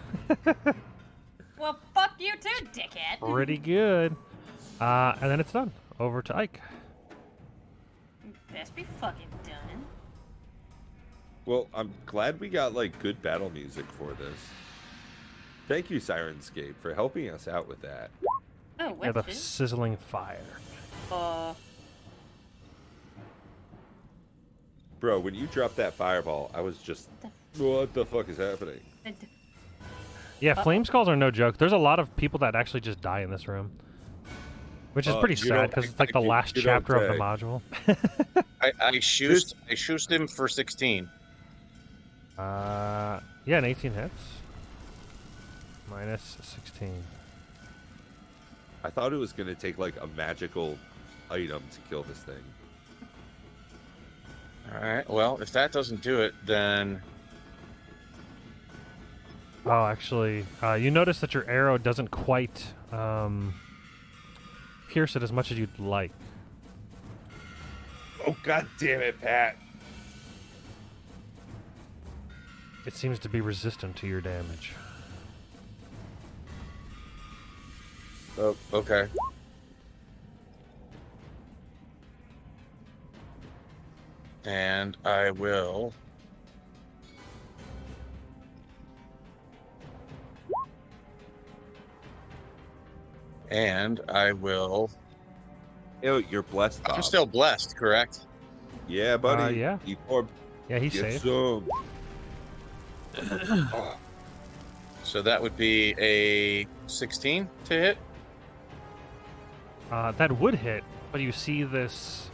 Well, fuck you too, dickhead. Pretty good. And then it's done. Over to Ike. Best be fucking done. Well, I'm glad we got like good battle music for this. Thank you, Sirenscape, for helping us out with that. Oh, Yeah, the what's this? sizzling fire. Bro, when you dropped that fireball, I was just, what the fuck is happening? Yeah, flame skulls are no joke. There's a lot of people that actually just die in this room. Which is pretty you sad don't- because it's like the you- last you don't chapter of the say. module. I shoosed him for 16. Yeah, an 18 hits. Minus 16. I thought it was going to take like a magical item to kill this thing. All right. Well, if that doesn't do it, then Oh, actually, you notice that your arrow doesn't quite pierce it as much as you'd like. Oh, god damn it, Pat. It seems to be resistant to your damage. oh, okay. And I will. And I will. Ew, you're blessed, Bob. I'm still blessed, correct? Yeah, buddy. Yeah. You poor... Yeah, he Get saved. some. So that would be a 16 to hit. That would hit, but you see this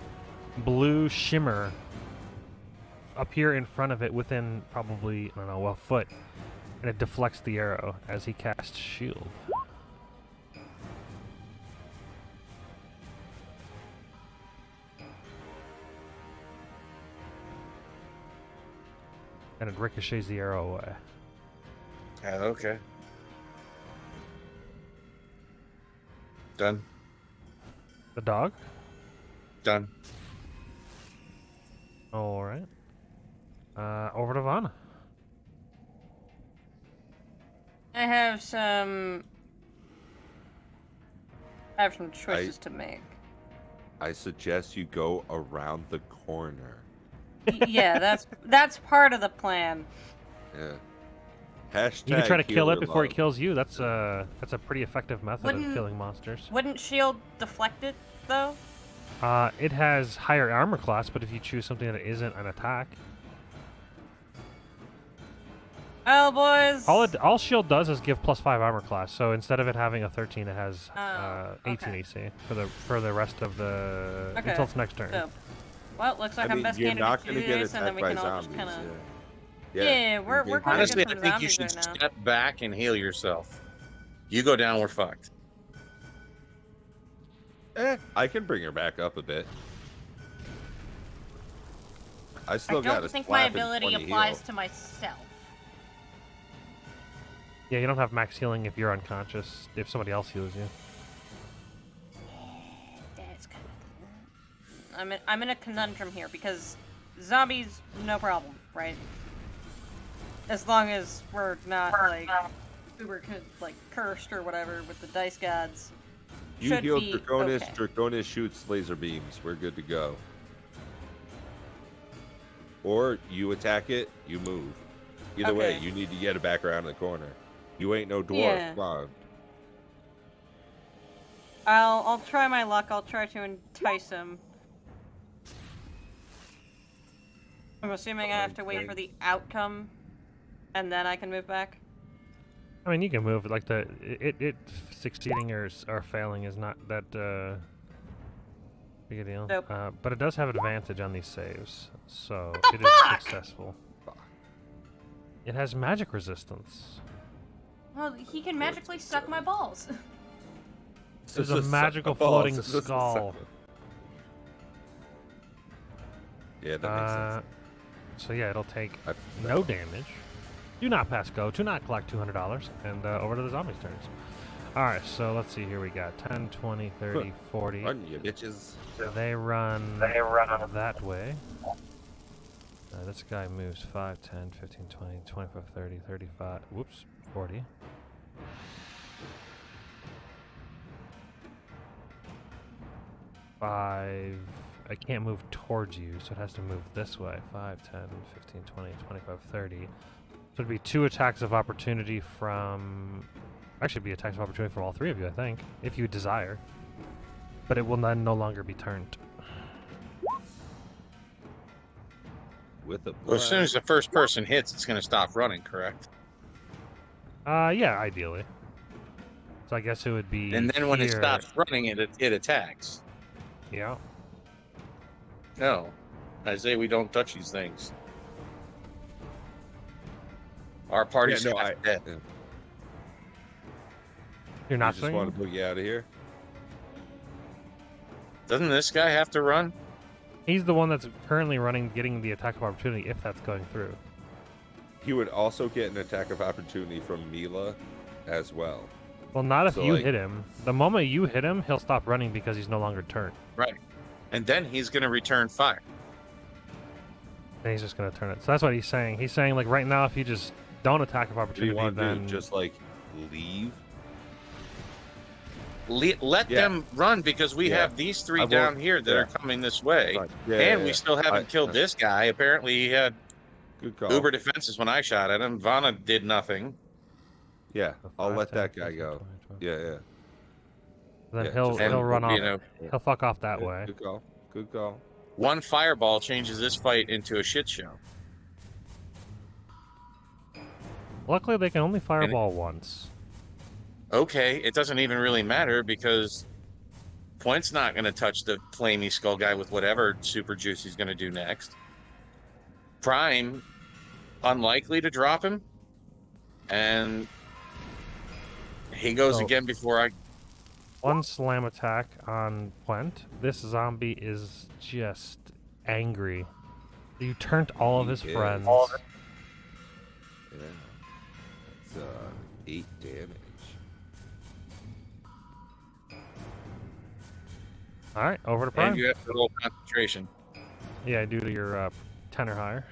blue shimmer appear in front of it within probably, I don't know, a foot, and it deflects the arrow as he casts shield. And it ricochets the arrow away. Okay. Done. The dog? Done. Alright. Over to Vana. I have some choices to make. I suggest you go around the corner. Yeah, that's part of the plan. Yeah. Hashtag You can try to kill it healer before it love. kills you. That's a pretty effective method of Wouldn't- killing monsters. Wouldn't shield deflect it though? It has higher armor class, but if you choose something that isn't an attack, Well, boys. all shield does is give +5 armor class. So instead of it having a 13, it has Oh, 18 okay. AC for the rest of the Okay, until its next turn. So, well, looks like I I'm mean, best you're candidate not to going to do get this, and then attacked we by can all just zombies. kind of. Yeah, Yeah, we're you can- kinda Honestly, good I for think you zombies should right now. step back and heal yourself. You go down, we're fucked. I can bring her back up a bit. I still I got a don't think my slap and ability 20 applies heal. to myself. Yeah, you don't have max healing if you're unconscious. If somebody else heals you. That's kind of. I'm in a conundrum here because zombies, no problem, right? As long as we're not like uber like cursed or whatever with the dice gods. You should heal be Draconis. okay. Draconis shoots laser beams. We're good to go. Or you attack it, you move. Either way, Okay. you need to get it back around the corner. You ain't no dwarf. Yeah. Come on. I'll try my luck. I'll try to entice him. I'm assuming I have to wait for the outcome, and then I can move back. I mean, you can move like it succeeding or failing is not that big a deal. Nope. But it does have advantage on these saves, so it is successful. It has magic resistance. Well, he can magically suck my balls. There's a magical floating skull. Yeah, that makes sense. So yeah, it'll take I- no damage. Do not pass go. Do not collect $200. And over to the zombies' turns. Alright, so let's see here. We got 10, 20, 30, 40. Run, you bitches. They run that way. This guy moves 5, 10, 15, 20, 25, 30, 35. Whoops, 40. Five. I can't move towards you, so it has to move this way. 5, 10, 15, 20, 25, 30. So it'd be 2 attacks of opportunity from... Actually, be attacks of opportunity from all 3 of you, I think, if you desire. But it will then no longer be turned. With a Well, as soon as the first person hits, it's going to stop running, correct? Yeah, ideally. So I guess it would be. And then when it here. stops running, it attacks. Yeah. No. I say we don't touch these things. Our party's Yeah, no, half dead. You're not just want swinging? to book you out of here. Doesn't this guy have to run? He's the one that's currently running, getting the attack of opportunity if that's going through. He would also get an attack of opportunity from Mila as well. Well, not if So, you like- hit him. The moment you hit him, he'll stop running because he's no longer turned. Right. And then he's going to return fire. And he's just going to turn it. So that's what he's saying. He's saying, like, right now, if you just don't attack of What do you opportunity, want to then do? Just like leave? Let Yeah. them run because we Yeah. have these three I won't- down here that yeah. are coming this way. Fine. Yeah, And yeah, we yeah. still haven't killed this guy. Apparently, he had Good call. uber defenses when I shot at him. Vanna did nothing. Yeah, So I'll 5, let 10, that guy 15, go. 20, 20. Yeah. Then Yeah, he'll just And, run off. you know, He'll fuck off that Yeah, way. Good call. Good call. one fireball changes this fight into a shit show. Luckily, they can only fireball once. Okay, it doesn't even really matter because Point's not going to touch the flamey skull guy with whatever super juice he's going to do next. Prime, unlikely to drop him. And he goes Oh. again before I... One slam attack on Puent. This zombie is just angry. You turned all of his He is. friends. Yeah. It's 8 damage. All right, over to Prime. And you have to roll concentration. Yeah, due to your 10 or higher.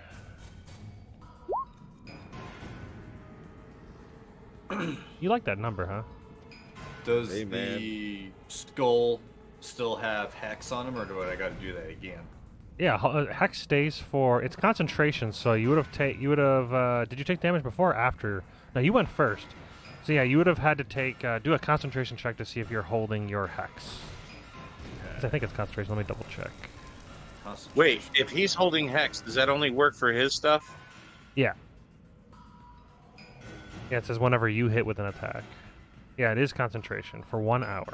You like that number, huh? Does Hey, man. the skull still have hex on him, or do I got to do that again? Yeah, Hex stays for its concentration. So you would have did you take damage before or after? No, you went first. So yeah, you would have had to take do a concentration check to see if you're holding your Hex. 'Cause I think it's concentration. Let me double check. Wait, if he's holding Hex, does that only work for his stuff? Yeah. Yeah, it says whenever you hit with an attack. Yeah, it is concentration for 1 hour.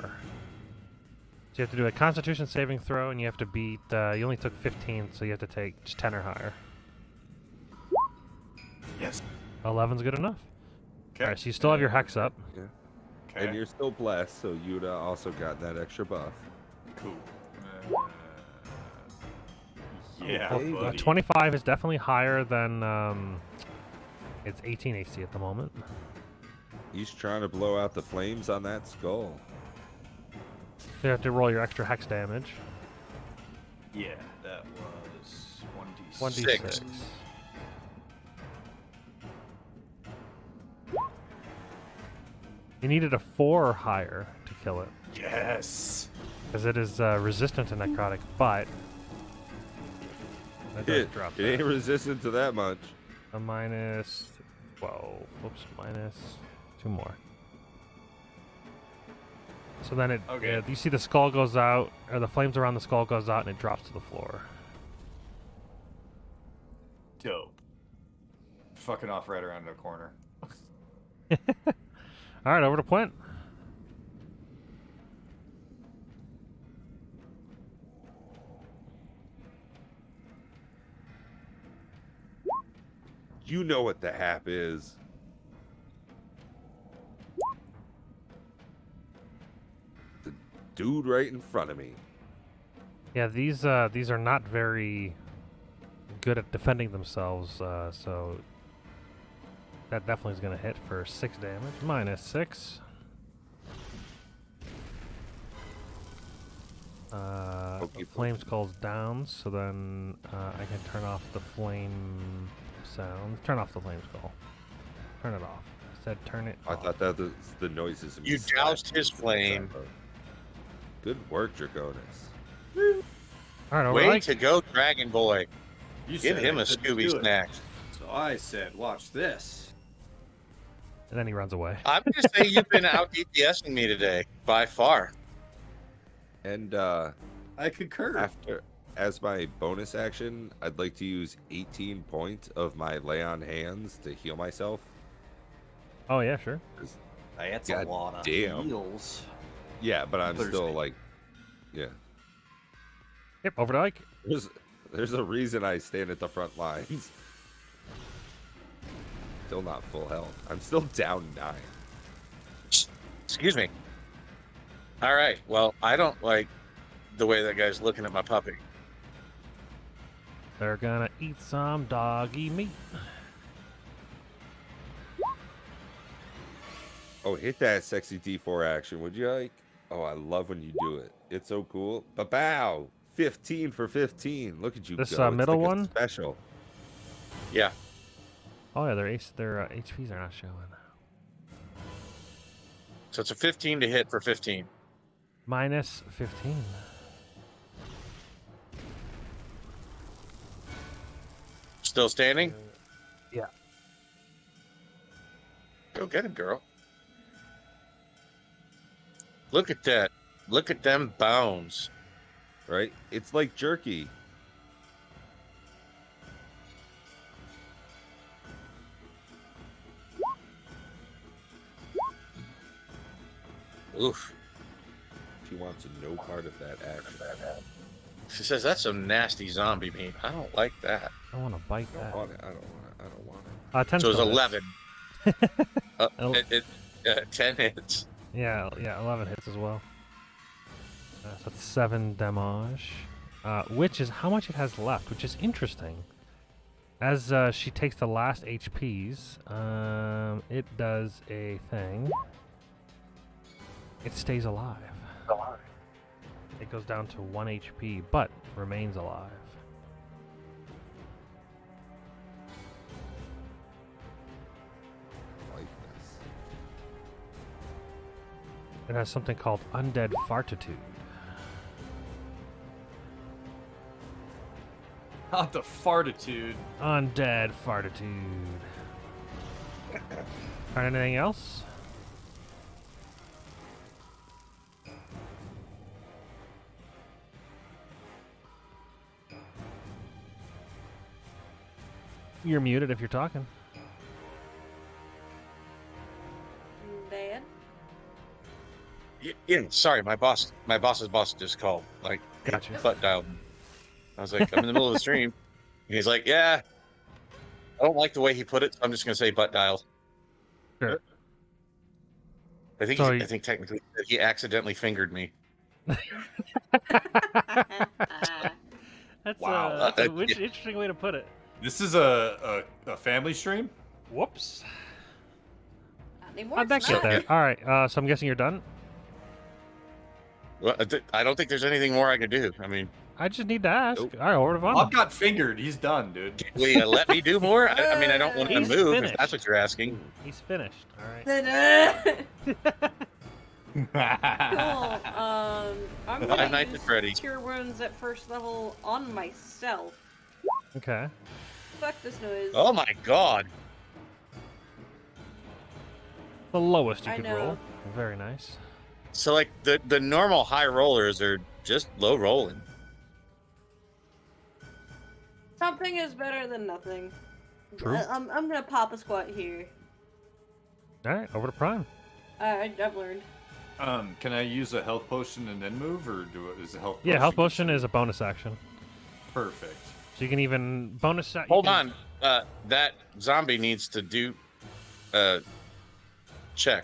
So you have to do a Constitution saving throw, and you have to beat. You only took 15, so you have to take just 10 or higher. Yes. 11's good enough. Okay. All right, so you still have your Hex up. Yeah. Okay. And you're still blessed, so you'd also got that extra buff. Cool. Yeah, Okay, buddy. 25 is definitely higher than. It's 18 AC at the moment. He's trying to blow out the flames on that skull. So you have to roll your extra Hex damage. Yeah, that was 1d6. 1d6. You needed a 4 or higher to kill it, Yes. because it is resistant to necrotic, but that does It drop ain't that. resistant to that much. A minus 12. Whoops, minus 2 more. So then it, Okay. you see the skull goes out, or the flames around the skull goes out, and it drops to the floor. Dope. Fucking off right around the corner. All right, over to Puent. You know what the hap is. The dude right in front of me. Yeah, these are not very good at defending themselves, so that definitely is going to hit for 6 damage. Minus 6. Pokey Flame Skull's down, so then I can turn off the flame sound. Turn off the flame skull. Turn it off. I said turn it I off. thought that was the noises. of me You slapping doused his flame. Good work, Draconis. All right, over Way Ike. to go, Dragon Boy. You Give said him I a couldn't Scooby do it. snack. So I said, watch this. And then he runs away. I'm going to say you've been out DPSing me today, by far. And I concur. as my bonus action, I'd like to use 18 points of my lay on hands to heal myself. Oh yeah, sure. That's God a lot of damn. heals. Yeah, but I'm still Thursday. like, yeah. Yep, over to Ike. There's a reason I stand at the front lines. Still not full health. I'm still down 9. Excuse me. All right. Well, I don't like. the way that guy's looking at my puppy. They're gonna eat some doggy meat. Oh, hit that sexy D4 action, would you like? Oh, I love when you do it. It's so cool. Ba-bow! 15 for 15. Look at you This, go. It's middle like a one? special. Yeah. Oh yeah, their HPs are not showing. So it's a 15 to hit for 15. Minus 15. Still standing? Yeah. Go get him, girl. Look at that. Look at them bones. Right? It's like jerky. Oof. She wants no part of that action. She says that's some nasty zombie meat. I don't like that. I want to bite I that. don't want it. I don't want it. 10 So it's still hits. 11. 10 hits. Yeah, 11 hits as well. So that's 7 damage, which is how much it has left, which is interesting. As she takes the last HPs, it does a thing. It stays alive. It goes down to 1 HP, but remains alive. Like this. It has something called Undead Fartitude. Not the fartitude. Undead Fartitude. Alright, anything else? You're muted if you're talking. Dad? Yeah, sorry, my boss's boss just called. Like, Gotcha. butt dialed. I was like, I'm in the middle of the stream. And he's like, yeah. I don't like the way he put it. So I'm just gonna say butt dial. Sure. I think So I think technically he accidentally fingered me. That's Wow. a interesting way to put it. This is a family stream? Whoops. Not anymore. How'd that it's get not. there? Alright, so I'm guessing you're done? Well, I don't think there's anything more I can do. I mean, I just need to ask. Nope. Alright, Order of Honor. Bob got fingered. He's done, dude. will you let me do more? I mean, I don't want to He's move finished. if that's what you're asking. He's finished. Alright. Cool. I'm Five gonna Nights use at Freddy's. Cure Wounds at first level on myself. Okay. Fuck this noise. Oh my god. The lowest you I could know. roll. Very nice. So like the normal high rollers are just low rolling. Something is better than nothing. True. I'm gonna pop a squat here. Alright, over to Prime. I've learned. Can I use a health potion and then move, or is the health? Yeah, health potion potion is a bonus action. perfect? So you can even bonus that. Hold on. That zombie needs to do check.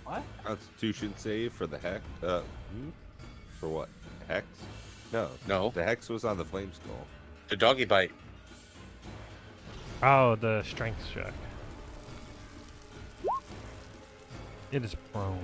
What? Constitution save for the hex. For what? Hex? No. No. The hex was on the flame skull. The doggy bite. Oh, the strength check. It is prone.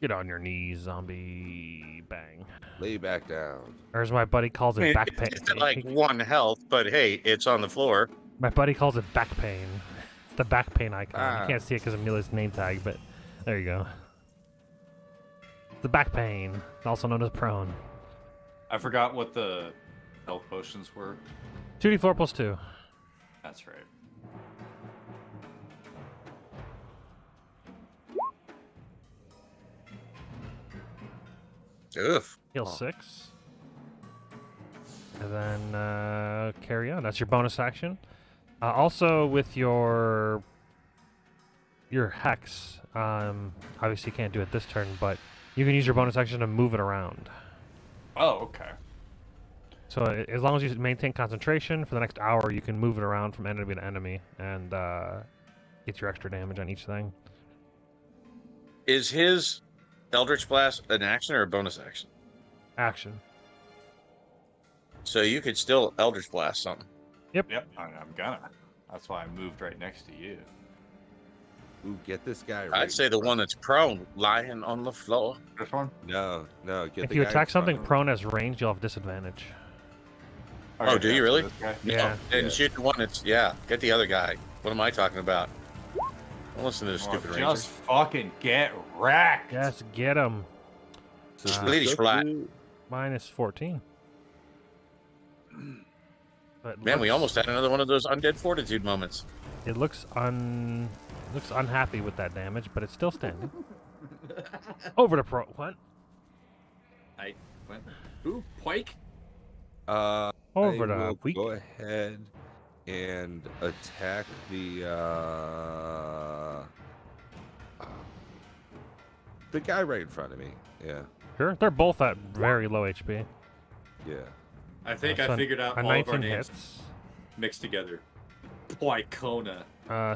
Get on your knees, zombie. Bang. Lay back down. Or as my buddy calls I it, mean, back it's pain. at like 1 health, but hey, it's on the floor. My buddy calls it back pain. It's the back pain icon. Ah. You can't see it because of Amelia's name tag, but there you go. The back pain, also known as prone. I forgot what the health potions were. 2d4 plus 2. That's right. Ugh. Heal 6. And then carry on. That's your bonus action. Also, with your hex, obviously you can't do it this turn, but you can use your bonus action to move it around. Oh, okay. So as long as you maintain concentration for the next hour, you can move it around from enemy to enemy and get your extra damage on each thing. Is his Eldritch Blast an action or a bonus action? Action. So you could still Eldritch Blast something. Yep, I'm gonna. That's why I moved right next to you. Ooh, get this guy right. I'd say the one that's prone, lying on the floor. This one? No, get If the you guy attack in front something of him. prone as ranged, you'll have disadvantage. Oh, do you so really? this guy? Yeah. And Yeah. shoot the one that's, get the other guy. What am I talking about? Don't listen to this Oh, stupid just ranger. fucking get wrecked. Yes, get him. Ladies flat. Minus 14. But Man, we looks- almost had another one of those undead fortitude moments. It looks unhappy with that damage, but it's still standing. Over to pro. What? I went. Ooh, Pike. Over I to will weak. go ahead and attack the guy right in front of me. Yeah, Sure. They're both at very low HP. yeah. I think So I figured out a all of our 19 names hits. mixed together. Poikona.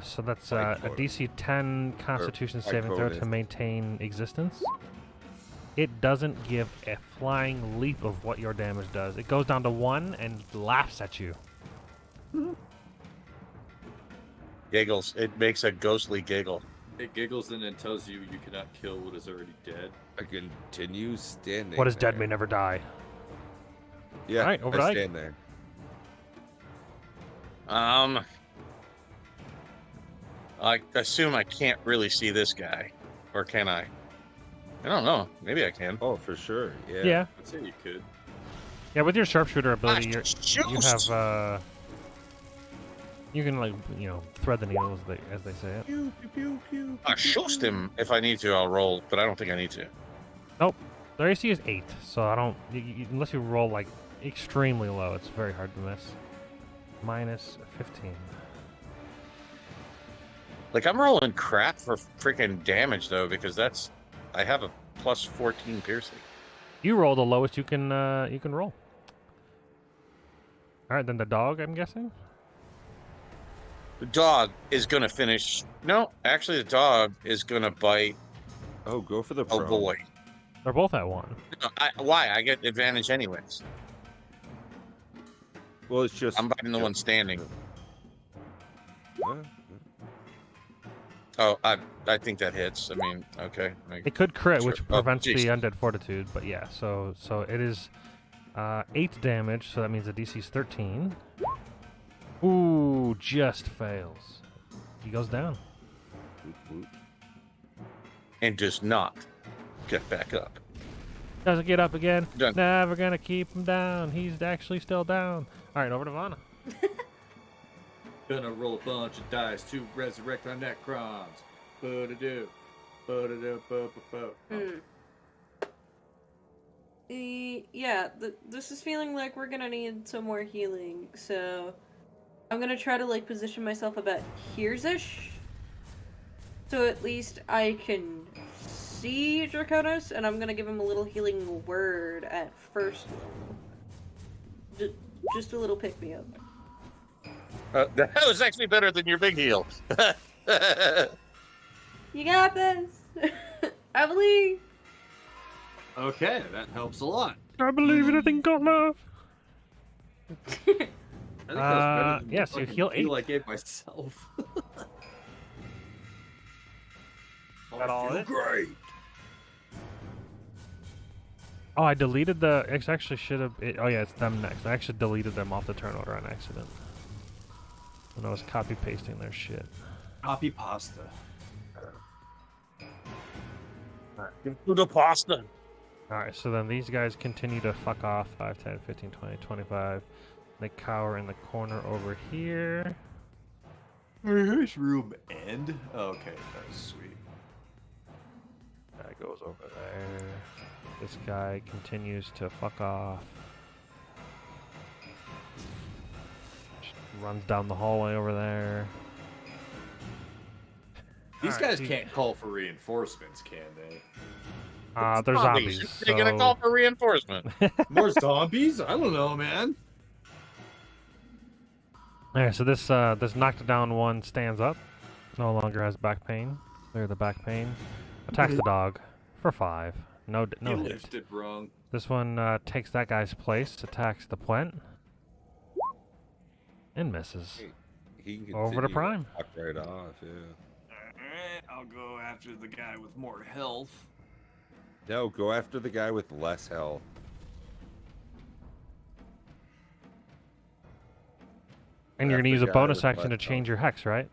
So that's a DC 10 Constitution saving throw to Iconic. maintain existence. It doesn't give a flying leap of what your damage does. It goes down to 1 and laughs at you. Giggles. It makes a ghostly giggle. It giggles and then tells you you cannot kill what is already dead. I continue standing. What is dead there. may never die. Yeah, Alright, over to I Ike. stand there. I assume I can't really see this guy. Or can I? I don't know. Maybe I can. Oh, for sure. Yeah. Yeah. I'd say you could. Yeah, with your sharpshooter ability, you shoot! have you can like thread the needle as they say it. Pew, pew, pew, pew, I pew, shoot pew. him. If I need to, I'll roll, but I don't think I need to. Nope, their AC is 8, so I don't unless you roll like extremely low, it's very hard to miss. Minus 15. Like, I'm rolling crap for freaking damage, though, because I have a plus 14 piercing. You roll the lowest you can roll. All right, then the dog, I'm guessing. The dog is going to finish. No, actually, the dog is going to bite. Oh, go for the Oh, prone. boy. They're both at 1. No, why? I get advantage anyways. Well, it's just. I'm biting the one standing. Huh? Oh, I think that hits. I mean, okay. It could crit, Sure. which Oh, prevents the jeez. undead fortitude, but yeah. So it is 8 damage, so that means the DC's 13. Ooh, just fails. He goes down. Whoop, whoop. And does not get back up. Doesn't get up again. Done. Never gonna keep him down. He's actually still down. All right, over to Vana. Gonna roll a bunch of dice to resurrect our Necrons. Bo-da-do. Bo-da-do, bo-bo-bo. Yeah, this is feeling like we're gonna need some more healing, so I'm gonna try to like position myself about here's-ish, so at least I can see Draconis, and I'm gonna give him a little healing word at first level. Just a little pick-me-up. That was actually better than your big heal. You got this! I believe! Okay, that helps a lot. I believe in a thing called love. I think that was better than yes, the you fucking heal heal 8. I gave myself. That all feel it? great. Oh, I deleted the. It actually should have. Oh yeah, it's them next. I actually deleted them off the turn order on accident when I was copy pasting their shit. Copy pasta. To the pasta. Alright, so then these guys continue to fuck off. 5, 10, 15, 20, 25. They cower in the corner over here. Where's room end? Okay, that's sweet. That goes over there. This guy continues to fuck off. Just runs down the hallway over there. These Alright, guys so- can't call for reinforcements, can they? They're zombies. They're gonna call for reinforcement. More zombies? I don't know, man. Alright, so this knocked down one stands up. No longer has back pain. Clear the back pain. Attacks the dog for 5. No You hit. lifted wrong. This one takes that guy's place. Attacks the Puent. And misses. He can Over to continue Prime. Walk right off, yeah. Alright, I'll go after the guy with more health. No, go after the guy with less health. And you're After going to use a guy bonus with action to less change health. your hex, right?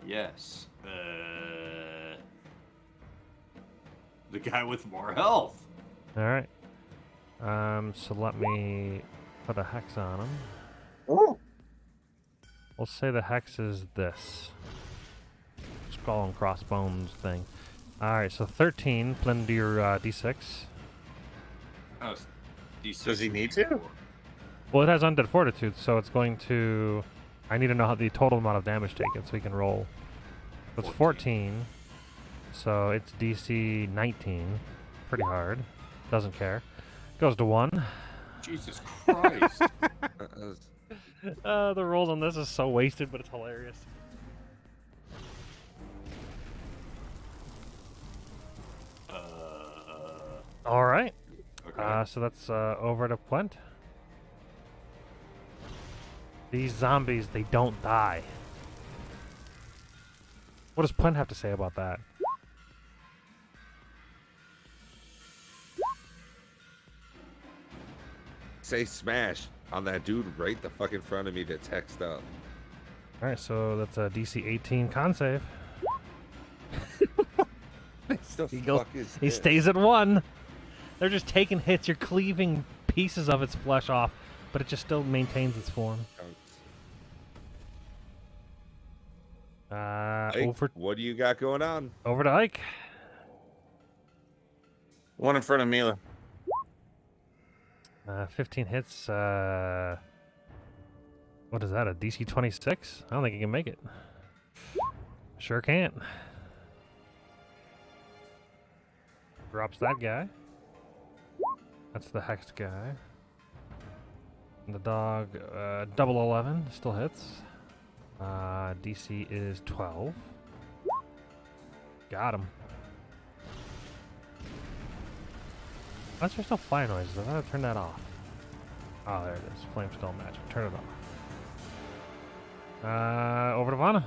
Yes. The guy with more health. Alright. So let me put a hex on him. Ooh. We'll say the hex is this. Skull and crossbones thing. Alright, so 13, put into your d6. Oh, D6. Does he need to? Well, it has undead fortitude, so it's going to... I need to know how the total amount of damage taken so we can roll. So it's 14. So it's DC 19. Pretty hard. Doesn't care. Goes to 1. Jesus Christ. The rolls on this is so wasted, but it's hilarious. Alright. Okay. So that's over to Puent. These zombies, they don't die. What does Puent have to say about that? Say smash on that dude right the fuck in front of me to text up. Alright, so that's a DC 18 con save. The He goes, fuck is he this? stays at 1. They're just taking hits. You're cleaving pieces of its flesh off, but it just still maintains its form. Ike, what do you got going on? Over to Ike. One in front of Mila. 15 hits. What is that? A DC 26? I don't think he can make it. Sure can't. Drops that guy. That's the hexed guy. And the dog, double 11, still hits. DC is 12. Got him. Why is there still fire noises? I thought I turned that off. Oh, there it is. Flame Skull Magic. Turn it off. Over to Vanna.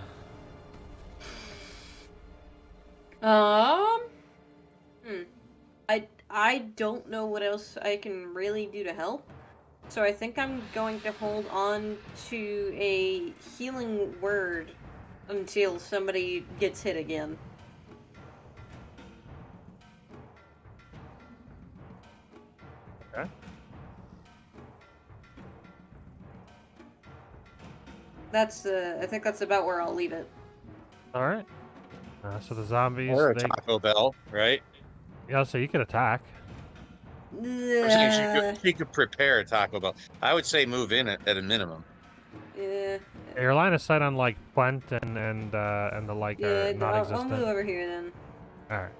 I don't know what else I can really do to help. So I think I'm going to hold on to a healing word until somebody gets hit again. Okay. I think that's about where I'll leave it. All right. So the zombies. Or a They, Taco Bell, right? yeah, so you could attack. I'm saying she could prepare a Taco Bell. I would say move in at a minimum. Yeah. Your line of sight on like Puent and the like are I'll non-existent. move over here then. All right.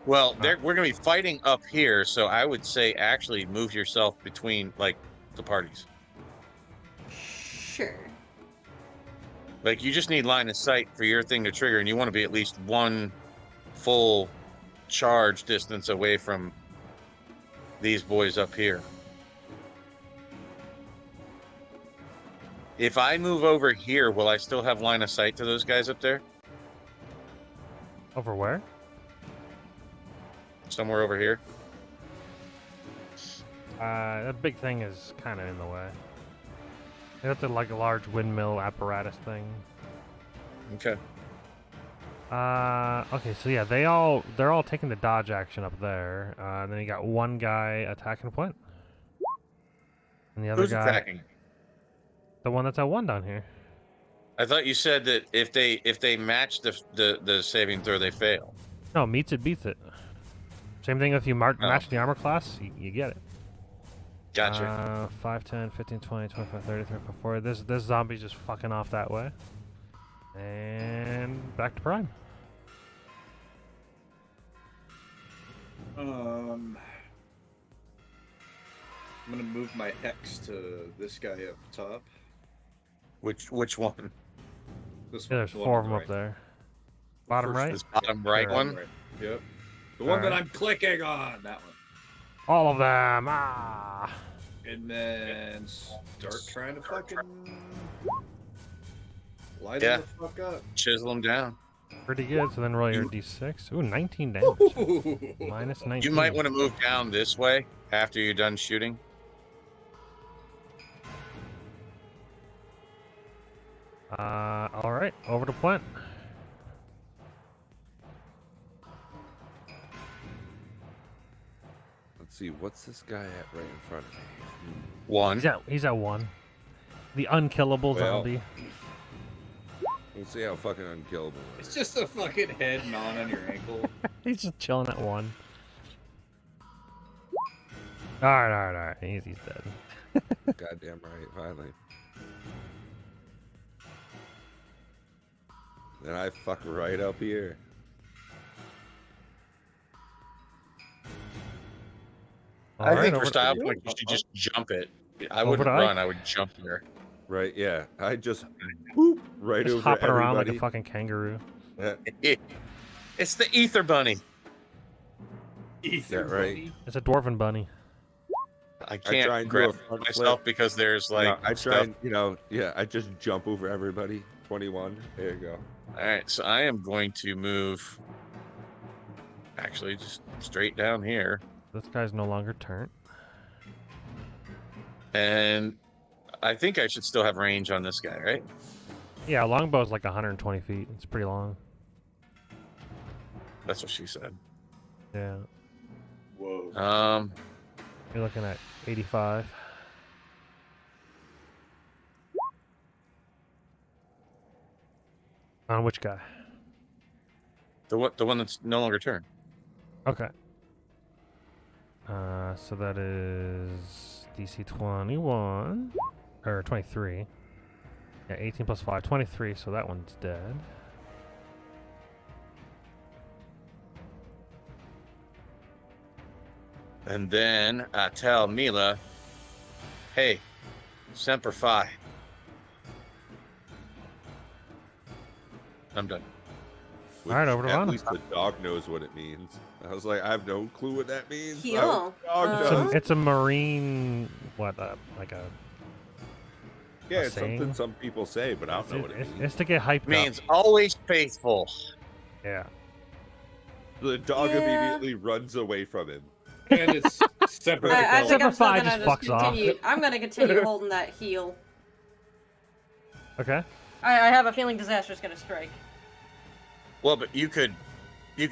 Well, we're gonna be fighting up here, so I would say actually move yourself between like the parties. Sure. Like you just need line of sight for your thing to trigger, and you want to be at least one full charge distance away from these boys up here. If I move over here, will I still have line of sight to those guys up there? Over where? Somewhere over here? That big thing is kind of in the way. They have to like a large windmill apparatus thing. Okay. Okay, so yeah, they're all taking the dodge action up there. And then you got one guy attacking Puent. And the other Who's guy, attacking? the one that's at 1 down here. I thought you said that if they match the saving throw, they fail. No, meets it, beats it. Same thing if you match the armor class, you get it. Gotcha. 5, 10, 15, 20, 25, 30, 35, 40. This zombie's just fucking off that way. And back to Prime. I'm gonna move my hex to this guy up top. Which one? This Yeah, one. there's the one 4 on of them the up right. there. Bottom First right? This bottom right Sure. one? Right. Yep. The one that Alright. I'm clicking on. That one. All of them. Ah. And then start trying to fucking light Yeah. them the fuck up. Chisel them down. Pretty good. So then roll your d6. Ooh, 19 damage. Minus 19. You might want to move down this way after you're done shooting. All right. Over to Plent. Let's see, what's this guy at right in front of me? One. He's at 1. The unkillable Well, zombie. We'll see how fucking unkillable it It's is. just a fucking head gnawing on your ankle. He's just chilling at 1. Alright. He's dead. Goddamn right, finally. Then I fuck right up here. I think for over- style point, you should just jump it. I Over wouldn't to run. Ike. I would jump there. Right, yeah. I just boop right Just over hopping around like everybody. a fucking kangaroo. It's the ether bunny. Ether right. bunny. It's a dwarven bunny. I try can't and do grab a front myself flip. because there's No, like. I try stuff. and, I just jump over everybody. 21. There you go. All right, so I am going to move. Actually, just straight down here, This guy's no longer turned. and I think I should still have range on this guy, right? Yeah, a longbow's like 120 feet. It's pretty long. That's what she said. Yeah. Whoa. You're looking at 85. On which guy? The one that's no longer turned. Okay. So that is DC 21 or 23. Yeah, 18 plus 5, 23. So that one's dead. And then I tell Mila, "Hey, Semper Fi." I'm done. Which, All right, over to at Lana. least the dog knows what it means. I was like, I have no clue what that means. Heal. Oh, dog It's does. it's a marine, like a. Yeah, a it's something saying. some people say, but I don't know what it means. It's to get hyped Means up. always faithful. Yeah. The dog Yeah. immediately runs away from him. And it's separate. I think Semper I'm still Fi gonna just just fucks off. continue. I'm gonna continue holding that heal. Okay. I have a feeling disaster's gonna strike. Well, but you could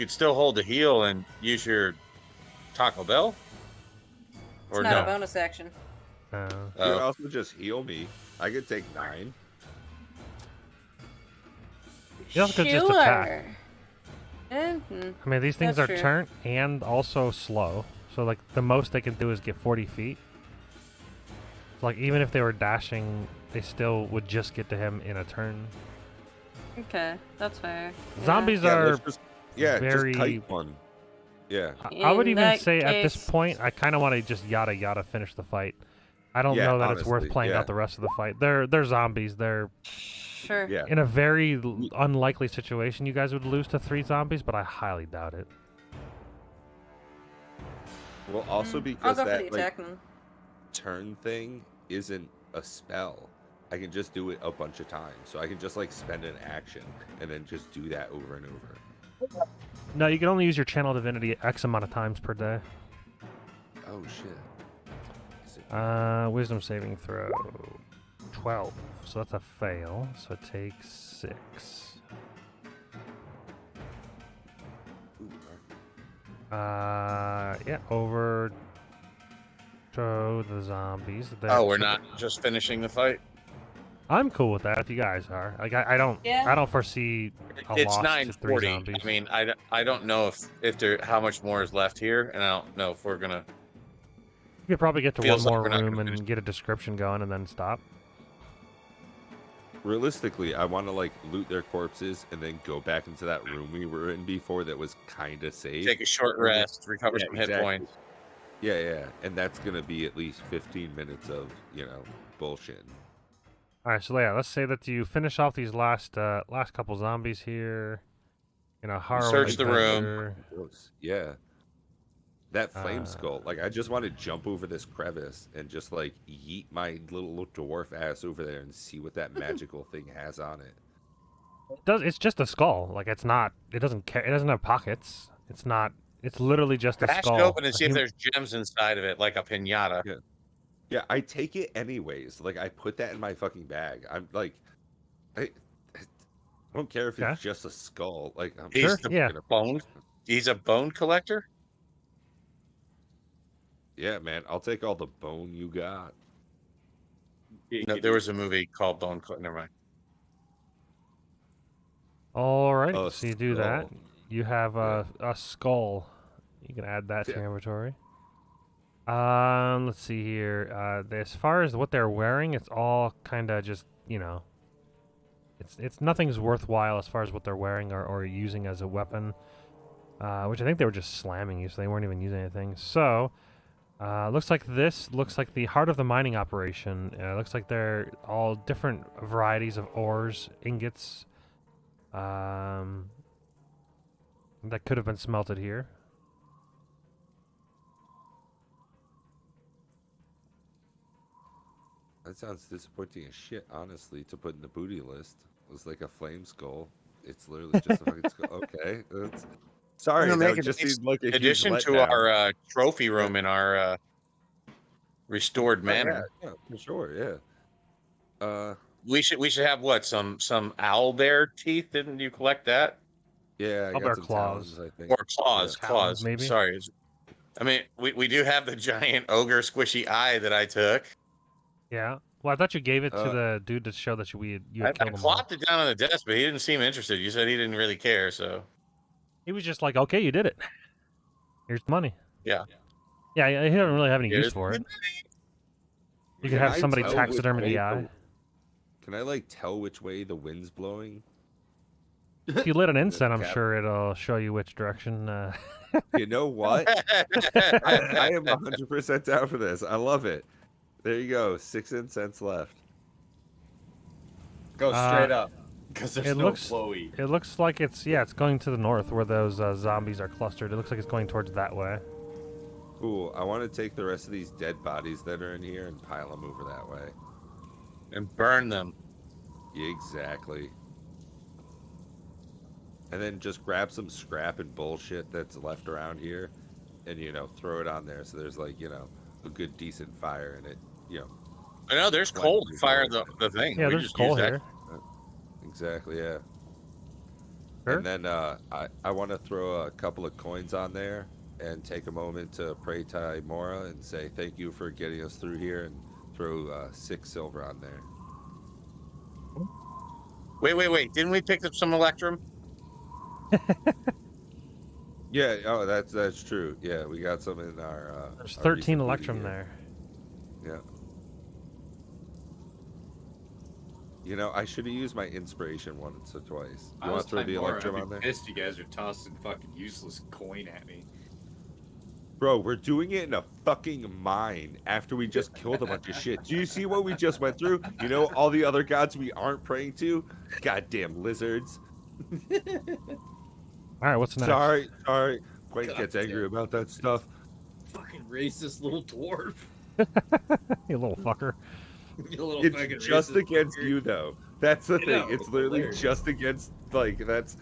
still hold the heel and use your Taco Bell. It's Or not no? a bonus action. You Oh. can also just heal me. I could take 9. You also could just attack. Sure. Mhm. I mean, these things That's are true. turn and also slow. So, like, the most they can do is get 40 feet. So, like, even if they were dashing, they still would just get to him in a turn. Okay, that's fair. Yeah. Zombies Yeah, are. let's just, very- just kite one. Yeah. I would In even that say at this case- point, I kind of want to just yada finish the fight. I don't Yeah, know that it's worth honestly, playing yeah. out the rest of the fight. They're zombies. They're Sure. Yeah. in a very unlikely situation. You guys would lose to 3 zombies, but I highly doubt it. Well, also I'll because go for the that like, attack then. turn thing isn't a spell. I can just do it a bunch of times. So I can just like spend an action and then just do that over and over. No, you can only use your channel divinity X amount of times per day. Oh shit. Is it- Wisdom saving throw 12. So that's a fail. So it takes 6. Ooh, alright. Yeah, over to the zombies. Oh, we're not just finishing the fight. I'm cool with that if you guys are. Like I don't Yeah. I don't foresee a It's loss to 3 9:40. zombies. I mean, I don't know if there how much more is left here, and I don't know if we're gonna. You could probably get to Feels one like more we're not room gonna and finish. get a description going and then stop. realistically, I want to like loot their corpses and then go back into that room we were in before that was kind of safe. Take a short rest, recover Yeah, some hit exactly. points. Yeah, and that's gonna be at least 15 minutes of bullshit. All right, so yeah, let's say that you finish off these last couple zombies here. Harrowing search the room. adventure. Yeah. That flame skull, like I just want to jump over this crevice and just like yeet my little dwarf ass over there and see what that magical thing has on it. It's just a skull. Like it's not. It doesn't care. It doesn't have pockets. It's not. It's literally just a Bash skull. it open and see if there's gems inside of it, like a pinata. Yeah, I take it anyways. Like I put that in my fucking bag. I'm like, I don't care if it's just a skull. Like I'm He's bone. He's a bone collector. Yeah, man, I'll take all the bone you got. No, there was a movie called Bone. Never mind. All right, so you do that. You have a skull. You can add that to your inventory. Let's see here. As far as what they're wearing, it's all kind of just it's nothing's worthwhile as far as what they're wearing or using as a weapon. Which I think they were just slamming you, so they weren't even using anything. So. Looks like the heart of the mining operation. Looks like they're all different varieties of ores, ingots, that could have been smelted here. That sounds disappointing as shit, honestly, to put in the booty list. It was like a flame skull. It's literally just a fucking skull. Okay. Sorry, that just seemed like a addition to our trophy room in our restored manor. Yeah, for sure. Yeah. We should have what some owl bear teeth. Didn't you collect that? Yeah, I got some claws. talons, I think. Or claws, Yeah. claws. Talons, maybe. Sorry. I mean, we do have the giant ogre squishy eye that I took. Yeah. Well, I thought you gave it to the dude to show that you had killed him. I plopped it down on the desk, but he didn't seem interested. You said he didn't really care, so. He was just like, okay, you did it. Here's the money. Yeah. Yeah, he didn't really have any use for it. You could have somebody taxidermy the eye. Can I, like, tell which way the wind's blowing? If you lit an incense, I'm sure it'll show you which direction. You know what? I am 100% down for this. I love it. There you go. 6 incense left. Go straight up. Because there's no flowy. It looks like it's going to the north where those zombies are clustered. It looks like it's going towards that way. Cool. I want to take the rest of these dead bodies that are in here and pile them over that way. And burn them. Yeah, exactly. And then just grab some scrap and bullshit that's left around here and, throw it on there. So there's like, a good, decent fire in it, I know there's coal to fire the thing. Yeah, there's coal here. Exactly, yeah. Sure. And then I want to throw a couple of coins on there and take a moment to pray to Mora and say thank you for getting us through here and throw 6 silver on there. Wait. Didn't we pick up some electrum? Yeah, that's true. Yeah, we got some in our... There's 13 electrum there. Yeah. I should have used my inspiration once or twice. You want to throw the electrum on there? Pissed you guys are tossing fucking useless coin at me. Bro, we're doing it in a fucking mine after we just killed a bunch of shit. Do you see what we just went through? All the other gods we aren't praying to? Goddamn lizards. All right, what's next? Sorry. Quake gets angry about that stuff. Fucking racist little dwarf. You little fucker. It's just against you, though. That's the thing. It's literally hilarious. Just against, that's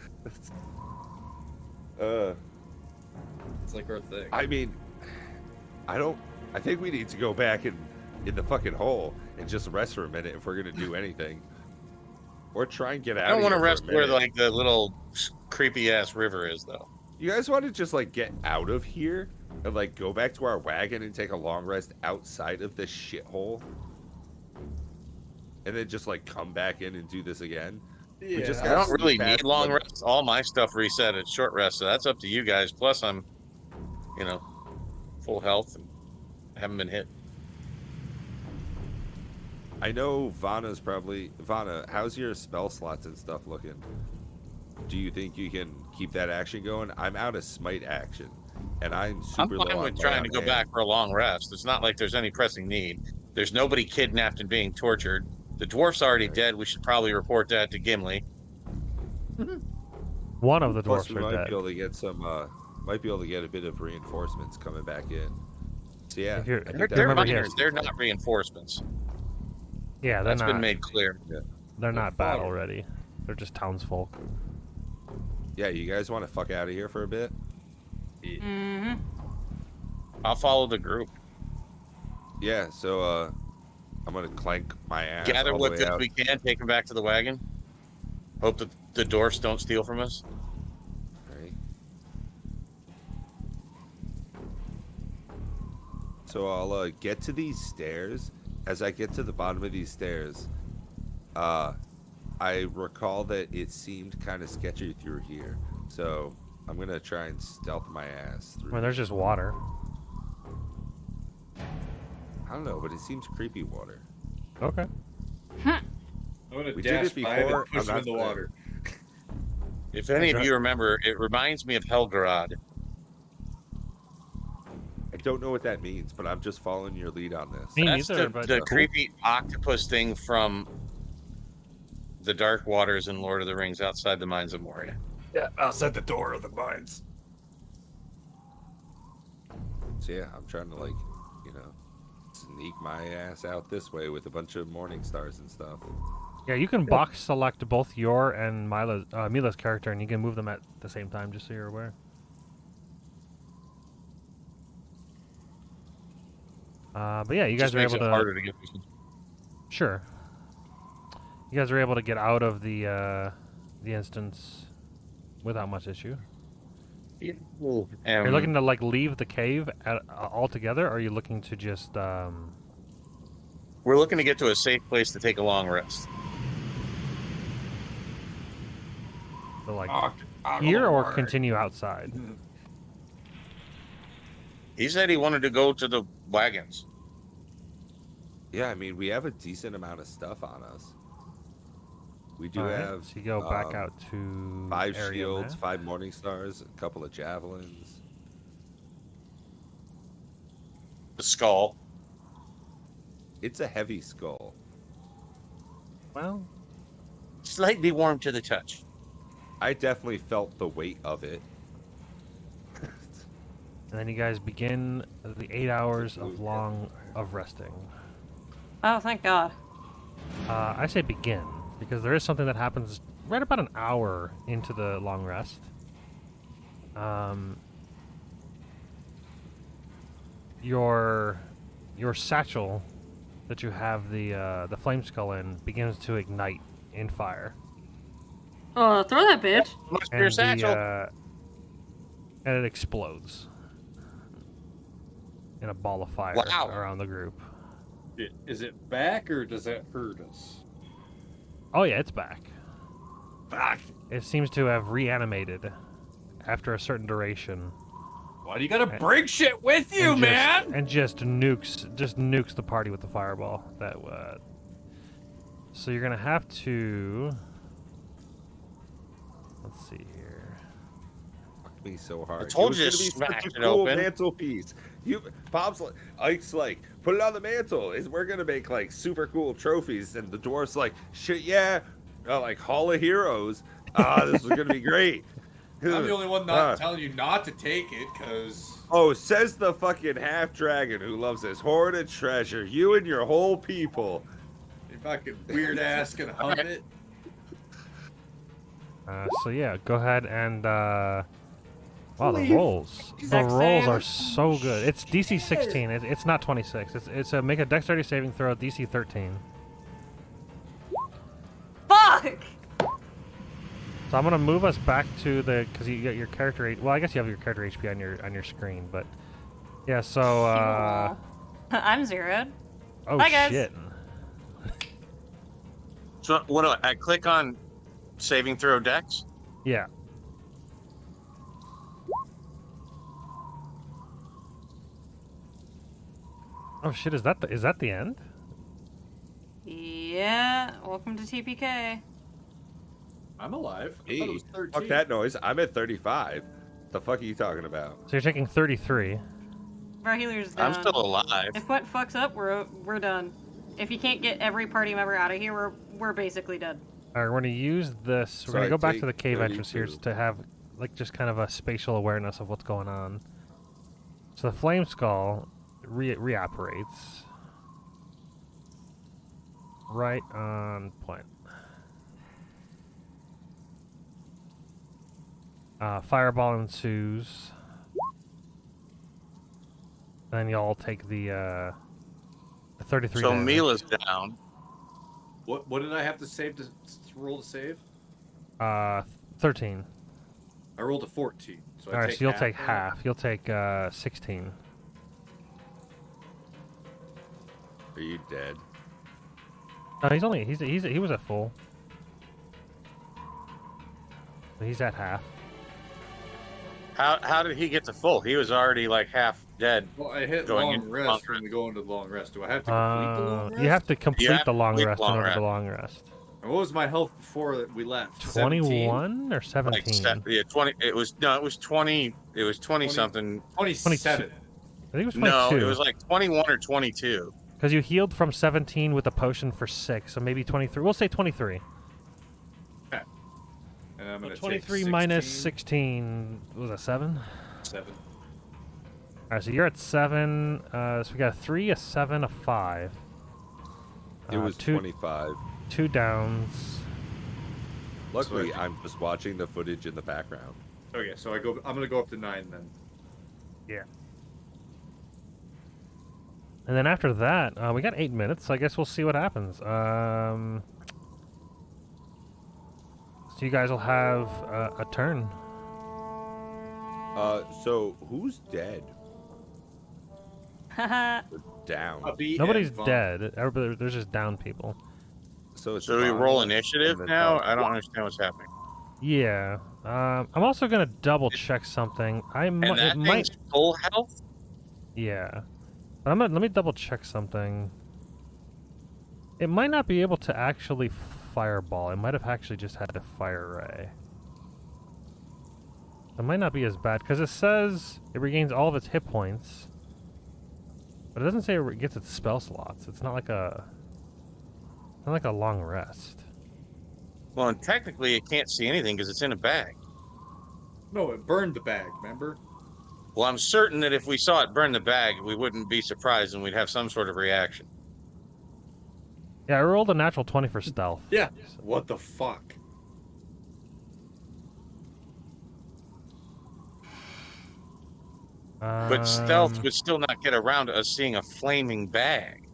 it's like our thing. I mean, I think we need to go back in the fucking hole and just rest for a minute if we're going to do anything. Or try and get out of here. I don't want to rest where, like, the little creepy-ass river is, though. You guys want to just, like, get out of here and, like, go back to our wagon and take a long rest outside of this shithole? And then just, like, come back in and do this again? Yeah. I don't really need long rests. All my stuff reset at short rest, so that's up to you guys. Plus, I'm, full health and haven't been hit. I know Vana, how's your spell slots and stuff looking? Do you think you can keep that action going? I'm out of smite action, and I'm super I'm low fine on with lay trying on to go hand. back for a long rest. It's not like there's any pressing need. There's nobody kidnapped and being tortured. The dwarf's already Right. dead. We should probably report that to Gimli. One of the Plus, dwarfs we are might dead. be able to get might be able to get a bit of reinforcements coming back in. So yeah, If you're- I They're, think that they're remember, might be yes. minors. They're not reinforcements. Yeah, they're That's been not. made clear. They're not battle fodder. ready. They're just townsfolk. Yeah, you guys want to fuck out of here for a bit? Mm-hmm. I'll follow the group. Yeah, so I'm gonna clank my ass Gather all the what way goods out. we can, take them back to the wagon. Hope that the dwarfs don't steal from us. Right. So I'll get to these stairs. As I get to the bottom of these stairs, I recall that it seemed kind of sketchy through here. So I'm gonna try and stealth my ass through. Well, there's just water. I don't know, but it seems creepy water. Okay. I'm gonna We did dash it by him before, and push I'm him not in the there. water. If any of you remember, it reminds me of Helgorod. I don't know what that means, but I'm just following your lead on this. Me That's neither, the, but the cool. creepy octopus thing from the Dark Waters in Lord of the Rings outside the Mines of Moria. Yeah, outside the door of the mines. So yeah, I'm trying to sneak my ass out this way with a bunch of morning stars and stuff. Yeah, you can box select both your and Mila's character, and you can move them at the same time, just so you're aware. But yeah, you guys Just are makes able it to. harder to get these. Sure. You guys are able to get out of the instance without much issue. You're looking to leave the cave altogether, or are you looking to just? We're looking to get to a safe place to take a long rest. To here or continue outside? He said he wanted to go to the wagons. Yeah, I mean, we have a decent amount of stuff on us. We do Alright, have so you go back out to 5 area shields, map. 5 morning stars, a couple of javelins. The skull. It's a heavy skull. Well, Slightly warm to the touch. I definitely felt the weight of it. and then you guys begin the 8 hours of resting. Oh, thank God. I say begin because there is something that happens right about an hour into the long rest. Your satchel that you have the flame skull in begins to ignite in fire, Oh, throw that bitch. Much for your satchel. and it explodes in a ball of fire Wow. around the group. Is it back or does that hurt us? Oh yeah, it's back. Back. It seems to have reanimated after a certain duration. Why do you gotta bring shit with you, man? Just nukes the party with the fireball. So you're gonna have to. Let's see here. Fucked me so hard. I told it you was to gonna be smash such a it cool open. mantelpiece. Ike's like, put it on the mantle. We're gonna make super cool trophies, and the dwarf's like, shit, yeah, Hall of Heroes. This is gonna be great. I'm the only one not telling you not to take it, because... Oh, says the fucking half-dragon who loves his hoard of treasure. You and your whole people. You fucking weird-ass gonna hump it. So yeah, go ahead and wow, the rolls. The Exact rolls same. are so good. It's DC 16. It's not 26. It's a make a dexterity saving throw DC 13. Fuck! So I'm gonna move us back to because you got your character. Well, I guess you have your character HP on your screen, but yeah. So I'm zeroed. oh Hi, guys. shit. So what do I click on saving throw dex? Yeah. Oh shit! Is that the end? Yeah, welcome to TPK. I'm alive. I thought it Hey, was 13. fuck that noise. I'm at 35. The fuck are you talking about? So you're taking 33. Our healer's down. I'm still alive. If what fucks up, we're done. If you can't get every party member out of here, we're basically dead. All right, we're going to use this. We're So going I to go back to take the cave entrance here 32. to have like just kind of a spatial awareness of what's going on. So the flame skull reoperates right on point. Fireball ensues. Then y'all take the 33 So damage. Mila's down. What did I have to save to roll to save? 13. I rolled a 14. So I All right, take so you'll half take of it. half. You'll take 16. Are you dead? No, he was at full. So he's at half. How did he get to full? He was already like half dead. Well, I hit Going long into rest long when we go into the long rest. Do I have to complete the long rest? You have to complete have the to long complete rest long in order rest. to long rest. And what was my health before we left? 21 or Like 17? yeah, 20. It was 20. It was 20 something. 27. I think it was 22. No, it was like 21 or 22. Because you healed from 17 with a potion for 6, so maybe 23. We'll say 23. Okay. And I'm So going to 23 take minus 16 was a 7? 7. Alright, so you're at 7. So we got a 3, a 7, a 5. It was 2 25. 2 downs. Luckily, I'm just watching the footage in the background. Okay, so I'm going to go up to 9 then. Yeah. And then after that, we got 8 minutes, so I guess we'll see what happens. So you guys will have a turn. So who's dead? Haha. Or down? Puppy Nobody's and Vaughn. dead. Everybody, there's just down people. So it's So we Vaughn roll and initiative then now. Vaughn. I don't understand what's happening. Yeah. I'm also gonna double check something. And It that might. thing's full health. Yeah. But let me double check something. It might not be able to actually fireball. It might have actually just had a fire ray. It might not be as bad because it says it regains all of its hit points, but it doesn't say it gets its spell slots. It's not like a long rest. Well, and technically it can't see anything because it's in a bag. No, it burned the bag, remember? Well, I'm certain that if we saw it burn the bag, we wouldn't be surprised and we'd have some sort of reaction. Yeah, I rolled a natural 20 for stealth. Yeah. What the fuck? But stealth would still not get around to us seeing a flaming bag.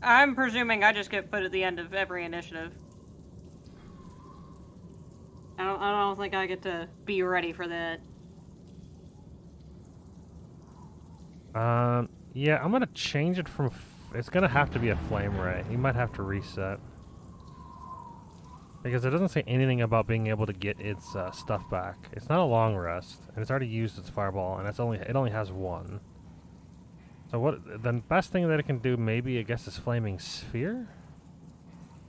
I'm presuming I just get put at the end of every initiative. I don't think I get to be ready for that. Yeah, I'm gonna change it from. It's gonna have to be a flame ray. You might have to reset because it doesn't say anything about being able to get its stuff back. It's not a long rest, and it's already used its fireball, and it only has 1. So what? The best thing that it can do, maybe I guess, is flaming sphere.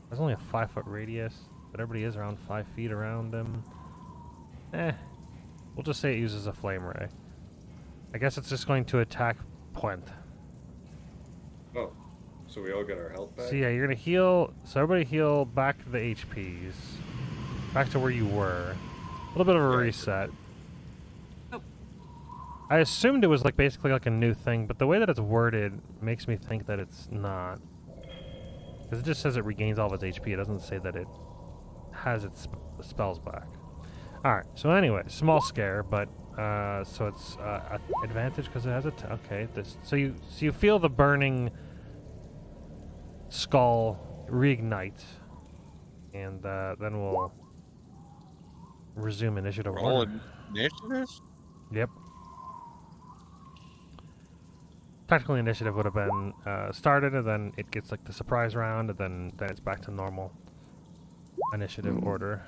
There's only a 5-foot radius, but everybody is around 5 feet around them. We'll just say it uses a flame ray. I guess it's just going to attack point. Oh. So we all got our health back? So yeah, you're gonna heal. So everybody heal back the HPs, back to where you were. A little bit of a reset. Oh. I assumed it was like basically like a new thing, but the way that it's worded makes me think that it's not. Because it just says it regains all of its HP. It doesn't say that it has its spells back. All right. So anyway, small scare, but so it's advantage because it has a okay. So you feel the burning skull reignite, and then we'll resume initiative Roll order. initiative? Yep. Technically, initiative would have been started, and then it gets like the surprise round, and then it's back to normal initiative order.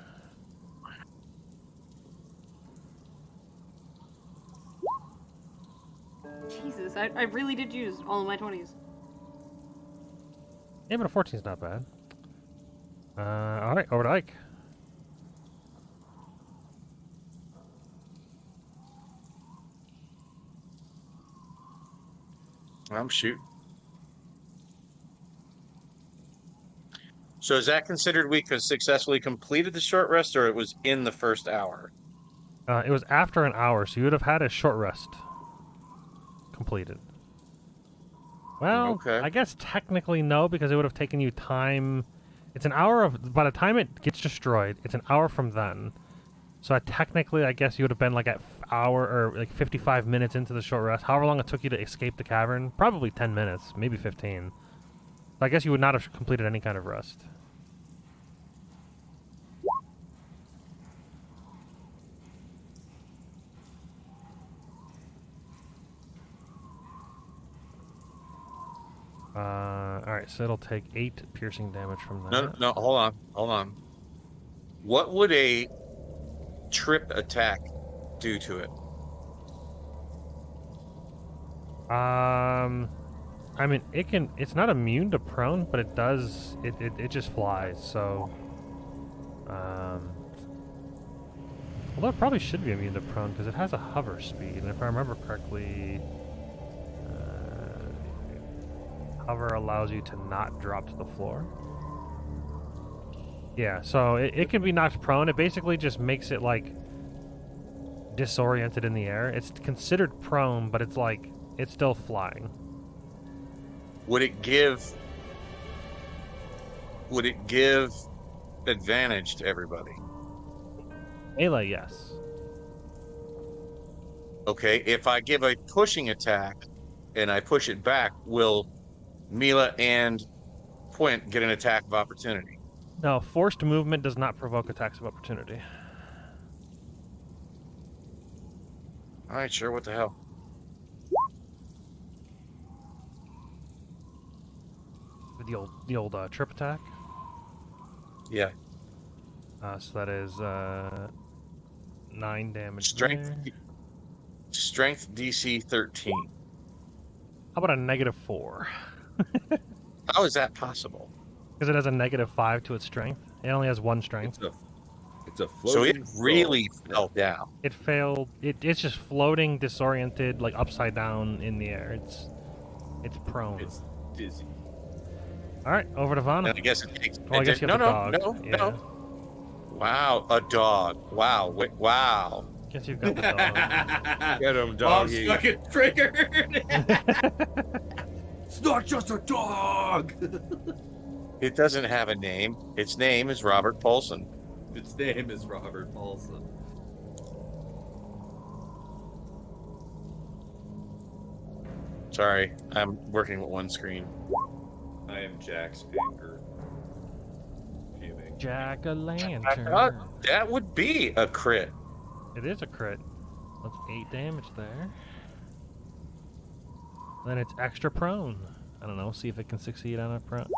20s. I really did use all of my 20s. Yeah, but a 14's not bad. All right, over to Ike. I'm shooting. So is that considered we could successfully completed the short rest, or it was in the first hour? It was after an hour, so you would have had a short rest completed. Well, Okay. I guess technically no, because it would have taken you time. It's an hour of. By the time it gets destroyed, it's an hour from then. So technically, I guess you would have been like at hour or like 55 minutes into the short rest. However long it took you to escape the cavern, probably 10 minutes, maybe 15. So I guess you would not have completed any kind of rest. Alright, so it'll take 8 piercing damage from that. No, hold on. What would a trip attack do to it? I mean, it's not immune to prone, but it does, it just flies, so, although it probably should be immune to prone, because it has a hover speed, and if I remember correctly, hover allows you to not drop to the floor. Yeah, so it can be knocked prone. It basically just makes it, like, disoriented in the air. It's considered prone, but it's like, it's still flying. Would it give advantage to everybody? Melee, yes. Okay, if I give a pushing attack and I push it back, will Mila and Quint get an attack of opportunity? No, forced movement does not provoke attacks of opportunity. All right, sure. What the hell? With the old trip attack. Yeah. So that is 9 damage. Strength. there. Strength DC 13. How about a -4? How is that possible? Because it has a -5 to its strength. It only has 1 strength. It's a So it floating really skull. fell down. It failed. It's just floating, disoriented, like upside down in the air. It's prone. It's dizzy. All right, over to Vana. And I guess it takes. Oh, I guess you have no, the dog. Yeah. no. Wow, a dog. Wow, wow. Guess you've got the dog. Get him, Mom's doggy. fucking triggered. It's not just a dog. It doesn't have a name. Its name is Robert Paulson. Its name is Robert Paulson. Sorry, I'm working with one screen. I am Jack's anger. Fuming. Jack o' I lantern. thought that would be a crit. It is a crit. That's 8 damage there. Then it's extra prone. I don't know. See if it can succeed on a prone.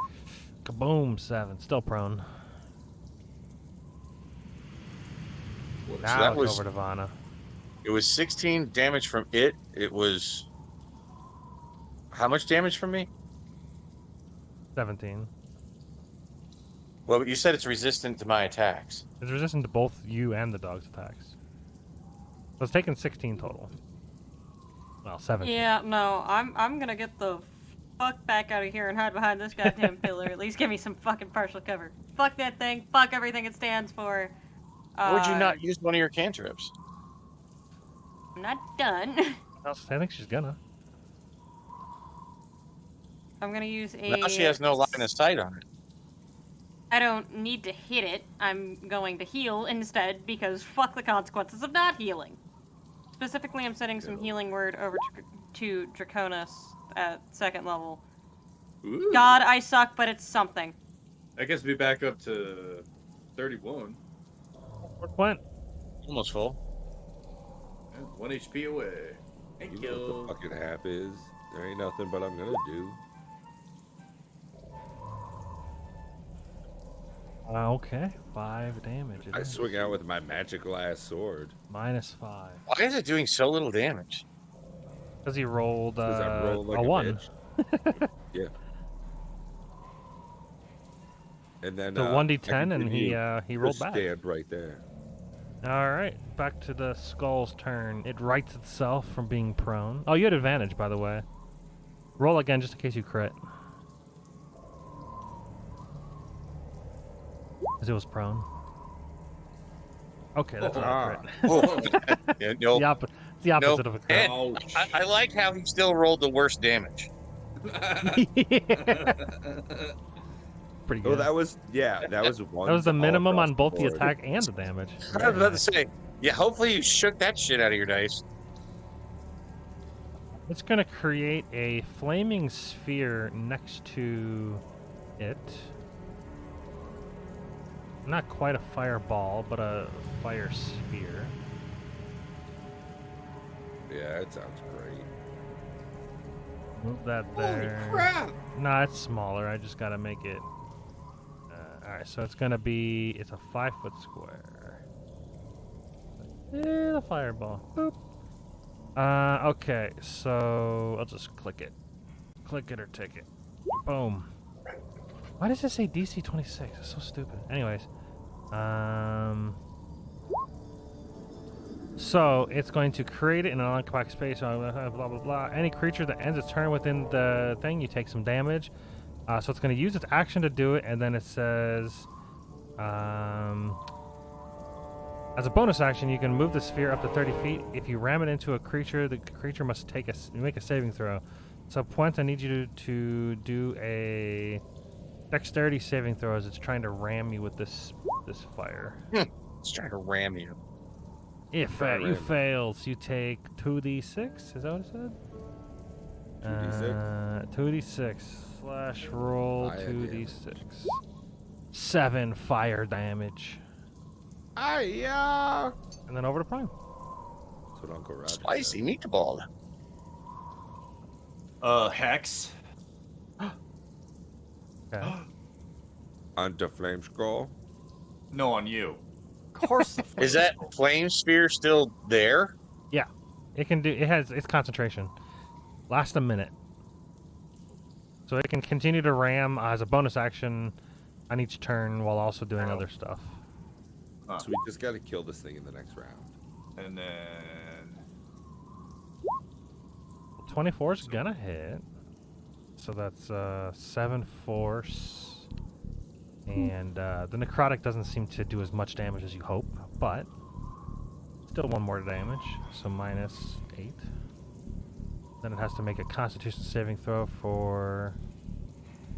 Kaboom! 7. Still prone. What is Now that it's was- over to Vana. It was 16 damage from it. It was how much damage from me? 17. Well, you said it's resistant to my attacks. It's resistant to both you and the dog's attacks. So it's taken 16 total. Well, 17. Yeah, no, I'm gonna get the fuck back out of here and hide behind this goddamn pillar. At least give me some fucking partial cover. Fuck that thing. Fuck everything it stands for. Why would you not use one of your cantrips? I'm not done. I think she's gonna. I'm gonna use a. Now she has no line of sight on it. I don't need to hit it. I'm going to heal instead because fuck the consequences of not healing. Specifically, I'm setting some healing word over to Draconis at 2nd level. Ooh. God, I suck, but it's something. That gets me back up to 31. What went? Almost full. Yeah, 1 HP away. Thank You know what the fucking hap is? There ain't nothing but I'm gonna do. Okay. 5 damage. it I is. swing out with my magic glass sword. -5. Why is it doing so little damage? Because he rolled Does that roll like a 1. bitch? Yeah. And then So I 1d10, can and give he you rolled a back. stand right there. All right, back to the skull's turn. It rights itself from being prone. Oh, you had advantage, by the way. Roll again, just in case you crit. Because it was prone. Okay, that's not a crit. Oh, yeah, nope. It's the opposite of a crit. And I like how he still rolled the worst damage. Pretty Oh, good. that was one. That was the minimum on both the board. attack and the damage. I was Very about nice. to say, yeah, hopefully you shook that shit out of your dice. It's going to create a flaming sphere next to it. Not quite a fireball, but a fire sphere. Yeah, it sounds great. Move that Holy there. crap! No, it's smaller. I just got to make it. Alright, so it's going to be. It's a 5-foot square. The fireball. Boop. Okay, so I'll just click it. Click it or take it. Boom. Why does it say DC 26? It's so stupid. Anyways. So it's going to create it in an unoccupied space, blah, blah, blah. Any creature that ends its turn within the thing, you take some damage. So it's going to use its action to do it, and then it says, as a bonus action, you can move the sphere up to 30 feet. If you ram it into a creature, the creature must make a saving throw. So, Puente, I need you to do a dexterity saving throw as it's trying to ram you with this fire. It's trying to ram you. If you fail, so you take 2d6. Is that what it said? 2d6? 2d6 slash roll Fire 2d6. 7 fire damage. Yeah. And then over to Prime. That's what Uncle Roger Spicy said. meatball. Hex. Okay. Onto Flame Scroll. No, on you. Of course. Is that flame sphere still there? Yeah. It can do. It has its concentration. Last a minute. So it can continue to ram as a bonus action on each turn while also doing other stuff. So we just got to kill this thing in the next round. And then 24 is gonna hit. So that's 7 force. And the necrotic doesn't seem to do as much damage as you hope, but still 1 more damage. So minus 8. Then it has to make a Constitution saving throw for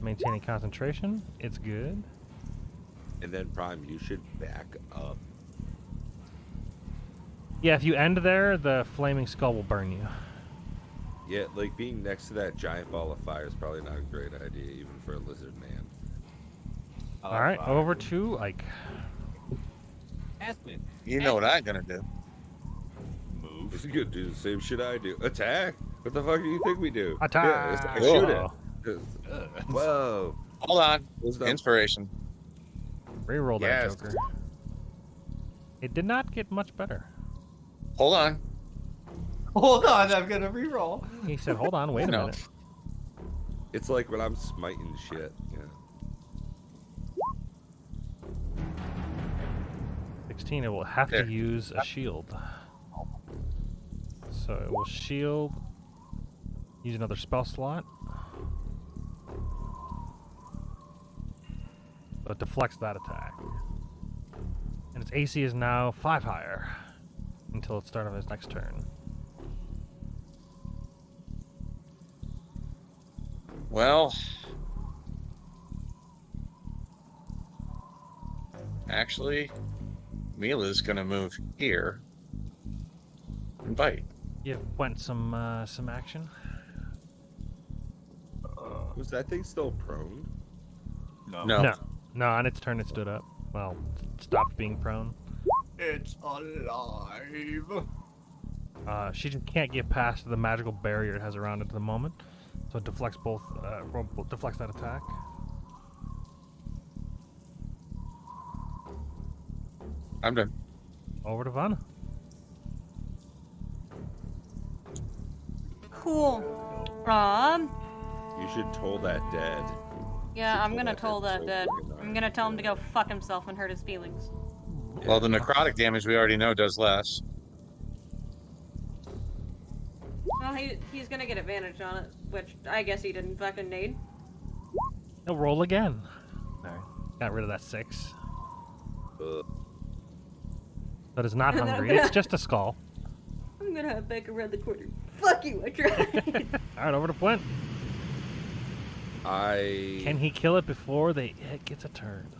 maintaining concentration. It's good. And then Prime, you should back up. Yeah, if you end there, the flaming skull will burn you. Yeah, like being next to that giant ball of fire is probably not a great idea, even for a lizard man. All right, over to Ike. Aspen. You know what I'm gonna do. move. It's good, do the same shit I do. Attack! What the fuck do you think we do? Attack! Yeah, it's like, shoot it. Whoa. Hold on. Wisdom. Inspiration. Reroll that Yes. Joker. It did not get much better. Hold on. Hold on, I'm gonna reroll. He said, hold on, wait a No. minute. It's like when I'm smiting shit. Yeah. 16, it will have There. to use a shield. So it will shield, use another spell slot. So it deflects that attack. And its AC is now 5 higher until the start of his next turn. Well, actually, Mila's gonna move here and bite. You went some action. Was that thing still prone? No. No. No, on its turn it stood up. Well, stopped being prone. It's alive. She just can't get past the magical barrier it has around it at the moment, so it deflects deflects that attack. I'm done. Over to Vanna. Cool. You should toll that dead. Yeah, I'm gonna that toll dead that so dead. fucking I'm hard. gonna tell him to go fuck himself and hurt his feelings. Well, the necrotic damage we already know does less. Well, he's gonna get advantage on it, which I guess he didn't fucking need. He'll roll again. Alright. Got rid of that 6. That is not hungry. It's just a skull. I'm gonna have back around the corner. Fuck you, I tried. Alright, over to Flint. Can he kill it before it gets a turn?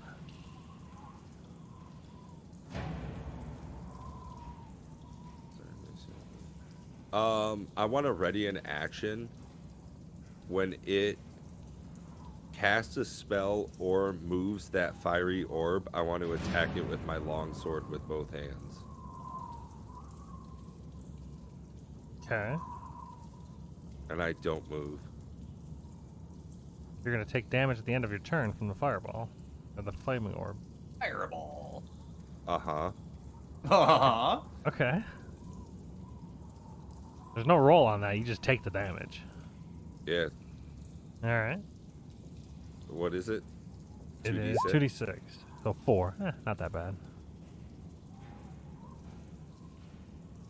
I want to ready an action when it casts a spell or moves that fiery orb. I want to attack it with my longsword with both hands. Okay. And I don't move. You're going to take damage at the end of your turn from the fireball. Or the flaming orb. Fireball. Uh-huh. Uh-huh. Okay. There's no roll on that. You just take the damage. Yeah. Alright. What is it? It is 2d6. So 4. Not that bad.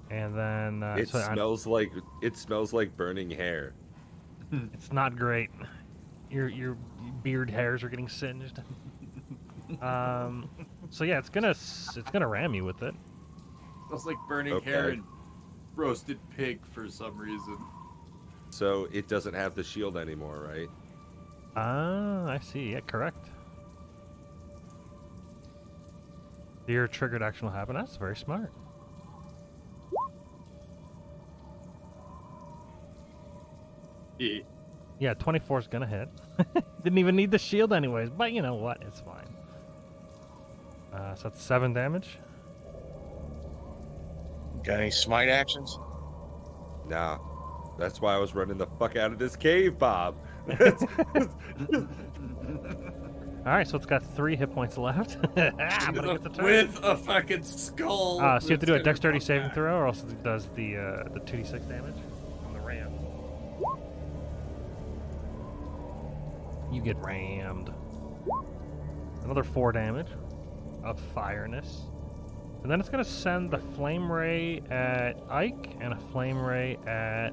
And then... it smells like burning hair. It's not great. Your beard hairs are getting singed. So yeah, it's gonna ram you with it. Smells like burning hair and roasted pig for some reason. So it doesn't have the shield anymore, right? Ah, I see. Yeah, correct. Your triggered action will happen. That's very smart. Yeah. Yeah, 24 is gonna hit. Didn't even need the shield anyways, but you know what? It's fine. So that's 7 damage. Got any smite actions? Nah. That's why I was running the fuck out of this cave, Bob. Alright, so it's got 3 hit points left. I'm gonna get the turn. With a fucking skull. So you have to do a dexterity saving throw, or else it does the 2d6 damage from the ram. You get rammed. Another 4 damage of fireness. And then it's going to send the flame ray at Ike and a flame ray at...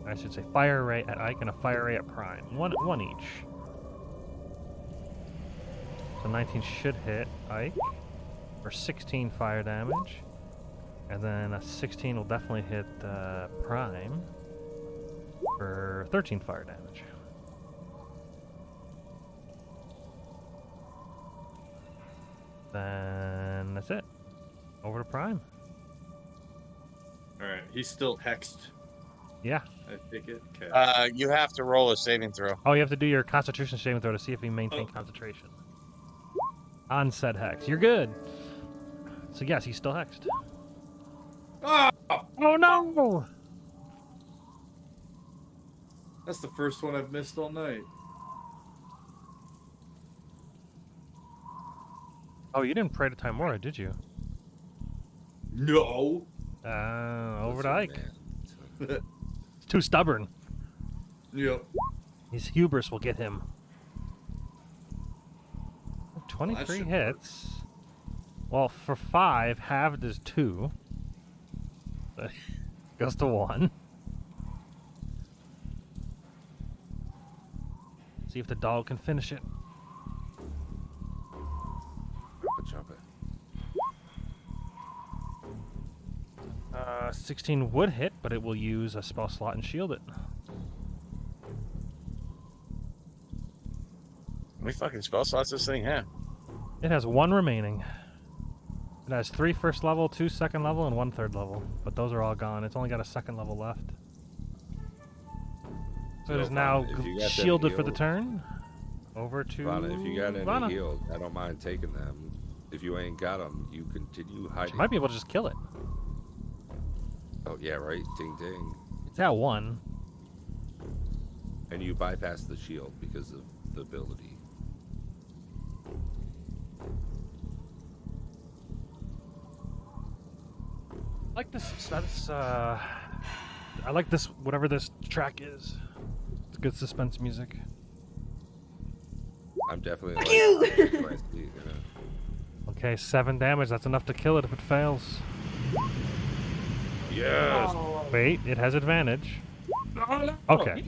I should say fire ray at Ike and a fire ray at Prime. One each. So 19 should hit Ike for 16 fire damage. And then a 16 will definitely hit Prime for 13 fire damage. Then that's it. Over to Prime. Alright, he's still hexed. Yeah. I take it. Okay. You have to roll a saving throw. Oh, you have to do your Constitution saving throw to see if you maintain concentration. On said hex. You're good. So yes, he's still hexed. Oh! Oh no! That's the first one I've missed all night. Oh, you didn't pray to Timora, did you? No. Over to Ike. It's too stubborn. Yep. His hubris will get him. 23 should hits. Well, for 5, halved is 2. Goes to 1. See if the dog can finish it. Jump it. 16 would hit, but it will use a spell slot and shield it. How many fucking spell slots this thing have? It has 1 remaining. It has 3 first level, 2 second level, and 1 third level. But those are all gone. It's only got a second level left. So it is now shielded for the turn. Over to Vana, if you got any Vana. healed, I don't mind taking them. If you ain't got them, you continue hiding. She might be able to just kill it. Oh, yeah, right? Ding, ding. It's at 1. And you bypass the shield because of the ability. Like this, that's I like this, whatever this track is. It's good suspense music. I'm definitely Fuck like, you! Okay, 7 damage. That's enough to kill it if it fails. Yes. Oh. Wait, it has advantage. Okay.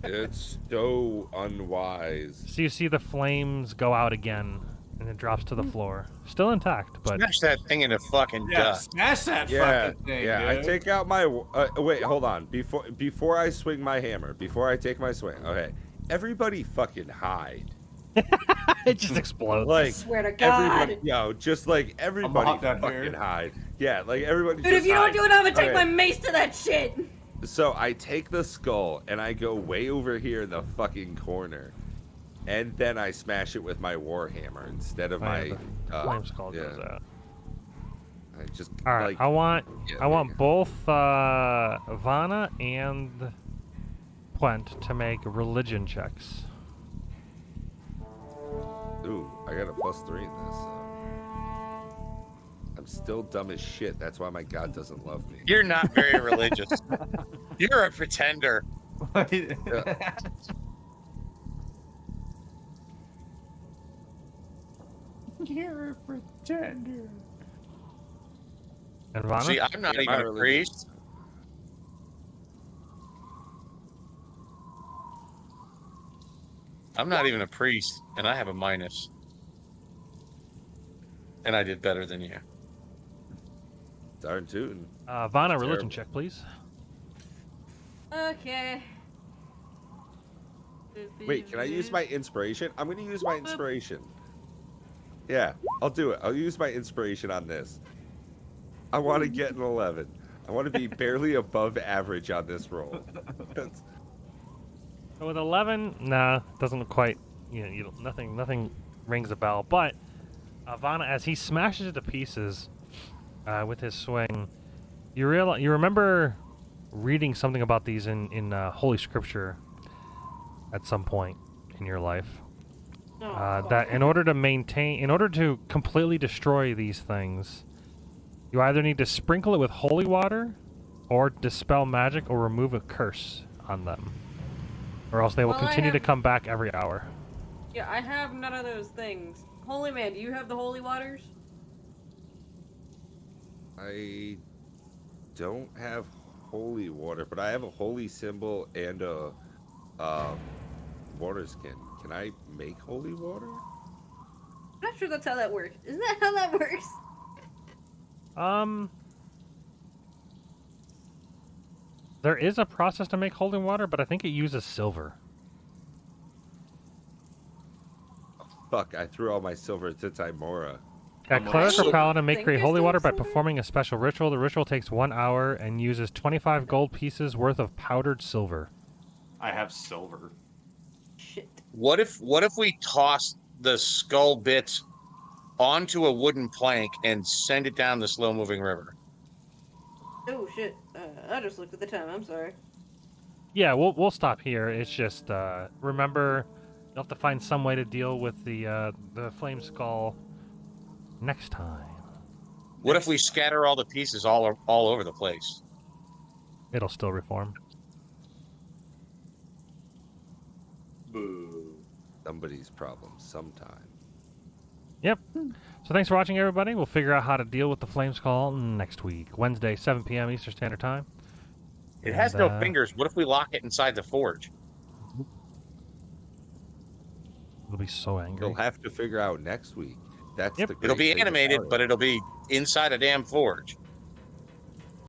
It's so unwise. So you see the flames go out again, and it drops to the floor. Still intact, but Smash that thing into fucking Yeah, dust. smash that Yeah, fucking thing, yeah. I dude. take out my. Wait, hold on. Before I swing my hammer, before I take my swing. Okay, everybody fucking hide. it just explodes. Like Swear to God. everybody, just like everybody hop that fucking here. hide. Yeah, like everybody. Dude, just if you hide. don't do it, I'm gonna take Okay. my mace to that shit. So I take the skull and I go way over here in the fucking corner, and then I smash it with my warhammer instead of Oh, my yeah, the flame skull goes out. I just All right, like, I want yeah, I there want you both Vanna and Puent to make religion checks. Ooh, I got a +3 in this. I'm still dumb as shit. That's why my god doesn't love me. You're not very religious. You're a pretender. You're a pretender. And Vanna? See, I'm not Yeah, even my a religion. priest. I'm not even a priest, and I have a minus. And I did better than you. Darn tootin'. Vanna, religion terrible. check, please. Okay. Wait, can I use my inspiration? I'm gonna use my inspiration. Yeah, I'll do it. I'll use my inspiration on this. I want to get an 11. I want to be barely above average on this roll. That's- So with 11, nah, doesn't quite. You don't, nothing rings a bell. But Vanna, as he smashes it to pieces with his swing, you remember reading something about these in Holy Scripture at some point in your life. That in order to completely destroy these things, you either need to sprinkle it with holy water, or dispel magic, or remove a curse on them, or else they will Well, I continue to have- come back every hour. Yeah, I have none of those things. Holy man, do you have the holy waters? I don't have holy water, but I have a holy symbol and a water skin. Can I make holy water? I'm not sure that's how that works. Isn't that how that works? There is a process to make holy water, but I think it uses silver. Fuck, I threw all my silver to Timora. A I'm cleric like- or paladin may Think create you're holy still water by silver? performing a special ritual. The ritual takes 1 hour and uses 25 gold pieces worth of powdered silver. I have silver. Shit. What if we toss the skull bits onto a wooden plank and send it down the slow-moving river? Oh shit. I just looked at the time. I'm sorry. Yeah, we'll stop here. It's just remember, you'll have to find some way to deal with the flame skull next time. What if we scatter all the pieces all over the place? It'll still reform. Boo. Somebody's problem sometime. Yep. So thanks for watching, everybody. We'll figure out how to deal with the flame skull next week, Wednesday, 7 p.m. Eastern Standard Time. It has And, no fingers. What if we lock it inside the forge? It'll be so angry. You'll have to figure out next week. That's Yep. the It'll great be thing animated, about it. but it'll be inside a damn forge.